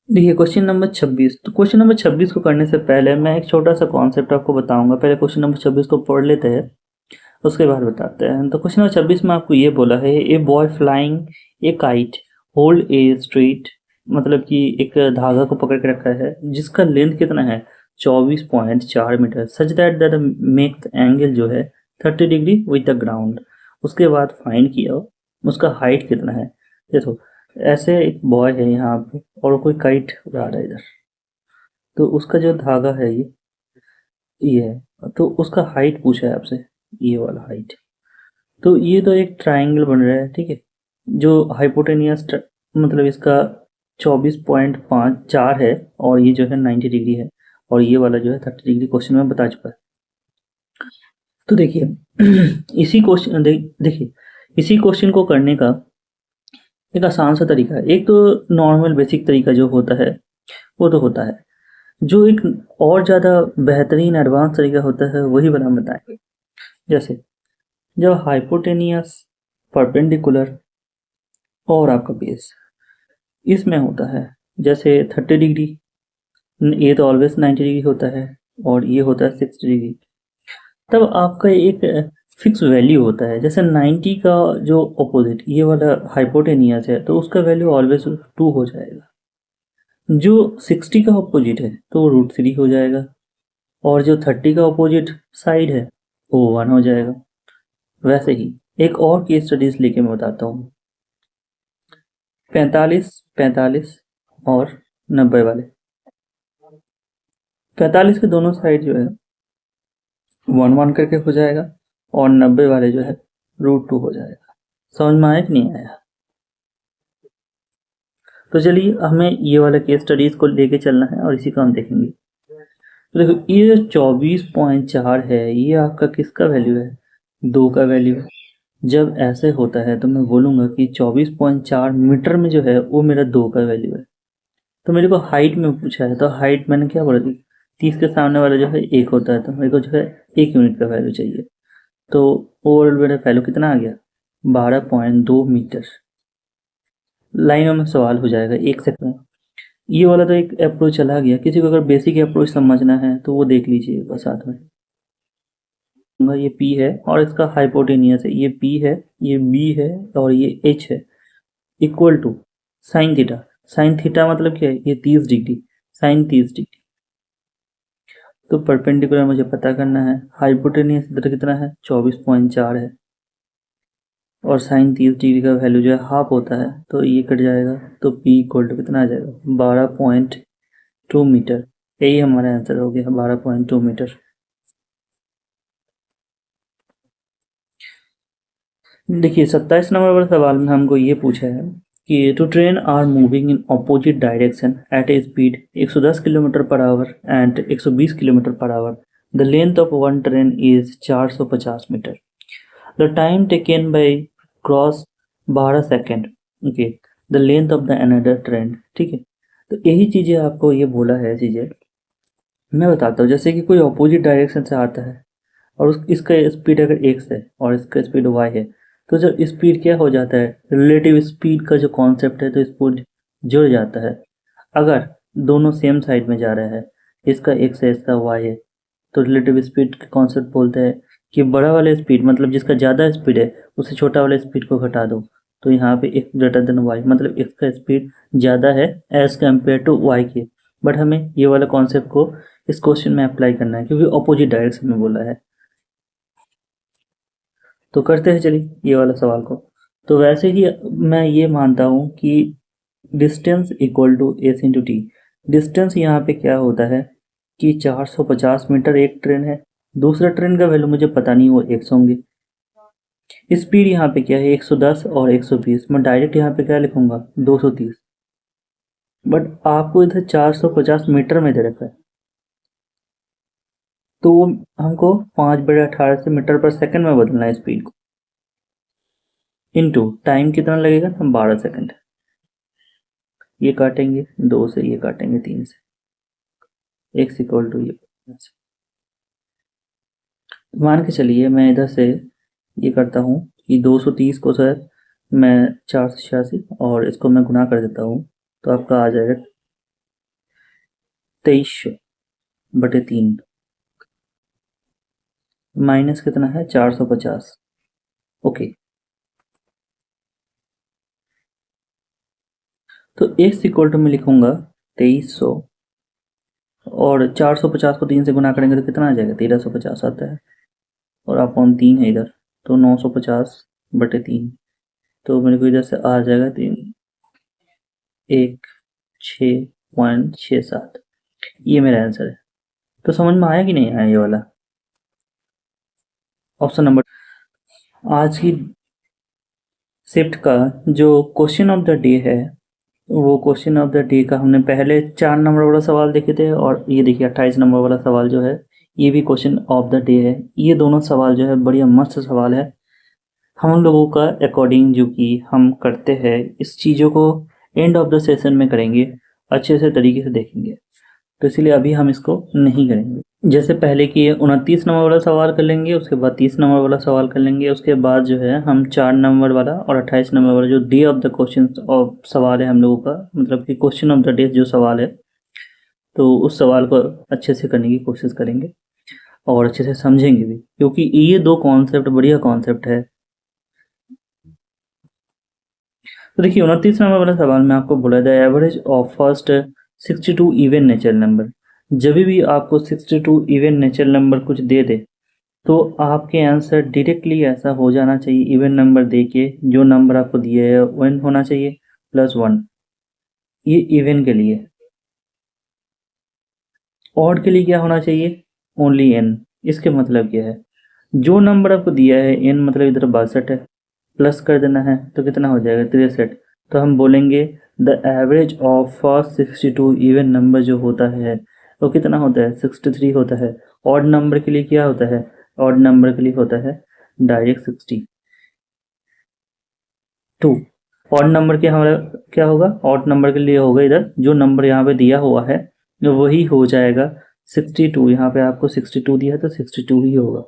[SPEAKER 1] देखिए क्वेश्चन नंबर 26, तो क्वेश्चन नंबर 26 को करने से पहले मैं एक छोटा सा कॉन्सेप्ट आपको बताऊंगा। पहले क्वेश्चन नंबर 26 को पढ़ लेते हैं, उसके बाद बताते हैं। तो क्वेश्चन नंबर 26 में आपको ये बोला है, a boy flying A kite hold a straight, मतलब कि एक धागा को पकड़ के रखा है जिसका लेंथ कितना है 24.4 meter, such that that make angle जो है 30 डिग्री विद द ग्राउंड। उसके बाद फाइंड किया उसका हाइट कितना है। देखो ऐसे एक बॉय है यहाँ पे और कोई काइट उड़ा रहा है इधर, तो उसका जो धागा है ये है, तो उसका हाइट पूछा है आपसे, ये वाला हाइट। तो ये तो एक ट्रायंगल बन रहा है, ठीक है, जो हाइपोटेनियस मतलब इसका 24.54 है और ये जो है 90 डिग्री है और ये वाला जो है 30 डिग्री, क्वेश्चन में बता चुका है। तो देखिए इसी क्वेश्चन देखिए इसी क्वेश्चन को करने का एक आसान सा तरीका है। एक तो नॉर्मल बेसिक तरीका जो होता है वो तो होता है, जो एक और ज़्यादा बेहतरीन एडवांस तरीका होता है वही वाला हम बताएंगे। जैसे जब हाइपोटेनियस, परपेंडिकुलर और आपका बेस इसमें होता है, जैसे 30 डिग्री, ये तो ऑलवेज 90 डिग्री होता है और ये होता है 60 डिग्री, तब आपका एक फिक्स वैल्यू होता है। जैसे 90 का जो अपोजिट ये वाला हाइपोटेनियस है तो उसका वैल्यू ऑलवेज 2 हो जाएगा। जो 60 का अपोजिट है तो वो √3 हो जाएगा और जो 30 का अपोजिट साइड है वो 1 हो जाएगा। वैसे ही एक और केस स्टडीज लेके मैं बताता हूँ। 45, 45 और 90 वाले, 45 के दोनों साइड जो है 1 1 करके हो जाएगा और 90 वाले जो है √2 हो जाएगा। समझ में आया कि नहीं आया? तो चलिए हमें ये वाला केस स्टडीज को लेके चलना है और इसी को हम देखेंगे। तो देखो ये 24.4 है, ये आपका किसका वैल्यू है, 2 का वैल्यू है। जब ऐसे होता है तो मैं बोलूँगा कि 24.4 मीटर में जो है वो मेरा 2 का वैल्यू है। तो मेरे को हाइट में पूछा है, तो हाइट मैंने क्या बोला थी, 30 के सामने वाला जो है 1 होता है, तो मेरे को जो है 1 यूनिट का वैल्यू चाहिए। तो ओवरऑल मेरा वैल्यू कितना आ गया, 12.2 मीटर। लाइनों में सवाल हो जाएगा 1 सेकंड में। ये वाला तो एक अप्रोच चला गया, किसी को अगर बेसिक अप्रोच समझना है तो वो देख लीजिएगा साथ में। ये P है और इसका हाइपोटेनियस है, ये P है, ये B है और ये H है, equal to sine theta. Sine theta मतलब क्या है, ये 30 डिग्री, साइन 30 डिग्री। तो परपेंडिकुलर मुझे पता करना है, हाइपोटेनियस इधर कितना है 24.4 है और साइन 30 डिग्री का वैल्यू जो है हाफ होता है, तो ये कट जाएगा, तो P इक्वल टू कितना आ जाएगा 12.2 मीटर। यही हमारा आंसर हो गया 12.2 मीटर। देखिए 27 नंबर वाले सवाल में हमको ये पूछा है कि two train are moving in opposite direction at a speed 110 kilometer per hour and 120 kilometer per hour, the length of one train is 450 meter, the time taken by cross 12 second, okay, the length of the another train. ठीक है, तो यही चीज़ें आपको ये बोला है चीज़ें, मैं बताता हूँ। जैसे कि कोई अपोजिट डायरेक्शन से आता है और इसका स्पीड अगर x है और इसका स्पीड y है, तो जब स्पीड क्या हो जाता है, रिलेटिव स्पीड का जो कॉन्सेप्ट है तो स्पीड जुड़ जाता है। अगर दोनों सेम साइड में जा रहा है, इसका x है इसका y है, तो रिलेटिव स्पीड का कॉन्सेप्ट बोलते हैं कि बड़ा वाला स्पीड मतलब जिसका ज़्यादा स्पीड है उससे छोटा वाला स्पीड को घटा दो, तो यहाँ पे x ग्रेटर देन y मतलब x का स्पीड ज़्यादा है एज कम्पेयर टू y के। बट हमें ये वाला कॉन्सेप्ट को इस क्वेश्चन में अप्लाई करना है क्योंकि अपोजिट डायरेक्शन में बोला है। तो करते हैं चलिए ये वाला सवाल को। तो वैसे ही मैं ये मानता हूँ कि distance equal to S into T. Distance यहाँ पे क्या होता है कि 450 मीटर एक ट्रेन है, दूसरा ट्रेन का वैल्यू मुझे पता नहीं, वो 100 होंगे। स्पीड यहाँ पे क्या है 110 और 120, मैं डायरेक्ट यहाँ पे क्या लिखूंगा 230। बट आपको इधर 450 मीटर में दे रखा है, तो हमको 5/18 से मीटर पर सेकंड में बदलना है स्पीड को, इनटू टाइम कितना लगेगा, 12 सेकंड। ये काटेंगे 2 से, ये काटेंगे 3 से, x इक्वल टू ये। मान के चलिए मैं इधर से ये करता हूँ कि 230 को सर मैं 486 और इसको मैं गुना कर देता हूँ, तो आपका आ जाएगा 2300/3 माइनस कितना है 450। ओके, तो x इक्वल टू मैं लिखूंगा 2300 और 450 को 3 से गुना करेंगे तो कितना आ जाएगा, 1350 आता है, और अपॉन 3 है इधर, तो 950/3, तो मेरे को इधर से आ जाएगा 6.67। ये मेरा आंसर है। तो समझ में आया कि नहीं आया ये वाला? Option number. आज की शिफ्ट का जो क्वेश्चन ऑफ द डे है, वो क्वेश्चन ऑफ द डे का हमने पहले 4 नंबर वाला सवाल देखे थे, और ये देखिए 28 नंबर वाला सवाल जो है ये भी क्वेश्चन ऑफ द डे है। ये दोनों सवाल जो है बढ़िया मस्त सवाल है। हम लोगों का अकॉर्डिंग जो कि हम करते हैं, इस चीज़ों को एंड ऑफ द सेशन में करेंगे, अच्छे से तरीके से देखेंगे, तो इसलिए अभी हम इसको नहीं करेंगे। जैसे पहले कि 29 नंबर वाला सवाल कर लेंगे, उसके बाद 30 नंबर वाला सवाल कर लेंगे, उसके बाद जो है हम 4 नंबर वाला और 28 नंबर वाला जो day of the question of सवाल है हम लोगों का, मतलब कि क्वेश्चन ऑफ द डे जो सवाल है, तो उस सवाल को अच्छे से करने की कोशिश करेंगे और अच्छे से समझेंगे भी, क्योंकि ये दो कॉन्सेप्ट बढ़िया कॉन्सेप्ट है। तो देखिए 29 नंबर वाला सवाल में आपको बोला था average of first 62 even natural number. जब भी आपको 62 इवन नेचुरल नंबर कुछ दे दे, तो आपके आंसर डायरेक्टली ऐसा हो जाना चाहिए, इवन नंबर दे के जो नंबर आपको दिए है 1 होना चाहिए +1, ये इवन के लिए। ऑड के लिए क्या होना चाहिए, ओनली n। इसके मतलब क्या है, जो नंबर आपको दिया है n मतलब इधर 62 है, प्लस कर देना है तो कितना हो जाएगा 63। तो हम बोलेंगे the average of first 62 even number जो होता है वो कितना होता है, 63 होता है। ऑड नंबर के लिए क्या होता है, ऑड नंबर के लिए होता है डायरेक्ट 62। ऑड नंबर के हमारा क्या होगा, ऑड नंबर के लिए होगा इधर जो नंबर यहाँ पे दिया हुआ है वही हो जाएगा 62। यहाँ पे आपको 62 दिया है तो 62 ही होगा।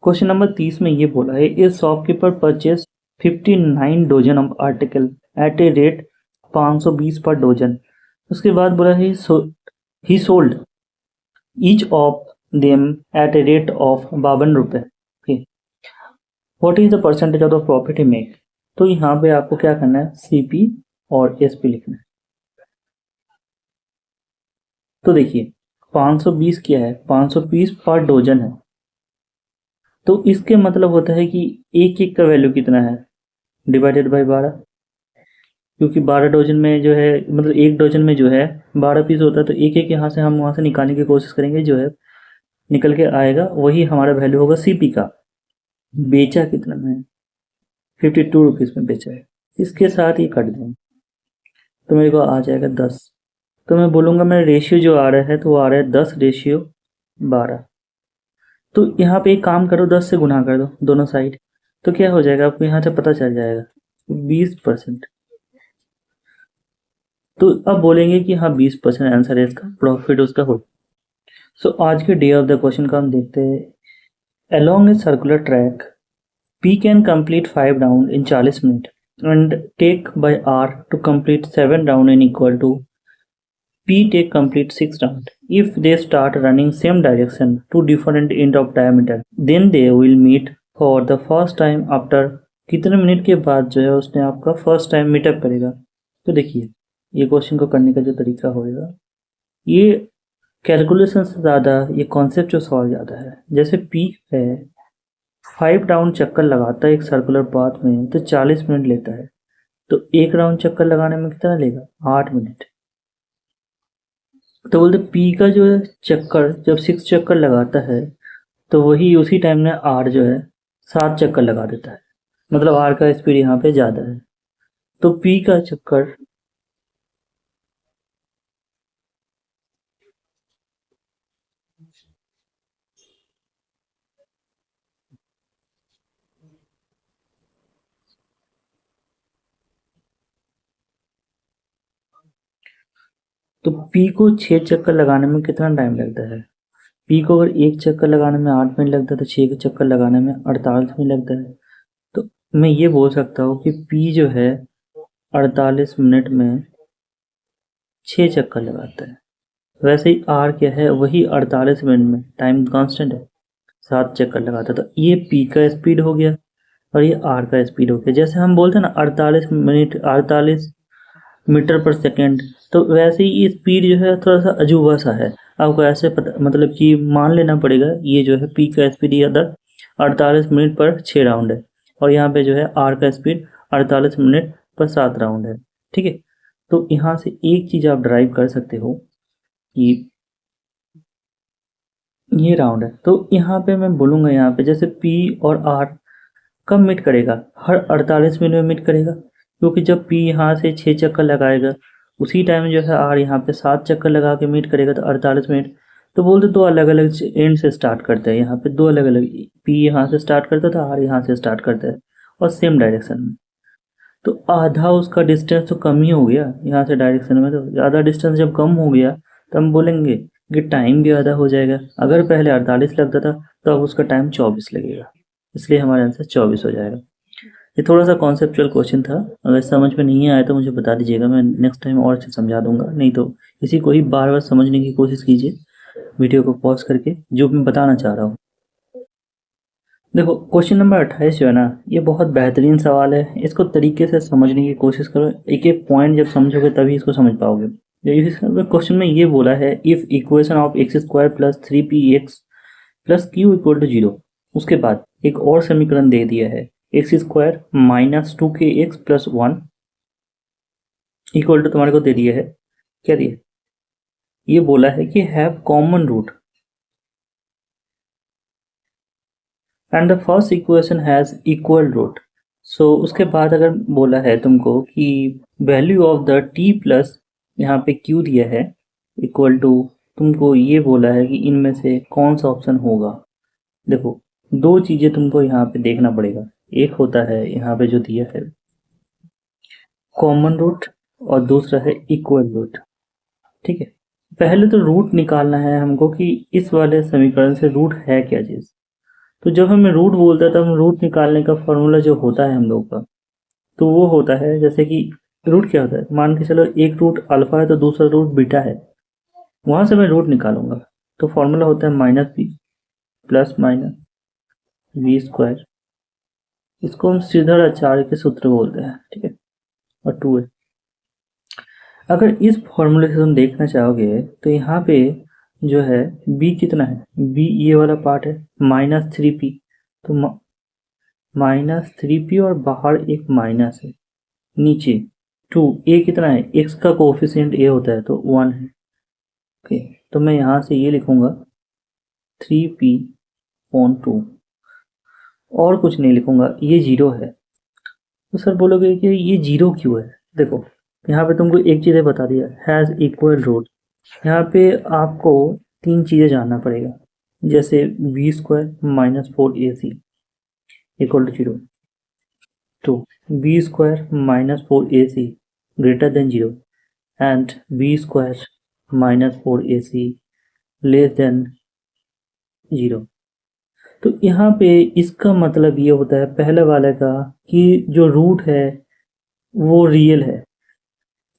[SPEAKER 1] क्वेश्चन नंबर 30 में ये बोला है, a shopkeeper purchase 59 dozen of article at a rate 520 per dozen. उसके बाद बोला है he sold each of them at a rate of 52 रुपये। What is the percentage of the profit he make. तो यहाँ पे आपको क्या करना है, सीपी और एसपी लिखना है। तो देखिए 520 क्या है, 520 पर डोजन है, तो इसके मतलब होता है कि एक एक का वैल्यू कितना है, डिवाइडेड बाय 12, क्योंकि 12 डोजन में जो है, मतलब एक डोजन में जो है 12 पीस होता है, तो एक एक यहाँ से हम वहाँ से निकालने की कोशिश करेंगे, जो है निकल के आएगा वही हमारा वैल्यू होगा सीपी का। बेचा कितना में, 52 रुपीज़ में बेचा है, इसके साथ ये कट देंगे तो मेरे को आ जाएगा 10। तो मैं बोलूँगा मेरा रेशियो जो आ रहा है तो वो आ रहा है 10:12। तो यहाँ पे एक काम करो, 10 से गुना कर दो दोनों साइड, तो क्या हो जाएगा आपको यहाँ से पता चल जाएगा 20%। तो अब बोलेंगे कि हाँ 20% आंसर है इसका, प्रॉफिट उसका हो। सो आज के डे ऑफ द क्वेश्चन का हम देखते हैं। Along a circular track P can complete 5 round in 40 minutes and take by R to complete 7 round in equal to P take complete 6 round. If they start running same direction to different end of diameter, then they will meet for the first time after कितने मिनट के बाद जो है उसने आपका फर्स्ट टाइम मीटअप करेगा। तो देखिए ये क्वेश्चन को करने का जो तरीका होगा, ये कैलकुलेशन से ज़्यादा ये कॉन्सेप्ट जो सवाल ज़्यादा है। जैसे P है 5 राउंड चक्कर लगाता है एक सर्कुलर पाथ में तो 40 मिनट लेता है, तो एक राउंड चक्कर लगाने में कितना लेगा, 8 मिनट। तो बोलते पी का जो है चक्कर जब 6 चक्कर लगाता है तो वही उसी टाइम में आर जो है 7 चक्कर लगा देता है, मतलब आर का स्पीड यहाँ पे ज़्यादा है। तो पी का चक्कर तो पी को 6 चक्कर लगाने में कितना टाइम लगता है? पी को अगर 1 चक्कर लगाने में 8 मिनट लगता है तो 6 चक्कर लगाने में 48 मिनट लगता है। तो मैं ये बोल सकता हूँ कि पी जो है 48 मिनट में 6 चक्कर लगाता है। वैसे ही आर क्या है, वही 48 मिनट में टाइम कांस्टेंट है, 7 चक्कर लगाता है। तो ये पी का स्पीड हो गया और ये आर का स्पीड हो गया। जैसे हम बोलते हैं ना 48 मीटर पर सेकेंड, तो वैसे ही ये स्पीड जो है थोड़ा सा अजूबा सा है। आपको ऐसे पता मतलब कि मान लेना पड़ेगा ये जो है पी का स्पीड ये 48 मिनट पर 6 राउंड है और यहाँ पे जो है आर का स्पीड 48 मिनट पर 7 राउंड है। ठीक है, तो यहाँ से एक चीज़ आप ड्राइव कर सकते हो कि ये राउंड है। तो यहाँ पे मैं बोलूँगा यहाँ पे जैसे पी और आर कब मीट करेगा, हर 48 मिनट में मीट करेगा, क्योंकि जब पी यहाँ से 6 चक्कर लगाएगा उसी टाइम जो है आर यहाँ पे 7 चक्कर लगा के मीट करेगा। तो 48 मिनट तो बोलते दो अलग अलग एंड से स्टार्ट करते हैं। यहाँ पे दो अलग अलग, पी यहाँ से स्टार्ट करता था, आर यहाँ से स्टार्ट करता है और सेम डायरेक्शन में। तो आधा उसका डिस्टेंस तो कम ही हो गया यहाँ से डायरेक्शन में। तो ज़्यादा डिस्टेंस जब कम हो गया तो हम बोलेंगे कि टाइम भी आधा हो जाएगा। अगर पहले 48 लगता था तो अब उसका टाइम 24 लगेगा, इसलिए हमारा आंसर 24 हो जाएगा। ये थोड़ा सा कॉन्सेप्चुअल क्वेश्चन था, अगर समझ में नहीं आया तो मुझे बता दीजिएगा, मैं नेक्स्ट टाइम और अच्छे समझा दूंगा। नहीं तो इसी को ही बार बार समझने की कोशिश कीजिए वीडियो को पॉज करके, जो मैं बताना चाह रहा हूँ। देखो क्वेश्चन नंबर 28 जो है ना, ये बहुत बेहतरीन सवाल है। इसको तरीके से समझने की कोशिश करो, एक एक पॉइंट जब समझोगे तभी इसको समझ पाओगे। क्वेश्चन में ये बोला है if equation of X square plus 3px plus Q equal to 0, उसके बाद एक और समीकरण दे दिया है X square minus 2kx plus 1 equal to तुम्हारे को दे दिया है, क्या दिया, ये बोला है कि have common root and the first equation has equal root. So उसके बाद अगर बोला है तुमको कि value of the t plus यहाँ पे क्यू दिया है इक्वल टू, तुमको ये बोला है कि इनमें से कौन सा ऑप्शन होगा। देखो दो चीज़ें तुमको यहाँ पे देखना पड़ेगा, एक होता है यहाँ पे जो दिया है कॉमन रूट और दूसरा है इक्वल रूट। ठीक है, पहले तो रूट निकालना है हमको कि इस वाले समीकरण से रूट है क्या चीज़। तो जब हमें रूट बोलता है तो हम रूट निकालने का फॉर्मूला जो होता है हम लोग का, तो वो होता है जैसे कि रूट क्या होता है, मान के चलो एक रूट अल्फा है तो दूसरा रूट बीटा है, वहाँ से मैं रूट निकालूंगा। तो फॉर्मूला होता है minus B plus minus V square, इसको हम श्रीधराचार्य के सूत्र बोलते हैं। ठीक है, और 2 है। अगर इस फॉर्मूले से तुम देखना चाहोगे तो यहाँ पे जो है b कितना है, b ये वाला पार्ट है -3p, तो -3p और बाहर एक माइनस है, नीचे 2, a कितना है, x का कोफिशिएंट a होता है तो 1 है। ओके, तो मैं यहाँ से ये लिखूंगा 3p/2 और कुछ नहीं लिखूंगा, ये 0 है। तो सर बोलोगे कि ये 0 क्यों है, देखो यहाँ पे तुमको एक चीज़ बता दिया हैज़ इक्वल रूट। यहाँ पे आपको 3 चीज़ें जानना पड़ेगा, जैसे B square minus 4ac equal to 0, तो B square minus 4ac greater than 0 and B square minus 4ac less than 0। तो यहाँ पे इसका मतलब ये होता है पहले वाले का कि जो रूट है वो रियल है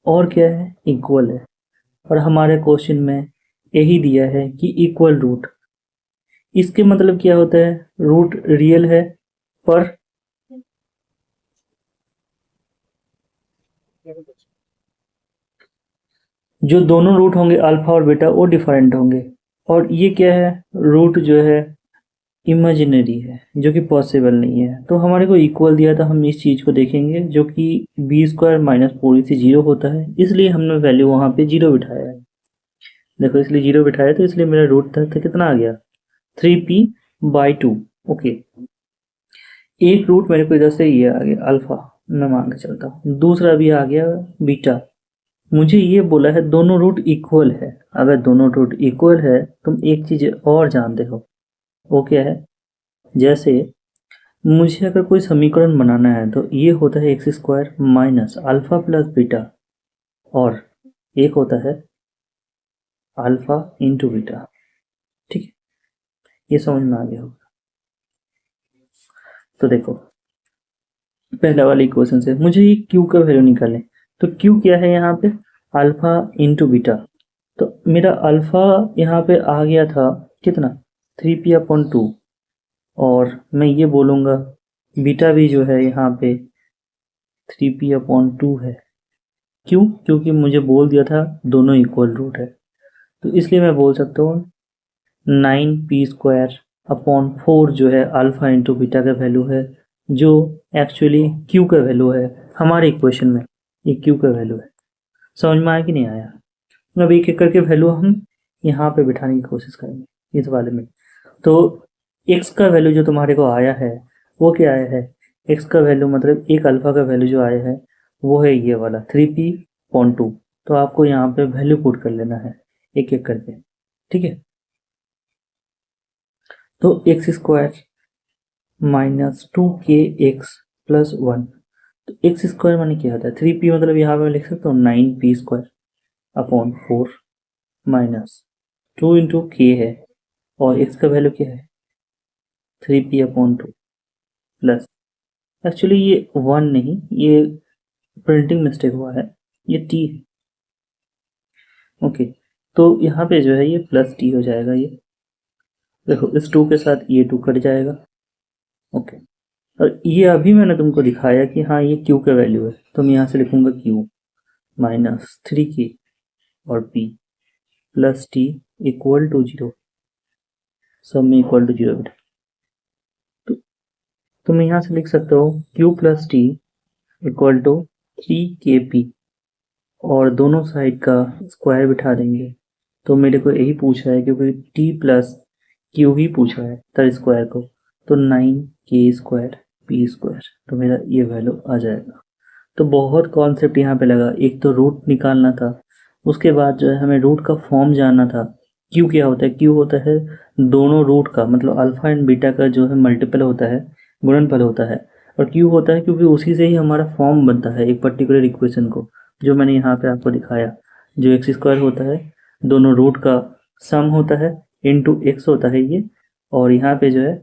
[SPEAKER 1] और क्या है, इक्वल है। और हमारे क्वेश्चन में यही दिया है कि इक्वल रूट, इसके मतलब क्या होता है, रूट रियल है पर जो दोनों रूट होंगे अल्फा और बीटा वो डिफरेंट होंगे। और ये क्या है, रूट जो है इमेजिनरी है जो कि पॉसिबल नहीं है। तो हमारे को इक्वल दिया था, हम इस चीज़ को देखेंगे जो कि बी स्क्वायर माइनस 4ac 0 होता है, इसलिए हमने वैल्यू वहाँ पे 0 बिठाया है। देखो इसलिए 0 बिठाया तो इसलिए मेरा रूट था कितना आ गया 3p/2। ओके, एक रूट मेरे को इधर से ये आ गया अल्फा, मैं मान के चलता हूँ, दूसरा भी आ गया बीटा। मुझे ये बोला है दोनों रूट इक्वल है। अगर दोनों रूट इक्वल है तुम एक चीज़ और जानते हो, वो क्या है, जैसे मुझे अगर कोई समीकरण बनाना है तो ये होता है X square minus alpha plus beta और एक होता है अल्फा इंटू बीटा। ठीक है, ये समझ में आ गया होगा। तो देखो पहला वाला इक्वेशन से मुझे ये क्यू का वैल्यू निकालने, तो क्यू क्या है यहाँ पे, अल्फा इंटू बीटा। तो मेरा अल्फा यहाँ पे आ गया था कितना, 3p/2, और मैं ये बोलूँगा बीटा भी जो है यहाँ पे 3p/2 है। क्यों, क्योंकि मुझे बोल दिया था दोनों इक्वल रूट है, तो इसलिए मैं बोल सकता हूँ 9p² जो है अल्फा इंटू बीटा का वैल्यू है, जो एक्चुअली क्यू का वैल्यू है हमारे इक्वेशन में, ये क्यू का वैल्यू है। समझ में आया कि नहीं आया। अब एक एक करके वैल्यू हम यहाँ पे बिठाने की कोशिश करेंगे इस वाले में। तो x का वैल्यू जो तुम्हारे को आया है वो क्या आया है, x का वैल्यू मतलब एक अल्फा का वैल्यू जो आया है वो है ये वाला 3p/2। तो आपको यहाँ पे वैल्यू पुट कर लेना है एक एक करके, ठीक है। तो x² माइनस 2kx+1, तो x² माने क्या होता है 3p, मतलब यहाँ पे मैं लिख सकता हूँ 9p² माइनस 2 इंटू k है, और x का वैल्यू क्या है 3p/2 प्लस, एक्चुअली ये 1 नहीं, ये प्रिंटिंग मिस्टेक हुआ है, ये t है। ओके, तो यहाँ पे जो है ये प्लस t हो जाएगा। ये देखो इस 2 के साथ ये 2 कट जाएगा। ओके, और ये अभी मैंने तुमको दिखाया कि हाँ ये q का वैल्यू है, तो मैं यहाँ से लिखूंगा q माइनस 3k और p plus t equal to 0, सब में इक्वल टू 0 बेटा। तो मैं यहाँ से लिख सकता हूँ q plus T equal to 3kp, और दोनों साइड का स्क्वायर बिठा देंगे। तो मेरे को यही पूछा है क्योंकि t प्लस क्यू ही पूछा है तर स्क्वायर को, तो 9k² p², तो मेरा ये वैल्यू आ जाएगा। तो बहुत कॉन्सेप्ट यहाँ पे लगा, एक तो रूट निकालना था, उसके बाद जो है हमें रूट का फॉर्म जानना था। क्यू क्या होता है, क्यू होता है दोनों रूट का, मतलब अल्फा एंड बीटा का जो है मल्टीपल होता है, गुणनफल होता है। और क्यू होता है क्योंकि उसी से ही हमारा फॉर्म बनता है एक पर्टिकुलर इक्वेशन को, जो मैंने यहाँ पे आपको दिखाया। जो x² होता है दोनों रूट का सम होता है इंटू x होता है ये, और यहाँ पे जो है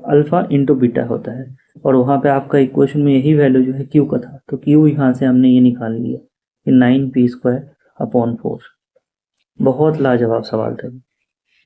[SPEAKER 1] अल्फा इंटू बीटा होता है, और वहाँ पे आपका इक्वेशन में यही वैल्यू जो है क्यू का था, तो क्यू यहाँ से हमने ये निकाल लिया कि 9p²/4। बहुत लाजवाब सवाल था।